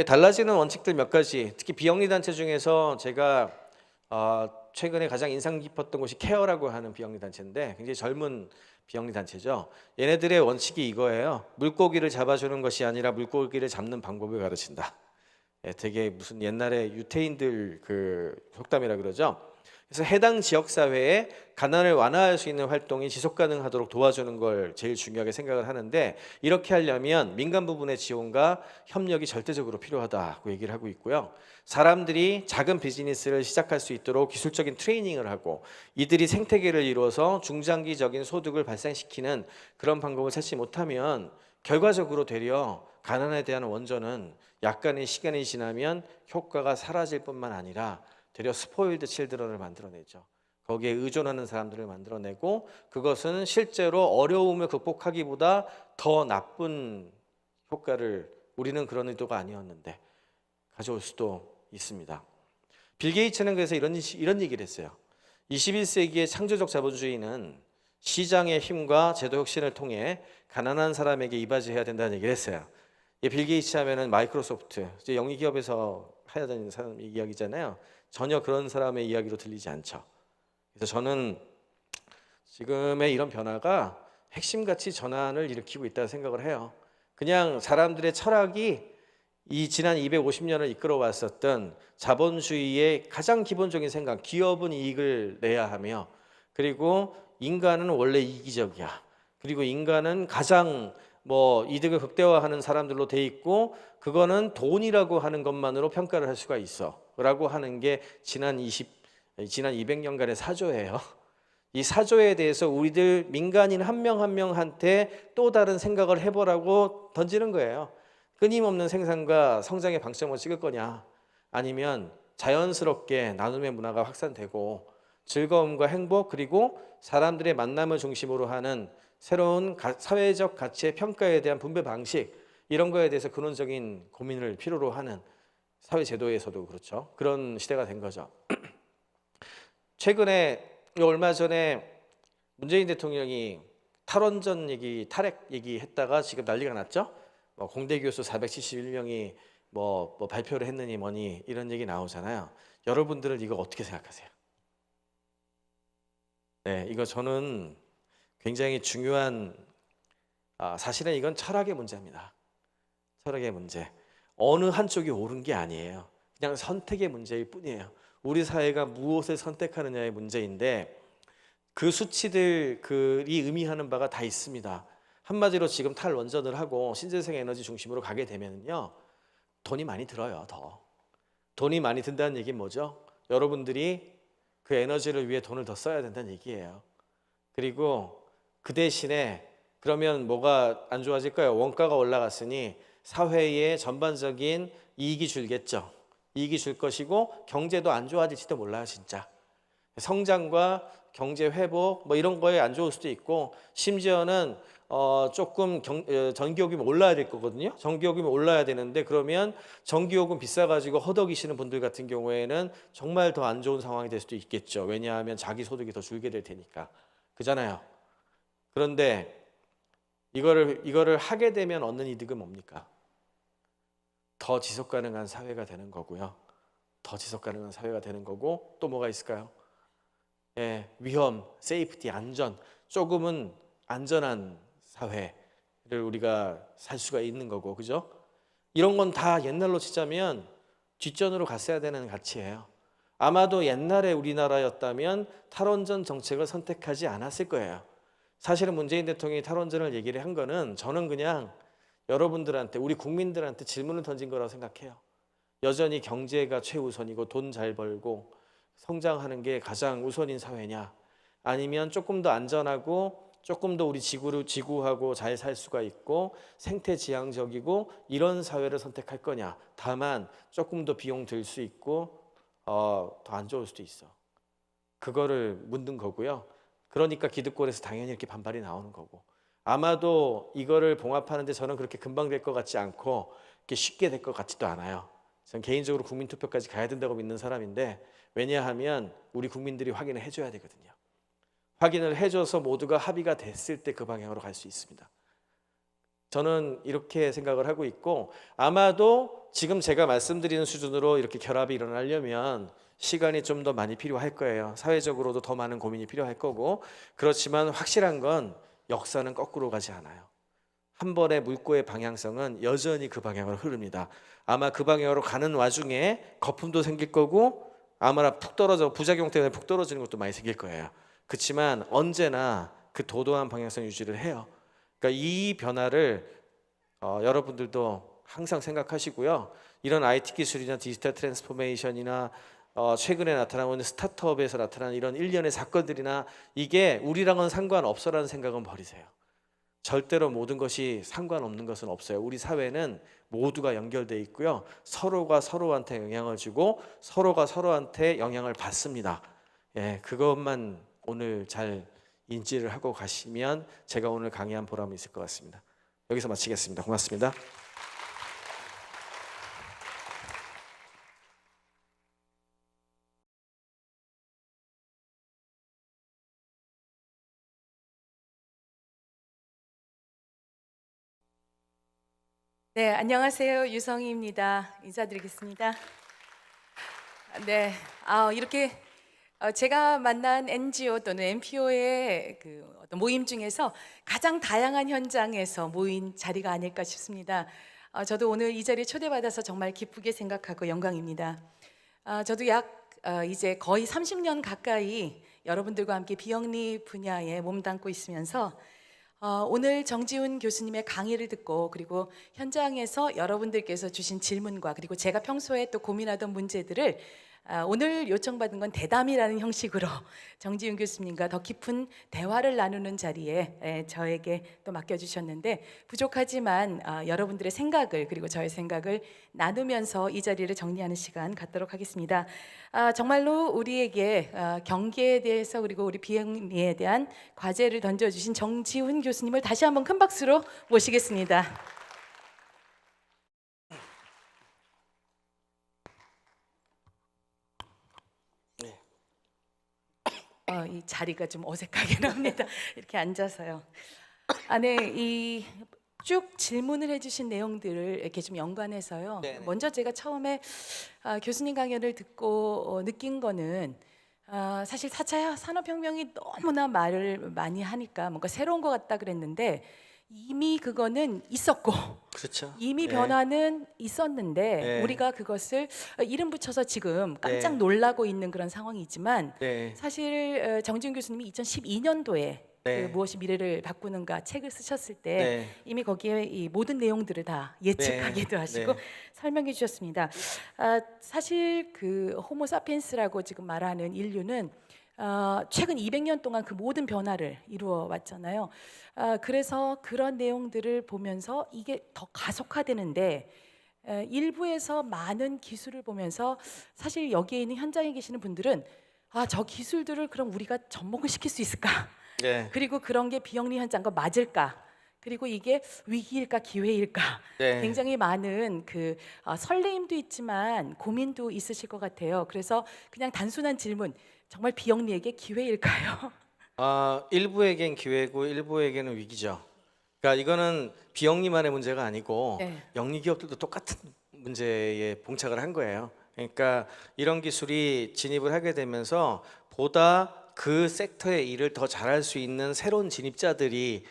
달라지는 원칙들 몇 가지, 특히 비영리 단체 중에서 제가 최근에 가장 인상 깊었던 곳이 케어라고 하는 비영리 단체인데, 굉장히 젊은 비영리 단체죠. 얘네들의 원칙이 이거예요. 물고기를 잡아주는 것이 아니라 물고기를 잡는 방법을 가르친다. 되게 무슨 옛날에 유태인들 그 속담이라 그러죠. 그래서 해당 지역 사회에 가난을 완화할 수 있는 활동이 지속 가능하도록 도와주는 걸 제일 중요하게 생각을 하는데, 이렇게 하려면 민간 부분의 지원과 협력이 절대적으로 필요하다고 얘기를 하고 있고요. 사람들이 작은 비즈니스를 시작할 수 있도록 기술적인 트레이닝을 하고 이들이 생태계를 이루어서 중장기적인 소득을 발생시키는 그런 방법을 찾지 못하면 결과적으로 되려 가난에 대한 원전은 약간의 시간이 지나면 효과가 사라질 뿐만 아니라 되려 스포일드 칠드런을 만들어내죠. 거기에 의존하는 사람들을 만들어내고, 그것은 실제로 어려움을 극복하기보다 더 나쁜 효과를, 우리는 그런 의도가 아니었는데 가져올 수도 있습니다. 빌 게이츠는 그래서 이런 얘기를 했어요. 21세기의 창조적 자본주의는 시장의 힘과 제도 혁신을 통해 가난한 사람에게 이바지해야 된다는 얘기를 했어요. 빌 게이츠 하면은 마이크로소프트, 이제 영리 기업에서 해야 되는 사람 이야기잖아요. 전혀 그런 사람의 이야기로 들리지 않죠. 그래서 저는 지금의 이런 변화가 핵심가치 전환을 일으키고 있다고 생각을 해요. 그냥 사람들의 철학이 이 지난 250년을 이끌어 왔었던 자본주의의 가장 기본적인 생각, 기업은 이익을 내야 하며, 그리고 인간은 원래 이기적이야, 그리고 인간은 가장 이득을 극대화하는 사람들로 돼 있고, 그거는 돈이라고 하는 것만으로 평가를 할 수가 있어 라고 하는 게 지난 200년간의 사조예요. 이 사조에 대해서 우리들 민간인 한 명 한 명한테 또 다른 생각을 해보라고 던지는 거예요. 끊임없는 생산과 성장의 방점을 찍을 거냐, 아니면 자연스럽게 나눔의 문화가 확산되고 즐거움과 행복, 그리고 사람들의 만남을 중심으로 하는 새로운 사회적 가치의 평가에 대한 분배 방식, 이런 거에 대해서 근원적인 고민을 필요로 하는 사회 제도에서도 그렇죠. 그런 시대가 된 거죠. 최근에 얼마 전에 문재인 대통령이 탈원전 얘기, 탈핵 얘기했다가 지금 난리가 났죠. 공대 교수 471명이 발표를 했느니 뭐니 이런 얘기 나오잖아요. 여러분들은 이거 어떻게 생각하세요? 네, 이거 저는 굉장히 중요한, 사실은 이건 철학의 문제입니다. 철학의 문제. 어느 한쪽이 옳은 게 아니에요. 그냥 선택의 문제일 뿐이에요. 우리 사회가 무엇을 선택하느냐의 문제인데, 그 수치들이 의미하는 바가 다 있습니다. 한마디로 지금 탈원전을 하고 신재생 에너지 중심으로 가게 되면요, 돈이 많이 들어요. 더 돈이 많이 든다는 얘기는 뭐죠? 여러분들이 그 에너지를 위해 돈을 더 써야 된다는 얘기예요. 그리고 그 대신에 그러면 뭐가 안 좋아질까요? 원가가 올라갔으니 사회의 전반적인 이익이 줄겠죠. 이익이 줄 것이고 경제도 안 좋아질지도 몰라요. 진짜 성장과 경제 회복 이런 거에 안 좋을 수도 있고, 심지어는 조금 전기요금이 올라야 될 거거든요. 전기요금이 올라야 되는데, 그러면 전기요금 비싸가지고 허덕이시는 분들 같은 경우에는 정말 더 안 좋은 상황이 될 수도 있겠죠. 왜냐하면 자기 소득이 더 줄게 될 테니까. 그잖아요. 그런데 이거를 하게 되면 얻는 이득은 뭡니까? 더 지속 가능한 사회가 되는 거고요. 더 지속 가능한 사회가 되는 거고, 또 뭐가 있을까요? 예, 위험, 세이프티, 안전, 조금은 안전한 사회를 우리가 살 수가 있는 거고, 그죠? 이런 건 다 옛날로 치자면 뒷전으로 갔어야 되는 가치예요. 아마도 옛날에 우리나라였다면 탈원전 정책을 선택하지 않았을 거예요. 사실은 문재인 대통령이 탈원전을 얘기를 한 거는 저는 그냥 여러분들한테, 우리 국민들한테 질문을 던진 거라고 생각해요. 여전히 경제가 최우선이고 돈 잘 벌고 성장하는 게 가장 우선인 사회냐, 아니면 조금 더 안전하고 조금 더 우리 지구하고 잘 살 수가 있고 생태지향적이고 이런 사회를 선택할 거냐. 다만 조금 더 비용 들 수 있고 더 안 좋을 수도 있어. 그거를 묻는 거고요. 그러니까 기득권에서 당연히 이렇게 반발이 나오는 거고, 아마도 이거를 봉합하는데 저는 그렇게 금방 될 것 같지 않고 이렇게 쉽게 될 것 같지도 않아요. 저는 개인적으로 국민투표까지 가야 된다고 믿는 사람인데, 왜냐하면 우리 국민들이 확인을 해줘야 되거든요. 확인을 해줘서 모두가 합의가 됐을 때 그 방향으로 갈 수 있습니다. 저는 이렇게 생각을 하고 있고, 아마도 지금 제가 말씀드리는 수준으로 이렇게 결합이 일어나려면 시간이 좀 더 많이 필요할 거예요. 사회적으로도 더 많은 고민이 필요할 거고, 그렇지만 확실한 건 역사는 거꾸로 가지 않아요. 한 번의 물꼬의 방향성은 여전히 그 방향으로 흐릅니다. 아마 그 방향으로 가는 와중에 거품도 생길 거고 아마 푹 떨어져 부작용 때문에 푹 떨어지는 것도 많이 생길 거예요. 그렇지만 언제나 그 도도한 방향성 유지를 해요. 그러니까 이 변화를 여러분들도 항상 생각하시고요. 이런 IT 기술이나 디지털 트랜스포메이션이나 최근에 나타나고 있는 스타트업에서 나타나는 이런 일련의 사건들이나 이게 우리랑은 상관없어라는 생각은 버리세요. 절대로 모든 것이 상관없는 것은 없어요. 우리 사회는 모두가 연결돼 있고요. 서로가 서로한테 영향을 주고 서로가 서로한테 영향을 받습니다. 예, 그것만 오늘 잘 인지를 하고 가시면 제가 오늘 강의한 보람이 있을 것 같습니다. 여기서 마치겠습니다. 고맙습니다. 네, 안녕하세요. 유성희입니다. 인사드리겠습니다. 네, 이렇게 제가 만난 NGO 또는 NPO의 그 어떤 모임 중에서 가장 다양한 현장에서 모인 자리가 아닐까 싶습니다. 저도 오늘 이 자리에 초대받아서 정말 기쁘게 생각하고 영광입니다. 저도 이제 거의 30년 가까이 여러분들과 함께 비영리 분야에 몸담고 있으면서 오늘 정지훈 교수님의 강의를 듣고 그리고 현장에서 여러분들께서 주신 질문과 그리고 제가 평소에 또 고민하던 문제들을 오늘 요청받은 건 대담이라는 형식으로 정지훈 교수님과 더 깊은 대화를 나누는 자리에 저에게 또 맡겨주셨는데 부족하지만 여러분들의 생각을 그리고 저의 생각을 나누면서 이 자리를 정리하는 시간 갖도록 하겠습니다. 정말로 우리에게 경계에 대해서 그리고 우리 비영리에 대한 과제를 던져주신 정지훈 교수님을 다시 한번 큰 박수로 모시겠습니다. 이 자리가 좀 어색하긴 합니다. 이렇게 앉아서요. 네, 이 쭉 질문을 해주신 내용들을 이렇게 좀 연관해서요. 네네. 먼저 제가 처음에 교수님 강연을 듣고 느낀 거는 사실 4차 산업혁명이 너무나 말을 많이 하니까 뭔가 새로운 것 같다 그랬는데 이미 그거는 있었고 그렇죠. 이미 네. 변화는 있었는데 네. 우리가 그것을 이름 붙여서 지금 깜짝 네. 놀라고 있는 그런 상황이지만 네. 사실 정지훈 교수님이 2012년도에 네. 그 무엇이 미래를 바꾸는가 책을 쓰셨을 때 네. 이미 거기에 이 모든 내용들을 다 예측하기도 네. 하시고 네. 설명해 주셨습니다. 사실 그 호모 사피엔스라고 지금 말하는 인류는 최근 200년 동안 그 모든 변화를 이루어 왔잖아요. 그래서 그런 내용들을 보면서 이게 더 가속화되는데 일부에서 많은 기술을 보면서 사실 여기에 있는 현장에 계시는 분들은 저 기술들을 그럼 우리가 접목을 시킬 수 있을까? 네. 그리고 그런 게 비영리 현장과 맞을까? 그리고 이게 위기일까 기회일까? 네. 굉장히 많은 그 설레임도 있지만 고민도 있으실 것 같아요. 그래서 그냥 단순한 질문, 정말 비영리에게 기회일까요? 일부에겐 기회고 일부에게는 위기죠. 그러니까 이거는 비영리만의 문제가 아니고 네. 영리 기업들도 똑같은 문제에 봉착을 한 거예요. 그러니까 이런 기술이 진입을 하게 되면서 보다 그 섹터의 일을 더 잘할 수 있는 새로운 진입자들이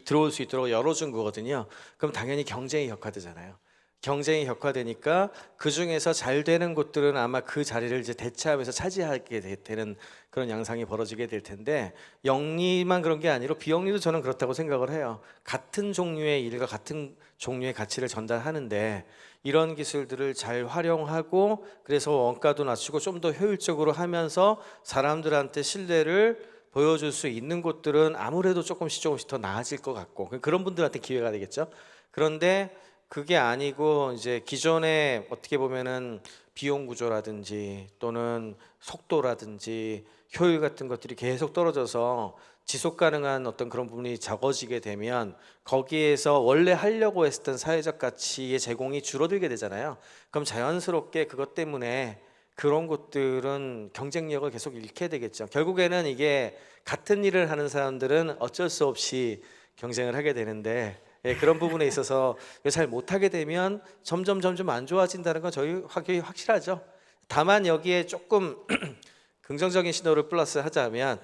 들어올 수 있도록 열어준 거거든요. 그럼 당연히 경쟁이 격화되잖아요. 경쟁이 격화되니까 그 중에서 잘 되는 곳들은 아마 그 자리를 이제 대체하면서 차지하게 되는 그런 양상이 벌어지게 될 텐데 영리만 그런 게 아니라 비영리도 저는 그렇다고 생각을 해요. 같은 종류의 일과 같은 종류의 가치를 전달하는데 이런 기술들을 잘 활용하고 그래서 원가도 낮추고 좀 더 효율적으로 하면서 사람들한테 신뢰를 보여줄 수 있는 곳들은 아무래도 조금씩 더 나아질 것 같고 그런 분들한테 기회가 되겠죠. 그런데 그게 아니고 이제 기존에 어떻게 보면은 비용 구조라든지 또는 속도라든지 효율 같은 것들이 계속 떨어져서 지속 가능한 어떤 그런 부분이 적어지게 되면 거기에서 원래 하려고 했던 사회적 가치의 제공이 줄어들게 되잖아요. 그럼 자연스럽게 그것 때문에 그런 곳들은 경쟁력을 계속 잃게 되겠죠. 결국에는 이게 같은 일을 하는 사람들은 어쩔 수 없이 경쟁을 하게 되는데 그런 부분에 있어서 잘 못하게 되면 점점 안 좋아진다는 건 저희 확실하죠. 다만 여기에 조금 긍정적인 신호를 플러스 하자면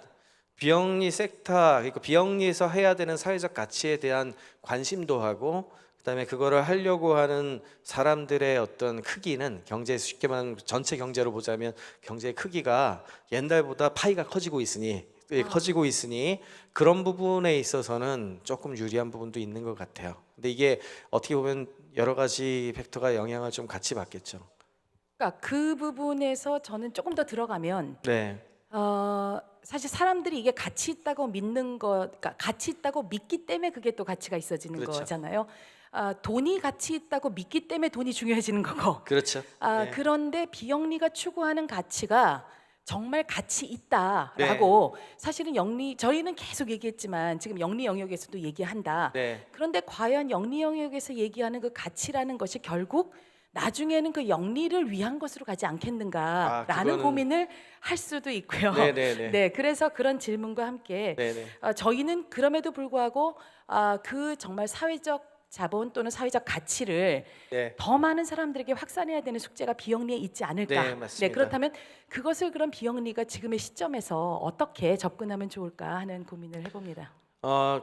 비영리 섹터, 그러니까 비영리에서 해야 되는 사회적 가치에 대한 관심도 하고, 그다음에 그거를 하려고 하는 사람들의 어떤 크기는 경제 쉽게 말하면 전체 경제로 보자면 경제의 크기가 옛날보다 파이가 커지고 있으니 그런 부분에 있어서는 조금 유리한 부분도 있는 것 같아요. 근데 이게 어떻게 보면 여러 가지 팩터가 영향을 좀 같이 받겠죠. 그러니까 그 부분에서 저는 조금 더 들어가면 네, 사실 사람들이 이게 가치 있다고 믿는 것, 그러니까 가치 있다고 믿기 때문에 그게 또 가치가 있어지는 그렇죠. 거잖아요. 돈이 가치 있다고 믿기 때문에 돈이 중요해지는 거고. 그렇죠. 네. 그런데 비영리가 추구하는 가치가 정말 가치 있다라고 사실은 저희는 계속 얘기했지만 지금 영리 영역에서도 얘기한다. 네. 그런데 과연 영리 영역에서 얘기하는 그 가치라는 것이 결국 나중에는 그 영리를 위한 것으로 가지 않겠는가라는 그거는- 고민을 할 수도 있고요. 네네네. 네, 그래서 그런 질문과 함께 네네. 저희는 그럼에도 불구하고 그 정말 사회적 자본 또는 사회적 가치를 네. 더 많은 사람들에게 확산해야 되는 숙제가 비영리에 있지 않을까. 네, 맞습니다. 그렇다면 그것을 그럼 비영리가 지금의 시점에서 어떻게 접근하면 좋을까 하는 고민을 해봅니다.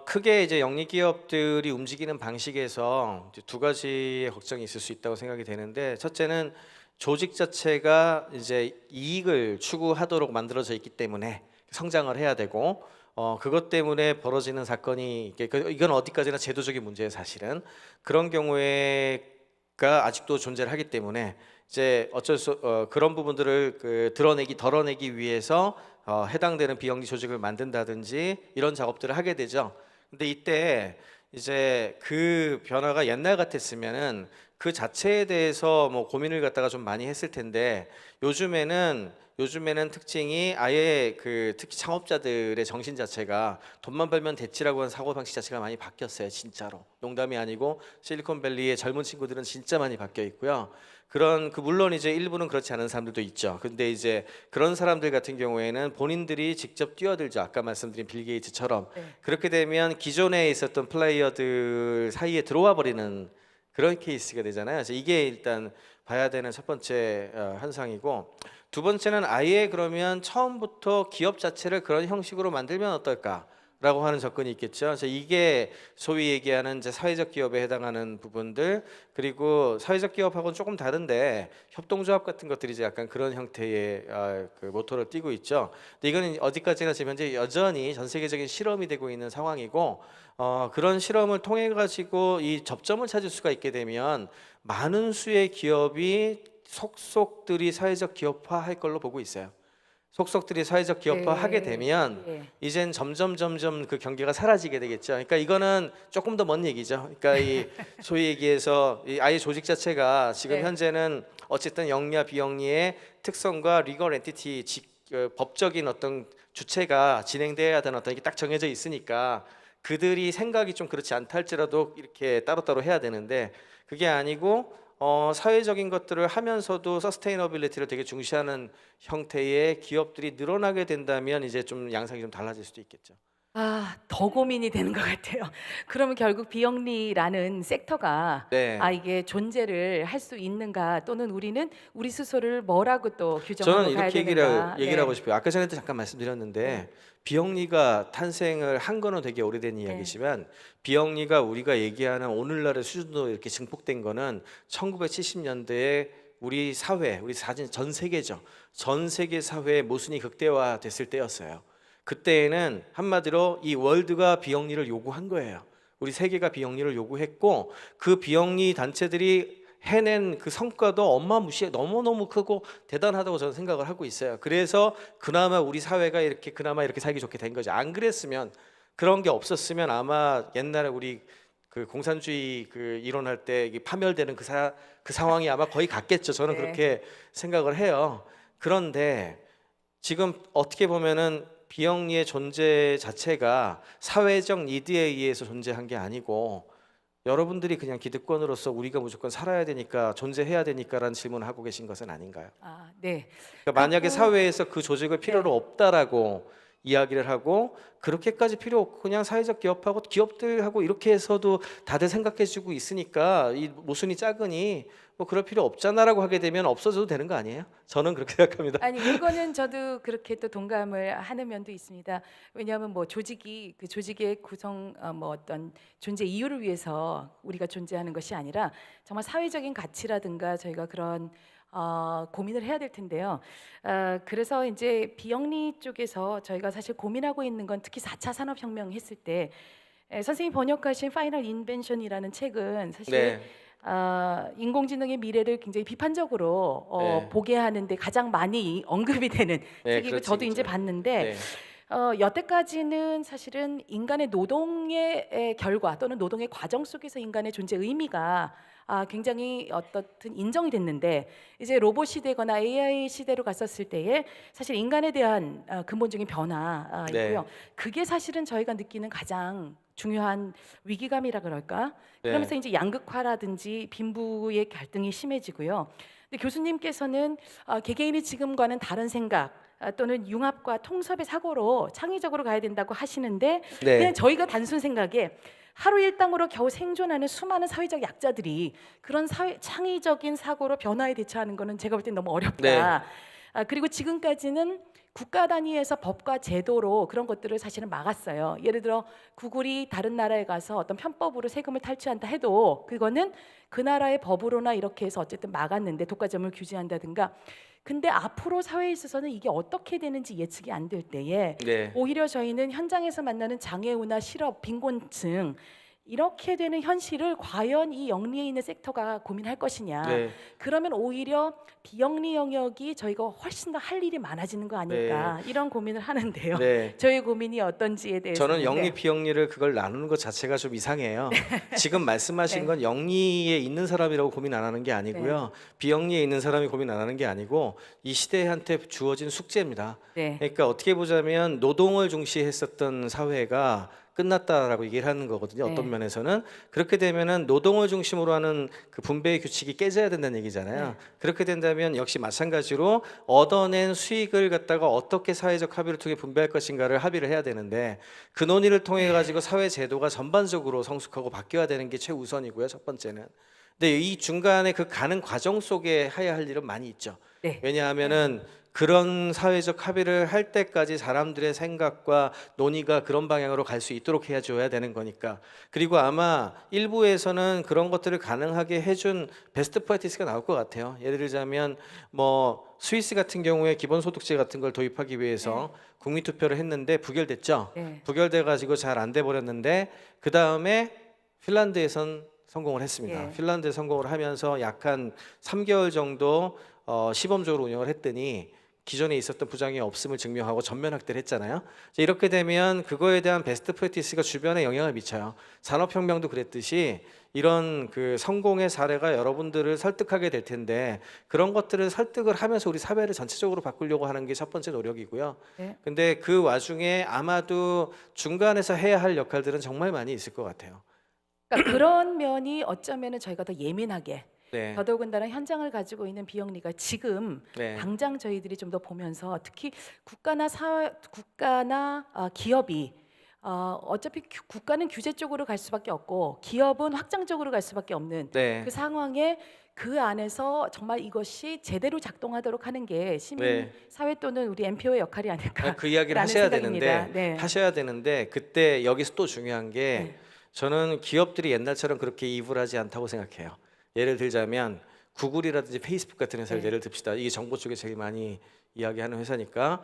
크게 이제 영리 기업들이 움직이는 방식에서 이제 두 가지의 걱정이 있을 수 있다고 생각이 되는데, 첫째는 조직 자체가 이제 이익을 추구하도록 만들어져 있기 때문에 성장을 해야 되고, 그것 때문에 벌어지는 사건이 이건 어디까지나 제도적인 문제예요, 사실은. 그런 경우에가 아직도 존재를 하기 때문에 이제 그런 부분들을 덜어내기 위해서 해당되는 비영리 조직을 만든다든지 이런 작업들을 하게 되죠. 근데 이때 이제 그 변화가 옛날 같았으면은 그 자체에 대해서 뭐 고민을 갖다가 좀 많이 했을 텐데, 요즘에는 특징이 아예 특히 창업자들의 정신 자체가 돈만 벌면 됐지라고 하는 사고 방식 자체가 많이 바뀌었어요. 진짜로 농담이 아니고 실리콘밸리의 젊은 친구들은 진짜 많이 바뀌어 있고요. 물론 이제 일부는 그렇지 않은 사람들도 있죠. 근데 이제 그런 사람들 같은 경우에는 본인들이 직접 뛰어들죠. 아까 말씀드린 빌 게이츠처럼. 그렇게 되면 기존에 있었던 플레이어들 사이에 들어와 버리는 그런 케이스가 되잖아요. 그래서 이게 일단 봐야 되는 첫 번째 현상이고, 두 번째는 아예 그러면 처음부터 기업 자체를 그런 형식으로 만들면 어떨까라고 하는 접근이 있겠죠. 그래서 이게 소위 얘기하는 이제 사회적 기업에 해당하는 부분들, 그리고 사회적 기업하고는 조금 다른데 협동조합 같은 것들이 이제 약간 그런 형태의 그 모토를 띠고 있죠. 근데 이거는 어디까지나 지금 현재 여전히 전 세계적인 실험이 되고 있는 상황이고, 그런 실험을 통해 가지고 이 접점을 찾을 수가 있게 되면 많은 수의 기업이 속속들이 사회적 기업화 할 걸로 보고 있어요. 속속들이 사회적 기업화 하게 되면 이젠 점점 그 경계가 사라지게 되겠죠. 그러니까 이거는 조금 더 먼 얘기죠. 그러니까 이 소위 얘기해서 이 아예 조직 자체가 지금 현재는 어쨌든 영리와 비영리의 특성과 리걸 엔티티 법적인 어떤 주체가 진행돼야 되는 어떤 이게 딱 정해져 있으니까 그들이 생각이 좀 그렇지 않다 할지라도 이렇게 따로따로 해야 되는데, 그게 아니고 사회적인 것들을 하면서도 서스테이너빌리티를 되게 중시하는 형태의 기업들이 늘어나게 된다면 이제 좀 양상이 좀 달라질 수도 있겠죠. 더 고민이 되는 것 같아요. 그러면 결국 비영리라는 섹터가 네. 이게 존재를 할 수 있는가, 또는 우리는 우리 스스로를 뭐라고 또 규정하고 저는 가야 이렇게 되는가. 얘기를 하고 싶어요. 아까 전에도 잠깐 말씀드렸는데 비영리가 탄생을 한 거는 되게 오래된 이야기지만 비영리가 우리가 얘기하는 오늘날의 수준으로 이렇게 증폭된 거는 1970년대에 우리 사회, 전 세계죠. 전 세계 사회의 모순이 극대화됐을 때였어요. 그때에는 한마디로 이 월드가 비영리를 요구한 거예요. 우리 세계가 비영리를 요구했고, 그 비영리 단체들이 해낸 그 성과도 어마무시해 너무너무 크고 대단하다고 저는 생각을 하고 있어요. 그래서 그나마 우리 사회가 이렇게 살기 좋게 된 거죠. 안 그랬으면, 그런 게 없었으면 아마 옛날에 우리 그 공산주의 그 이론할 때 이게 파멸되는 그 상황이 아마 거의 같겠죠. 저는 그렇게 생각을 해요. 그런데 지금 어떻게 보면은 비영리의 존재 자체가 사회적 니드에 의해서 존재한 게 아니고, 여러분들이 그냥 기득권으로서 우리가 무조건 살아야 되니까 존재해야 되니까라는 질문을 하고 계신 것은 아닌가요? 네. 그러니까 만약에 사회에서 그 조직을 필요로 없다라고 이야기를 하고 그렇게까지 필요 없고 그냥 사회적 기업하고 기업들하고 이렇게 해서도 다들 생각해주고 있으니까 이 모순이 작으니 뭐 그럴 필요 없잖아라고 하게 되면 없어져도 되는 거 아니에요? 저는 그렇게 생각합니다. 아니 그거는 저도 그렇게 또 동감을 하는 면도 있습니다. 왜냐하면 뭐 조직이 그 조직의 구성 뭐 어떤 존재 이유를 위해서 우리가 존재하는 것이 아니라 정말 사회적인 가치라든가 저희가 그런 고민을 해야 될 텐데요. 그래서 이제 비영리 쪽에서 저희가 사실 고민하고 있는 건 특히 4차 산업혁명 했을 때 선생님이 번역하신 파이널 인벤션이라는 책은 사실 네. 인공지능의 미래를 굉장히 비판적으로 네. 보게 하는데 가장 많이 언급이 되는 네, 책이고 그렇죠, 저도 이제 그렇죠. 봤는데 여태까지는 사실은 인간의 노동의 결과 또는 노동의 과정 속에서 인간의 존재 의미가 굉장히 어떻든 인정이 됐는데 이제 로봇 시대거나 AI 시대로 갔었을 때에 사실 인간에 대한 근본적인 변화이고요. 네. 그게 사실은 저희가 느끼는 가장 중요한 위기감이라 그럴까? 네. 그러면서 이제 양극화라든지 빈부의 갈등이 심해지고요. 근데 교수님께서는 개개인이 지금과는 다른 생각 또는 융합과 통섭의 사고로 창의적으로 가야 된다고 하시는데 네. 그냥 저희가 단순 생각에 하루 일당으로 겨우 생존하는 수많은 사회적 약자들이 그런 창의적인 사고로 변화에 대처하는 거는 제가 볼 땐 너무 어렵다. 그리고 지금까지는 국가 단위에서 법과 제도로 그런 것들을 사실은 막았어요. 예를 들어 구글이 다른 나라에 가서 어떤 편법으로 세금을 탈취한다 해도 그거는 그 나라의 법으로나 이렇게 해서 어쨌든 막았는데 독과점을 규제한다든가. 근데 앞으로 사회에 있어서는 이게 어떻게 되는지 예측이 안 될 때에 네. 오히려 저희는 현장에서 만나는 장애우나 실업, 빈곤층 이렇게 되는 현실을 과연 이 영리에 있는 섹터가 고민할 것이냐. 네. 그러면 오히려 비영리 영역이 저희가 훨씬 더 할 일이 많아지는 거 아닐까 이런 고민을 하는데요. 네. 저희 고민이 어떤지에 대해서 저는 영리 비영리를 그걸 나누는 것 자체가 좀 이상해요. 지금 말씀하신 네. 건 영리에 있는 사람이라고 고민 안 하는 게 아니고요. 비영리에 있는 사람이 고민 안 하는 게 아니고 이 시대한테 주어진 숙제입니다. 네. 그러니까 어떻게 보자면 노동을 중시했었던 사회가 끝났다라고 얘기를 하는 거거든요. 어떤 네. 면에서는 그렇게 되면은 노동을 중심으로 하는 그 분배의 규칙이 깨져야 된다는 얘기잖아요. 네. 그렇게 된다면 역시 마찬가지로 얻어낸 수익을 갖다가 어떻게 사회적 합의를 통해 분배할 것인가를 합의를 해야 되는데 그 논의를 통해 가지고 사회 제도가 전반적으로 성숙하고 바뀌어야 되는 게 최우선이고요. 첫 번째는. 근데 이 중간에 그 가는 과정 속에 해야 할 일은 많이 있죠. 네. 왜냐하면은 그런 사회적 합의를 할 때까지 사람들의 생각과 논의가 그런 방향으로 갈 수 있도록 해줘야 되는 거니까. 그리고 아마 일부에서는 그런 것들을 가능하게 해준 베스트 프랙티스가 나올 것 같아요. 예를 들자면 뭐 스위스 같은 경우에 기본소득제 같은 걸 도입하기 위해서 국민투표를 했는데 부결됐죠. 네. 부결돼 가지고 잘 안 돼 버렸는데 그 다음에 핀란드에선 성공을 했습니다. 예. 핀란드에 성공을 하면서 약 한 3개월 정도 시범적으로 운영을 했더니 기존에 있었던 부작용이 없음을 증명하고 전면 확대를 했잖아요. 이렇게 되면 그거에 대한 베스트 프랙티스가 주변에 영향을 미쳐요. 산업혁명도 그랬듯이 이런 그 성공의 사례가 여러분들을 설득하게 될 텐데 그런 것들을 설득을 하면서 우리 사회를 전체적으로 바꾸려고 하는 게 첫 번째 노력이고요. 네. 근데 그 와중에 아마도 중간에서 해야 할 역할들은 정말 많이 있을 것 같아요. 그러니까 그런 면이 어쩌면은 저희가 더 예민하게 네. 더더군다나 현장을 가지고 있는 비영리가 지금 네. 당장 저희들이 좀 더 보면서 특히 국가나 기업이 어차피 국가는 규제 쪽으로 갈 수밖에 없고 기업은 확장적으로 갈 수밖에 없는 네. 그 상황에 그 안에서 정말 이것이 제대로 작동하도록 하는 게 시민 네. 사회 또는 우리 MPO의 역할이 아닐까. 그 이야기를 라는 하셔야 생각입니다. 되는데 네. 하셔야 되는데 그때 여기서 또 중요한 게 네. 저는 기업들이 옛날처럼 그렇게 이불하지 않다고 생각해요. 예를 들자면 구글이라든지 페이스북 같은 회사를 네. 예를 듭시다. 이게 정보 쪽에 제일 많이 이야기하는 회사니까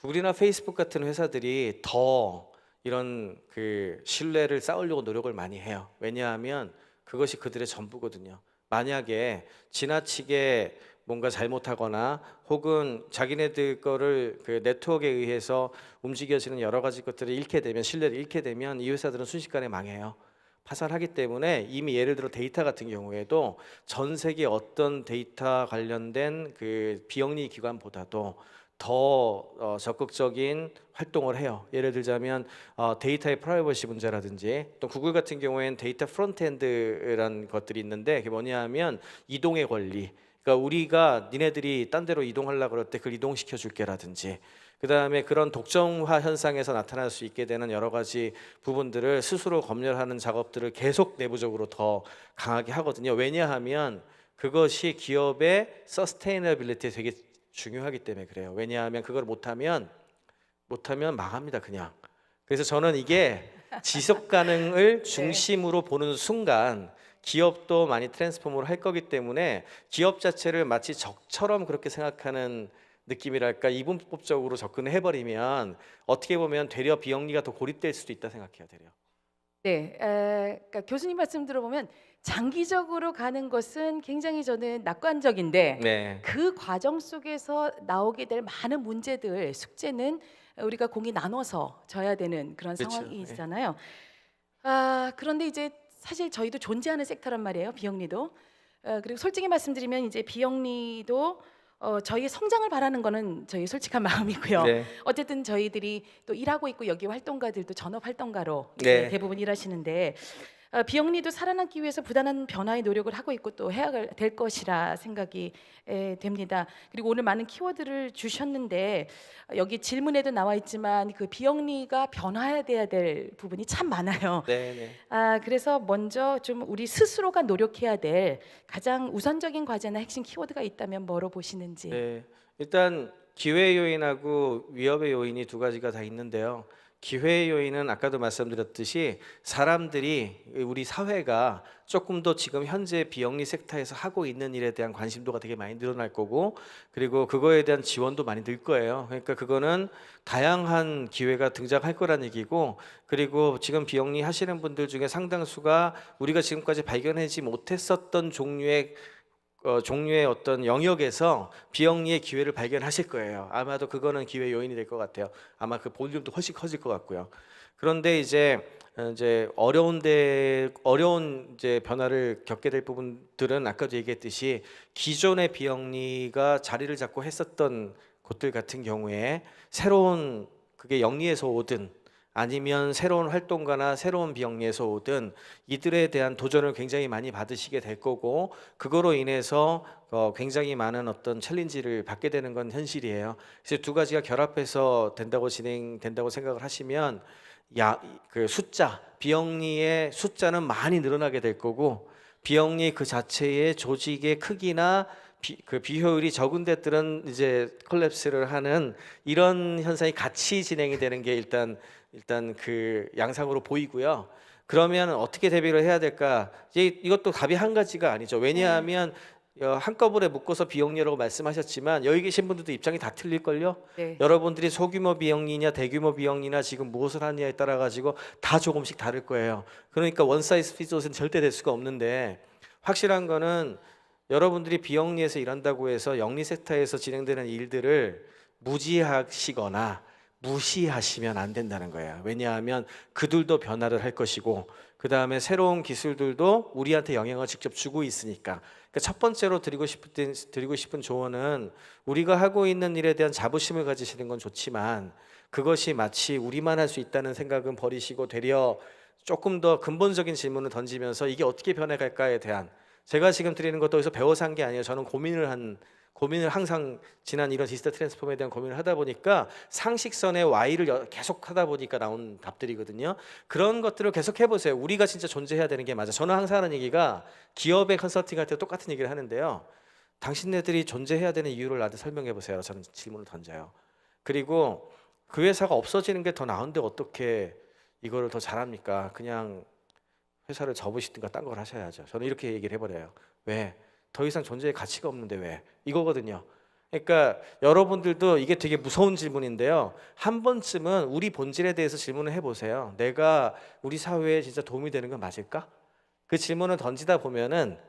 구글이나 페이스북 같은 회사들이 더 이런 그 신뢰를 쌓으려고 노력을 많이 해요. 왜냐하면 그것이 그들의 전부거든요. 만약에 지나치게 뭔가 잘못하거나 혹은 자기네들 거를 그 네트워크에 의해서 움직여지는 여러 가지 것들을 잃게 되면 신뢰를 잃게 되면 이 회사들은 순식간에 망해요. 파산하기 때문에 이미 예를 들어 데이터 같은 경우에도 전 세계 어떤 데이터 관련된 그 비영리 기관보다도 더 적극적인 활동을 해요. 예를 들자면 데이터의 프라이버시 문제라든지 또 구글 같은 경우에는 데이터 프론트엔드라는 것들이 있는데 그게 뭐냐하면 이동의 권리. 그러니까 우리가 니네들이 딴 데로 이동하려고 그럴 때 그걸 이동시켜 줄게라든지 그다음에 그런 독점화 현상에서 나타날 수 있게 되는 여러 가지 부분들을 스스로 검열하는 작업들을 계속 내부적으로 더 강하게 하거든요. 왜냐하면 그것이 기업의 서스테이너빌리티에 되게 중요하기 때문에 그래요. 왜냐하면 그걸 못하면 망합니다, 그냥. 그래서 저는 이게 지속 가능을 중심으로 보는 순간 기업도 많이 트랜스포머를 할 거기 때문에 기업 자체를 마치 적처럼 그렇게 생각하는 느낌이랄까, 이분법적으로 접근을 해버리면 어떻게 보면 되려 비영리가 더 고립될 수도 있다 생각해요, 되려. 네, 그러니까 교수님 말씀 들어보면 장기적으로 가는 것은 굉장히 저는 낙관적인데 네. 그 과정 속에서 나오게 될 많은 문제들, 숙제는 우리가 공이 나눠서 져야 되는 그런 그렇죠. 상황이잖아요. 그런데 이제 사실 저희도 존재하는 섹터란 말이에요, 비영리도. 그리고 솔직히 말씀드리면 이제 비영리도 저희의 성장을 바라는 거는 저희 솔직한 마음이고요. 네. 어쨌든 저희들이 또 일하고 있고 여기 활동가들도 전업 활동가로 네. 이제 대부분 일하시는데 비영리도 살아남기 위해서 부단한 변화의 노력을 하고 있고 또 해야 될 것이라 생각이 됩니다. 그리고 오늘 많은 키워드를 주셨는데 여기 질문에도 나와 있지만 그 비영리가 변화해야 될 부분이 참 많아요. 네. 그래서 먼저 좀 우리 스스로가 노력해야 될 가장 우선적인 과제나 핵심 키워드가 있다면 뭐로 보시는지. 네. 일단 기회 요인하고 위협의 요인이 두 가지가 다 있는데요. 기회 요인은 아까도 말씀드렸듯이 사람들이, 우리 사회가 조금 더 지금 현재 비영리 섹터에서 하고 있는 일에 대한 관심도가 되게 많이 늘어날 거고, 그리고 그거에 대한 지원도 많이 늘 거예요. 그러니까 그거는 다양한 기회가 등장할 거란 얘기고, 그리고 지금 비영리 하시는 분들 중에 상당수가 우리가 지금까지 발견하지 못했었던 종류의 어떤 영역에서 비영리의 기회를 발견하실 거예요. 아마도 그거는 기회 요인이 될 것 같아요. 아마 그 볼륨도 훨씬 커질 것 같고요. 그런데 이제 어려운 이제 변화를 겪게 될 부분들은 아까도 얘기했듯이 기존의 비영리가 자리를 잡고 했었던 곳들 같은 경우에 새로운, 그게 영리에서 오든 아니면 새로운 활동가나 새로운 비영리에서 오든 이들에 대한 도전을 굉장히 많이 받으시게 될 거고, 그거로 인해서 굉장히 많은 어떤 챌린지를 받게 되는 건 현실이에요. 그래서 두 가지가 결합해서 진행된다고 생각을 하시면 그 비영리의 숫자는 많이 늘어나게 될 거고, 비영리 그 자체의 조직의 크기나 그 비효율이 적은 데들은 이제 콜랩스를 하는 이런 현상이 같이 진행이 되는 게 일단 그 양상으로 보이고요. 그러면 어떻게 대비를 해야 될까? 이것도 답이 한 가지가 아니죠. 왜냐하면 한꺼번에 묶어서 비영리라고 말씀하셨지만 여기 계신 분들도 입장이 다 틀릴걸요. 네. 여러분들이 소규모 비영리냐 대규모 비영리나 지금 무엇을 하느냐에 따라 가지고 다 조금씩 다를 거예요. 그러니까 원 사이즈 피트 옷은 절대 될 수가 없는데, 확실한 거는 여러분들이 비영리에서 일한다고 해서 영리 섹터에서 진행되는 일들을 무지하시거나 무시하시면 안 된다는 거예요. 왜냐하면 그들도 변화를 할 것이고, 그 다음에 새로운 기술들도 우리한테 영향을 직접 주고 있으니까. 그러니까 첫 번째로 드리고 싶은 조언은, 우리가 하고 있는 일에 대한 자부심을 가지시는 건 좋지만 그것이 마치 우리만 할 수 있다는 생각은 버리시고 되려 조금 더 근본적인 질문을 던지면서 이게 어떻게 변해갈까에 대한, 제가 지금 드리는 것도 여기서 배워서 한 게 아니에요. 저는 고민을 항상 지난 이런 디지털 트랜스폼에 대한 고민을 하다 보니까 상식선의 Y를 계속 하다 보니까 나온 답들이거든요. 그런 것들을 계속 해보세요. 우리가 진짜 존재해야 되는 게 맞아. 저는 항상 하는 얘기가, 기업의 컨설팅 할 때 똑같은 얘기를 하는데요. 당신네들이 존재해야 되는 이유를 나한테 설명해 보세요. 저는 질문을 던져요. 그리고 그 회사가 없어지는 게 더 나은데 어떻게 이거를 더 잘합니까? 그냥 회사를 접으시든가 딴 걸 하셔야죠. 저는 이렇게 얘기를 해버려요. 왜? 더 이상 존재의 가치가 없는데 왜? 이거거든요. 그러니까 여러분들도 이게 되게 무서운 질문인데요. 한 번쯤은 우리 본질에 대해서 질문을 해보세요. 내가 우리 사회에 진짜 도움이 되는 건 맞을까? 그 질문을 던지다 보면은,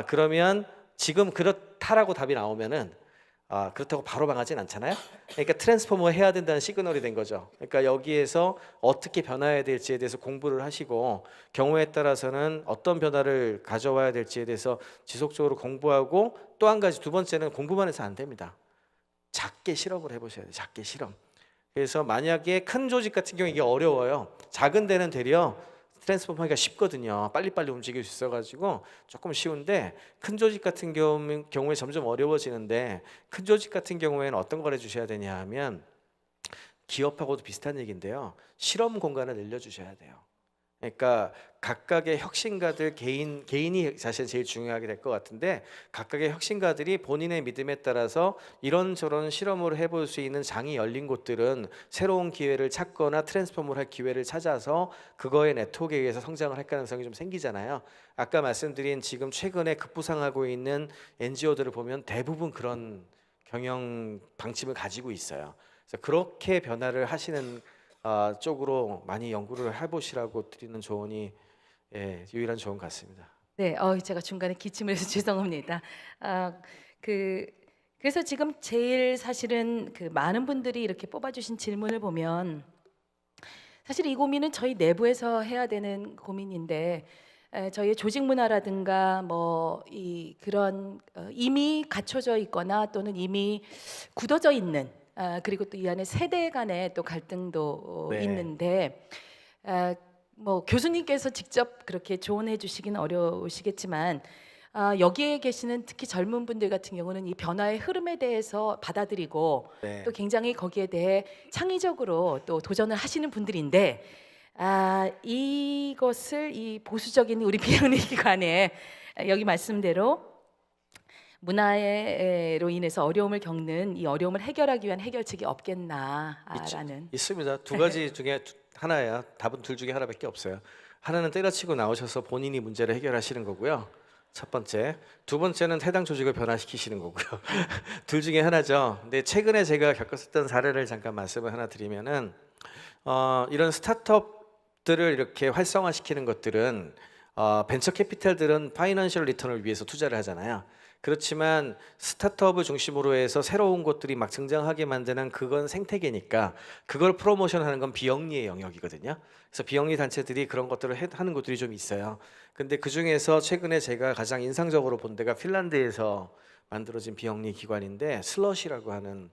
그러면 지금 그렇다라고 답이 나오면은 그렇다고 바로 망하진 않잖아요. 그러니까 트랜스포머 해야 된다는 시그널이 된 거죠. 그러니까 여기에서 어떻게 변화해야 될지에 대해서 공부를 하시고, 경우에 따라서는 어떤 변화를 가져와야 될지에 대해서 지속적으로 공부하고, 또 한 가지, 두 번째는 공부만 해서 안 됩니다. 작게 실험을 해보셔야 돼요. 작게 실험. 그래서 만약에 큰 조직 같은 경우 이게 어려워요. 작은 데는 되려 트랜스폼 하기가 쉽거든요. 빨리빨리 움직일 수 있어가지고 조금 쉬운데, 큰 조직 같은 경우에 점점 어려워지는데, 큰 조직 같은 경우에는 어떤 걸 해주셔야 되냐 하면, 기업하고도 비슷한 얘기인데요. 실험 공간을 늘려주셔야 돼요. 그러니까 각각의 혁신가들 개인이 사실 제일 중요하게 될 것 같은데 각각의 혁신가들이 본인의 믿음에 따라서 이런저런 실험을 해볼 수 있는 장이 열린 곳들은 새로운 기회를 찾거나 트랜스포머를 할 기회를 찾아서 그거의 네트워크에 의해서 성장을 할 가능성이 좀 생기잖아요. 아까 말씀드린 지금 최근에 급부상하고 있는 NGO들을 보면 대부분 그런 경영 방침을 가지고 있어요. 그래서 그렇게 변화를 하시는 쪽으로 많이 연구를 해보시라고 드리는 조언이 유일한 조언 같습니다. 네, 제가 중간에 기침을 해서 죄송합니다. 그래서 지금 제일 사실은 그 많은 분들이 이렇게 뽑아주신 질문을 보면 사실 이 고민은 저희 내부에서 해야 되는 고민인데 저희의 조직 문화라든가 뭐 그런 이미 갖춰져 있거나 또는 이미 굳어져 있는 그리고 또 이 안에 세대 간의 또 갈등도 네. 있는데 뭐 교수님께서 직접 그렇게 조언해 주시긴 어려우시겠지만 여기에 계시는 특히 젊은 분들 같은 경우는 이 변화의 흐름에 대해서 받아들이고 네. 또 굉장히 거기에 대해 창의적으로 또 도전을 하시는 분들인데 이것을 이 보수적인 우리 비영리 기관에 여기 말씀대로 문화로 인해서 어려움을 겪는 이 어려움을 해결하기 위한 해결책이 없겠나라는. 있습니다. 두 가지 중에 하나야. 답은 둘 중에 하나밖에 없어요. 하나는 때려치고 나오셔서 본인이 문제를 해결하시는 거고요. 첫 번째. 두 번째는 해당 조직을 변화시키시는 거고요. 둘 중에 하나죠. 근데 최근에 제가 겪었었던 사례를 잠깐 말씀을 하나 드리면은 이런 스타트업들을 이렇게 활성화시키는 것들은 벤처 캐피탈들은 파이낸셜 리턴을 위해서 투자를 하잖아요. 그렇지만 스타트업을 중심으로 해서 새로운 것들이 막 등장하게 만드는 그건 생태계니까 그걸 프로모션하는 건 비영리의 영역이거든요. 그래서 비영리 단체들이 그런 것들을 하는 곳들이 좀 있어요. 근데 그 중에서 최근에 제가 가장 인상적으로 본 데가 핀란드에서 만들어진 비영리 기관인데 슬러시라고 하는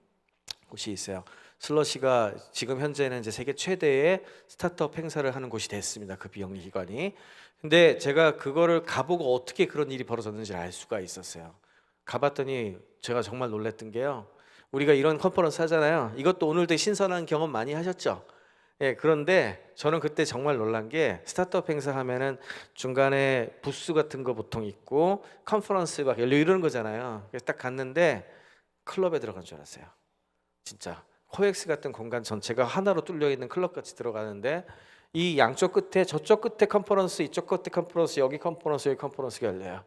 곳이 있어요. 슬러시가 지금 현재는 이제 세계 최대의 스타트업 행사를 하는 곳이 됐습니다. 그 비영리 기관이. 근데 제가 그거를 가보고 어떻게 그런 일이 벌어졌는지를 알 수가 있었어요. 가봤더니 제가 정말 놀랬던 게요. 우리가 이런 컨퍼런스 하잖아요. 이것도 오늘도 신선한 경험 많이 하셨죠? 예, 그런데 저는 그때 정말 놀란 게 스타트업 행사 하면은 중간에 부스 같은 거 보통 있고 컨퍼런스 막 열리고 이러는 거잖아요. 그래서 딱 갔는데 클럽에 들어간 줄 알았어요. 진짜 코엑스 같은 공간 전체가 하나로 뚫려 있는 클럽 같이 들어가는데 이 양쪽 끝에 저쪽 끝에 컨퍼런스 이쪽 끝에 컨퍼런스 여기 컨퍼런스 여기 컨퍼런스가 열려요.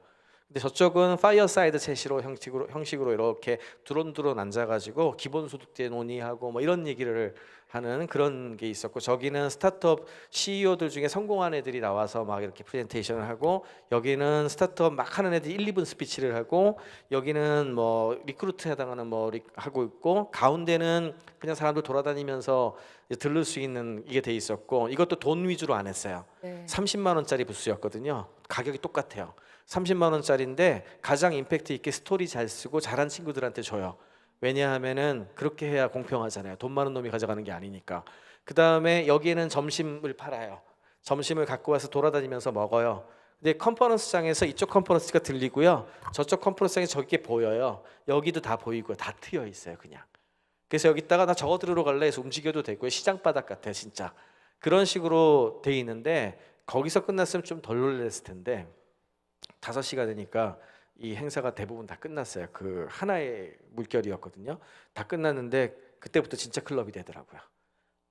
근데 저쪽은 파이어사이드 채시로 형식으로 이렇게 두런두런 앉아가지고 기본소득제 논의하고 뭐 이런 얘기를 하는 그런 게 있었고 저기는 스타트업 CEO들 중에 성공한 애들이 나와서 막 이렇게 프레젠테이션을 하고 여기는 스타트업 막 하는 애들이 1, 2분 스피치를 하고 여기는 뭐 리크루트 해당하는 뭐 하고 있고 가운데는 그냥 사람들 돌아다니면서 들를 수 있는 이게 돼 있었고 이것도 돈 위주로 안 했어요. 네. 30만 원짜리 부스였거든요. 가격이 똑같아요. 30만 원짜리인데 가장 임팩트 있게 스토리 잘 쓰고 잘한 친구들한테 줘요. 왜냐하면은 그렇게 해야 공평하잖아요. 돈 많은 놈이 가져가는 게 아니니까. 그 다음에 여기에는 점심을 팔아요. 점심을 갖고 와서 돌아다니면서 먹어요. 근데 컨퍼런스장에서 이쪽 컨퍼런스가 들리고요. 저쪽 컨퍼런스장에 저게 보여요. 여기도 다 보이고요. 다 트여 있어요, 그냥. 그래서 여기다가 나 저거 들으러 갈래 해서 움직여도 되고요. 시장 바닥 같아요, 진짜. 그런 식으로 돼 있는데 거기서 끝났으면 좀 덜 놀랐을 텐데 5시가 되니까 이 행사가 대부분 다 끝났어요. 그 하나의 물결이었거든요. 다 끝났는데 그때부터 진짜 클럽이 되더라고요.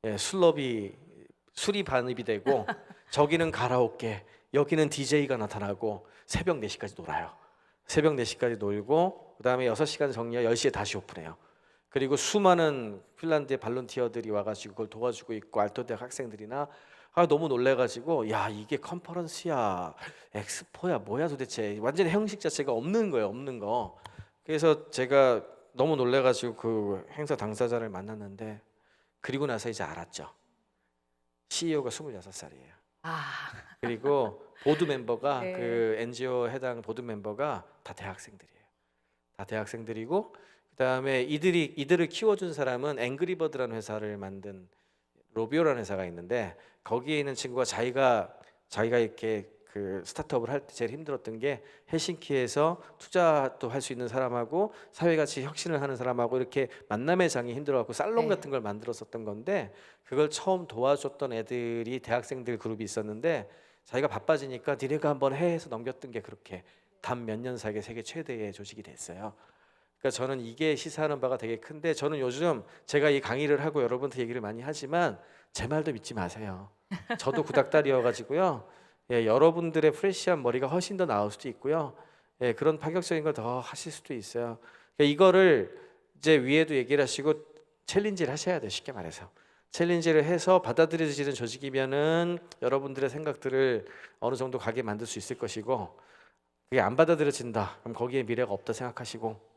예, 술이 반입이 되고 저기는 가라오케, 여기는 DJ가 나타나고 새벽 4시까지 놀아요. 새벽 4시까지 놀고 그다음에 6시간 정리하 10시에 다시 오픈해요. 그리고 수많은 핀란드의 발론티어들이 와가지고 그걸 도와주고 있고 알토대학 학생들이나 너무 놀래가지고 야 이게 컨퍼런스야 엑스포야 뭐야 도대체 완전히 형식 자체가 없는 거예요. 없는 거. 그래서 제가 너무 놀래가지고 그 행사 당사자를 만났는데 그리고 나서 이제 알았죠. CEO가 26살이에요. 그리고 보드 멤버가 네. 그 NGO 해당 보드 멤버가 다 대학생들이에요. 다 대학생들이고 그다음에 이들을 키워준 사람은 앵그리버드라는 회사를 만든 로비오라는 회사가 있는데 거기에 있는 친구가 자기가 이렇게 그 스타트업을 할 때 제일 힘들었던 게 헬싱키에서 투자도 할 수 있는 사람하고 사회가치 혁신을 하는 사람하고 이렇게 만남의 장이 힘들어갖고 살롱 네. 같은 걸 만들었었던 건데 그걸 처음 도와줬던 애들이 대학생들 그룹이 있었는데 자기가 바빠지니까 니네가 한번 해 해서 넘겼던 게 그렇게 단 몇 년 사이에 세계 최대의 조직이 됐어요. 그러니까 저는 이게 시사하는 바가 되게 큰데 저는 요즘 제가 이 강의를 하고 여러분한테 얘기를 많이 하지만 제 말도 믿지 마세요. 저도 구닥다리여가지고요. 예, 여러분들의 프레시한 머리가 훨씬 더 나을 수도 있고요. 예, 그런 파격적인 걸 더 하실 수도 있어요. 그러니까 이거를 이제 위에도 얘기를 하시고 챌린지를 하셔야 돼요. 쉽게 말해서 챌린지를 해서 받아들여지는 조직이면은 여러분들의 생각들을 어느 정도 가게 만들 수 있을 것이고 그게 안 받아들여진다. 그럼 거기에 미래가 없다 생각하시고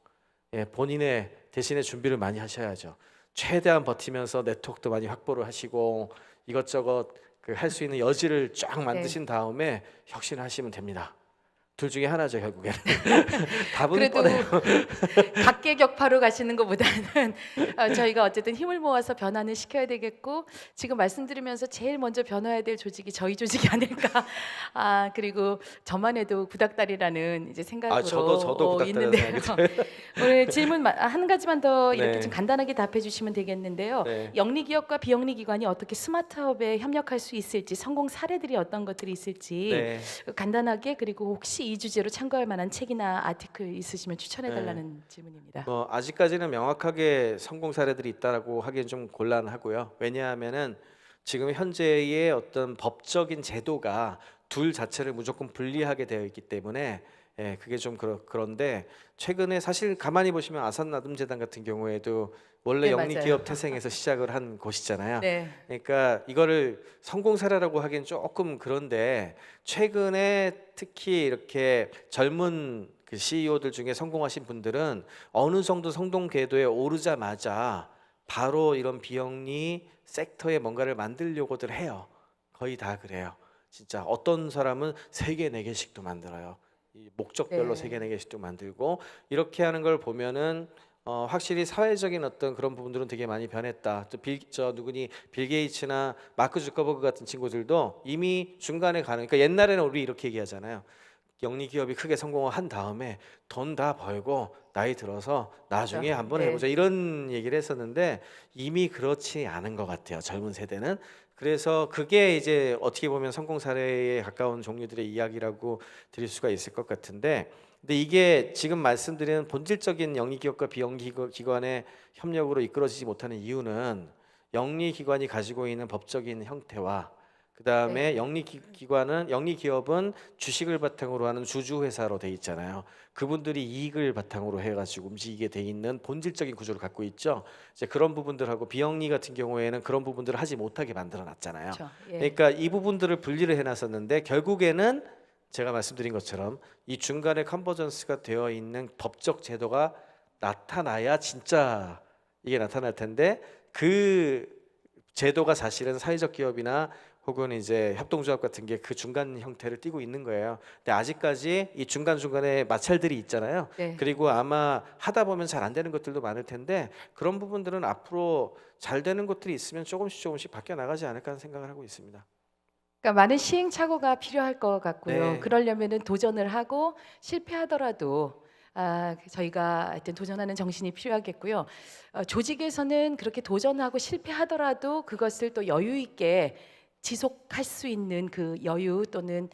예, 본인의 대신에 준비를 많이 하셔야죠. 최대한 버티면서 네트워크도 많이 확보를 하시고 이것저것 그 할 수 있는 여지를 쫙 만드신 다음에 혁신하시면 됩니다. 둘 중에 하나죠 결국에는. 답은 그래도 뻔해요. 각계격파로 가시는 것보다는 저희가 어쨌든 힘을 모아서 변화는 시켜야 되겠고 지금 말씀드리면서 제일 먼저 변화해야 될 조직이 저희 조직이 아닐까. 그리고 저만 해도 구닥다리라는 이제 생각으로 저도 구닥다리라는 있는데요. 생각이 오늘 질문 한 가지만 더 이렇게 네. 좀 간단하게 답해 주시면 되겠는데요. 네. 영리 기업과 비영리 기관이 어떻게 스마트업에 협력할 수 있을지 성공 사례들이 어떤 것들이 있을지 네. 간단하게 그리고 혹시 이 주제로 참고할 만한 책이나 아티클 있으시면 추천해 달라는 질문입니다. 뭐 아직까지는 명확하게 성공 사례들이 있다라고 하기엔 좀 곤란하고요. 왜냐하면은 지금 현재의 어떤 법적인 제도가 둘 자체를 무조건 분리하게 되어 있기 때문에 예, 그게 좀 그런데 최근에 사실 가만히 보시면 아산나눔재단 같은 경우에도 원래 네, 영리 맞아요. 기업 태생에서 시작을 한 곳이잖아요. 네. 그러니까 이거를 성공 사례라고 하기엔 조금 그런데 최근에 특히 이렇게 젊은 그 CEO들 중에 성공하신 분들은 어느 정도 성공 궤도에 오르자마자 바로 이런 비영리 섹터에 뭔가를 만들려고들 해요. 거의 다 그래요. 진짜 어떤 사람은 3개, 4개씩도 만들어요. 이 목적별로 네. 3개, 4개씩도 만들고 이렇게 하는 걸 보면은 확실히 사회적인 어떤 그런 부분들은 되게 많이 변했다. 또 빌 게이츠나 마크 주커버그 같은 친구들도 이미 중간에 가는. 그러니까 옛날에는 우리 이렇게 얘기하잖아요. 영리 기업이 크게 성공을 한 다음에 돈 다 벌고 나이 들어서 나중에 그렇죠. 한번 네. 해보자 이런 얘기를 했었는데 이미 그렇지 않은 것 같아요. 젊은 세대는. 그래서 그게 이제 어떻게 보면 성공 사례에 가까운 종류들의 이야기라고 드릴 수가 있을 것 같은데 근데 이게 지금 말씀드리는 본질적인 영리기업과 비영리기관의 협력으로 이끌어지지 못하는 이유는 영리기관이 가지고 있는 법적인 형태와 그 다음에 영리기업은 주식을 바탕으로 하는 주주회사로 돼 있잖아요. 그분들이 이익을 바탕으로 해가지고 움직이게 돼 있는 본질적인 구조를 갖고 있죠. 이제 그런 부분들하고 비영리 같은 경우에는 그런 부분들을 하지 못하게 만들어놨잖아요. 그렇죠. 예. 그러니까 이 부분들을 분리를 해놨었는데 결국에는 제가 말씀드린 것처럼 이 중간에 컨버전스가 되어 있는 법적 제도가 나타나야 진짜 이게 나타날 텐데 그 제도가 사실은 사회적 기업이나 혹은 이제 협동조합 같은 게 그 중간 형태를 띠고 있는 거예요. 근데 아직까지 이 중간중간에 마찰들이 있잖아요. 네. 그리고 아마 하다 보면 잘 안 되는 것들도 많을 텐데 그런 부분들은 앞으로 잘 되는 것들이 있으면 조금씩 바뀌어 나가지 않을까 하는 생각을 하고 있습니다. 그러니까 많은 시행착오가 필요할 것 같고요. 네. 그러려면은 도전을 하고 실패하더라도 저희가 하여튼 도전하는 정신이 필요하겠고요. 조직에서는 그렇게 도전하고 실패하더라도 그것을 또 여유 있게 지속할 수 있는 그 여유 또는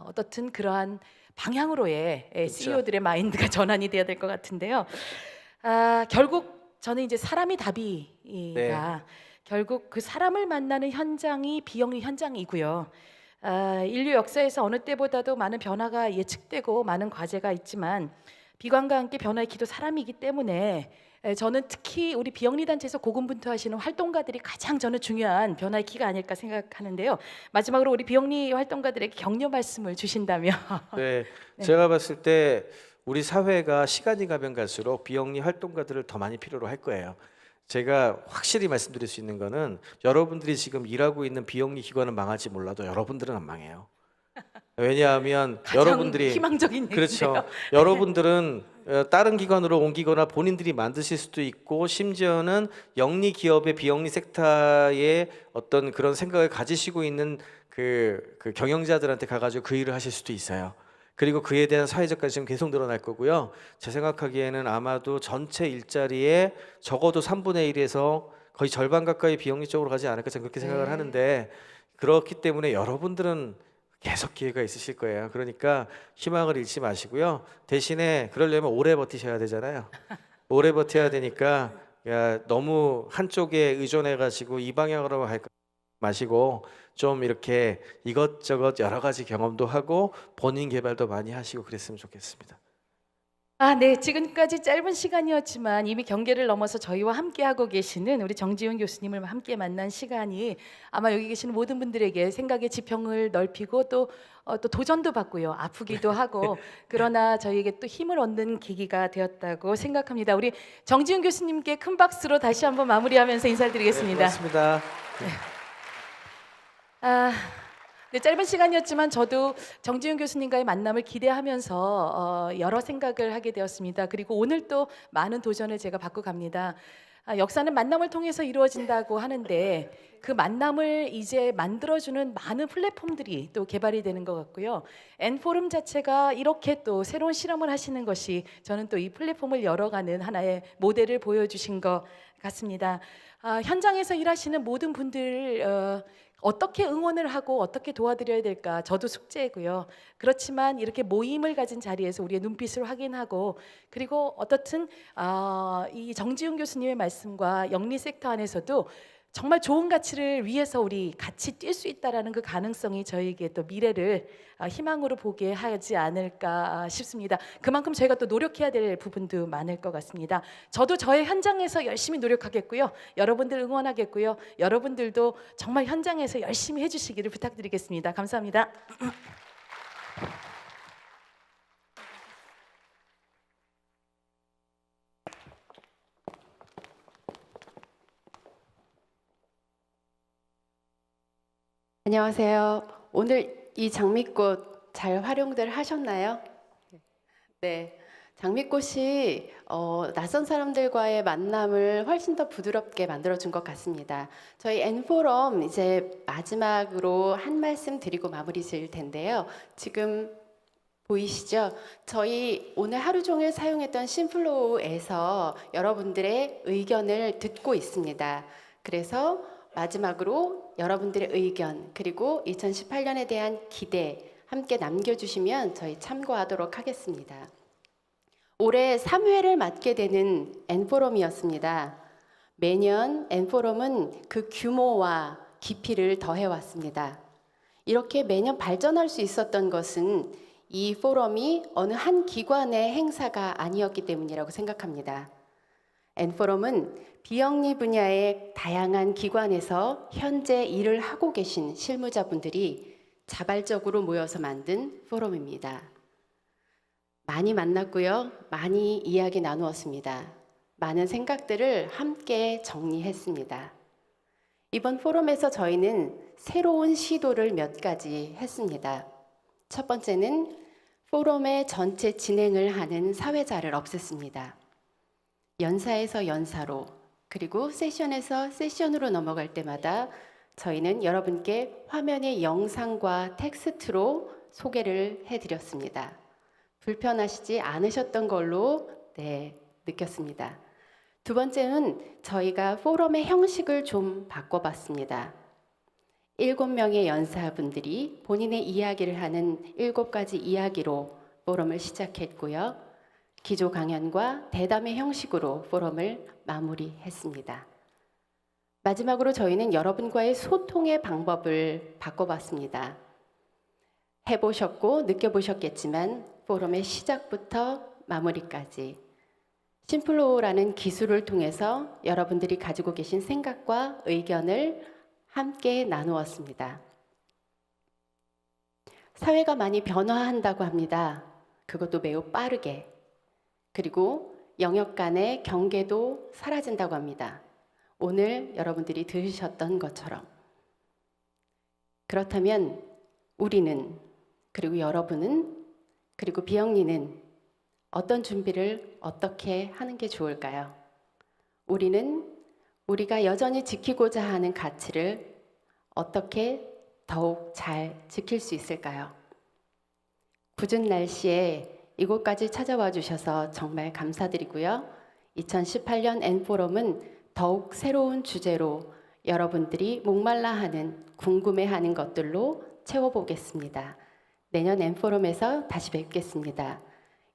어떻든 그러한 방향으로의 그렇죠. CEO들의 마인드가 전환이 돼야 될 것 같은데요. 결국 저는 이제 사람이 답이다. 네. 결국 그 사람을 만나는 현장이 비영리 현장이고요. 인류 역사에서 어느 때보다도 많은 변화가 예측되고 많은 과제가 있지만 비관과 함께 변화의 기도 사람이기 때문에 저는 특히 우리 비영리 단체에서 고군분투하시는 활동가들이 가장 저는 중요한 변화의 키가 아닐까 생각하는데요. 마지막으로 우리 비영리 활동가들에게 격려 말씀을 주신다면. 네, 제가 봤을 때 우리 사회가 시간이 가면 갈수록 비영리 활동가들을 더 많이 필요로 할 거예요. 제가 확실히 말씀드릴 수 있는 거는 여러분들이 지금 일하고 있는 비영리 기관은 망할지 몰라도 여러분들은 안 망해요. 왜냐하면 가장 여러분들이 희망적인 그렇죠. 얘기네요. 여러분들은 다른 기관으로 옮기거나 본인들이 만드실 수도 있고 심지어는 영리 기업의 비영리 섹터의 어떤 그런 생각을 가지시고 있는 그 경영자들한테 가가지고 그 일을 하실 수도 있어요. 그리고 그에 대한 사회적 관심은 계속 늘어날 거고요. 제 생각하기에는 아마도 전체 일자리의 적어도 3분의 1에서 거의 절반 가까이 비영리 쪽으로 가지 않을까 저는 그렇게 생각을 하는데, 그렇기 때문에 여러분들은 계속 기회가 있으실 거예요. 그러니까 희망을 잃지 마시고요. 대신에 그러려면 오래 버티셔야 되잖아요. 오래 버텨야 되니까 너무 한쪽에 의존해 가지고 이 방향으로 할 마시고 좀 이렇게 이것저것 여러 가지 경험도 하고 본인 개발도 많이 하시고 그랬으면 좋겠습니다. 네. 지금까지 짧은 시간이었지만 이미 경계를 넘어서 저희와 함께하고 계시는 우리 정지훈 교수님을 함께 만난 시간이 아마 여기 계시는 모든 분들에게 생각의 지평을 넓히고 또 도전도 받고요. 아프기도 하고 그러나 저희에게 또 힘을 얻는 계기가 되었다고 생각합니다. 우리 정지훈 교수님께 큰 박수로 다시 한번 마무리하면서 인사를 드리겠습니다. 고맙습니다. 네, 짧은 시간이었지만 저도 정지훈 교수님과의 만남을 기대하면서 여러 생각을 하게 되었습니다. 그리고 오늘 또 많은 도전을 제가 받고 갑니다. 역사는 만남을 통해서 이루어진다고 하는데 그 만남을 이제 만들어주는 많은 플랫폼들이 또 개발이 되는 것 같고요. N포럼 자체가 이렇게 또 새로운 실험을 하시는 것이 저는 또 이 플랫폼을 열어가는 하나의 모델을 보여주신 것 같습니다. 현장에서 일하시는 모든 분들 어떻게 응원을 하고 어떻게 도와드려야 될까 저도 숙제고요. 그렇지만 이렇게 모임을 가진 자리에서 우리의 눈빛을 확인하고 그리고 어떻든 이 정지훈 교수님의 말씀과 영리 섹터 안에서도 정말 좋은 가치를 위해서 우리 같이 뛸 수 있다라는 그 가능성이 저에게 또 미래를 희망으로 보게 하지 않을까 싶습니다. 그만큼 저희가 또 노력해야 될 부분도 많을 것 같습니다. 저도 저의 현장에서 열심히 노력하겠고요. 여러분들 응원하겠고요. 여러분들도 정말 현장에서 열심히 해주시기를 부탁드리겠습니다. 감사합니다. 안녕하세요. 오늘 이 장미꽃 잘 활용들 하셨나요? 네. 장미꽃이 낯선 사람들과의 만남을 훨씬 더 부드럽게 만들어준 것 같습니다. 저희 N포럼 이제 마지막으로 한 말씀 드리고 마무리 지을 텐데요. 지금 보이시죠? 저희 오늘 하루 종일 사용했던 심플로우에서 여러분들의 의견을 듣고 있습니다. 그래서 마지막으로 여러분들의 의견 그리고 2018년에 대한 기대 함께 남겨주시면 저희 참고하도록 하겠습니다. 올해 3회를 맡게 되는 N포럼이었습니다. 매년 N포럼은 그 규모와 깊이를 더해왔습니다. 이렇게 매년 발전할 수 있었던 것은 이 포럼이 어느 한 기관의 행사가 아니었기 때문이라고 생각합니다. N포럼은 비영리 분야의 다양한 기관에서 현재 일을 하고 계신 실무자분들이 자발적으로 모여서 만든 포럼입니다. 많이 만났고요. 많이 이야기 나누었습니다. 많은 생각들을 함께 정리했습니다. 이번 포럼에서 저희는 새로운 시도를 몇 가지 했습니다. 첫 번째는 포럼의 전체 진행을 하는 사회자를 없앴습니다. 연사에서 연사로 그리고 세션에서 세션으로 넘어갈 때마다 저희는 여러분께 화면의 영상과 텍스트로 소개를 해드렸습니다. 불편하시지 않으셨던 걸로 느꼈습니다. 두 번째는 저희가 포럼의 형식을 좀 바꿔봤습니다. 7명의 연사분들이 본인의 이야기를 하는 7가지 이야기로 포럼을 시작했고요. 기조 강연과 대담의 형식으로 포럼을 마무리했습니다. 마지막으로 저희는 여러분과의 소통의 방법을 바꿔봤습니다. 해보셨고 느껴보셨겠지만 포럼의 시작부터 마무리까지 심플로우라는 기술을 통해서 여러분들이 가지고 계신 생각과 의견을 함께 나누었습니다. 사회가 많이 변화한다고 합니다. 그것도 매우 빠르게. 그리고 영역 간의 경계도 사라진다고 합니다. 오늘 여러분들이 들으셨던 것처럼. 그렇다면 우리는, 그리고 여러분은, 그리고 비영리는 어떤 준비를 어떻게 하는 게 좋을까요? 우리는 우리가 여전히 지키고자 하는 가치를 어떻게 더욱 잘 지킬 수 있을까요? 궂은 날씨에 이곳까지 찾아와 주셔서 정말 감사드리고요. 2018년 N포럼은 더욱 새로운 주제로 여러분들이 목말라하는, 궁금해하는 것들로 채워보겠습니다. 내년 N포럼에서 다시 뵙겠습니다.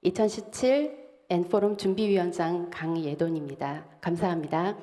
2017 N포럼 준비위원장 강예돈입니다. 감사합니다.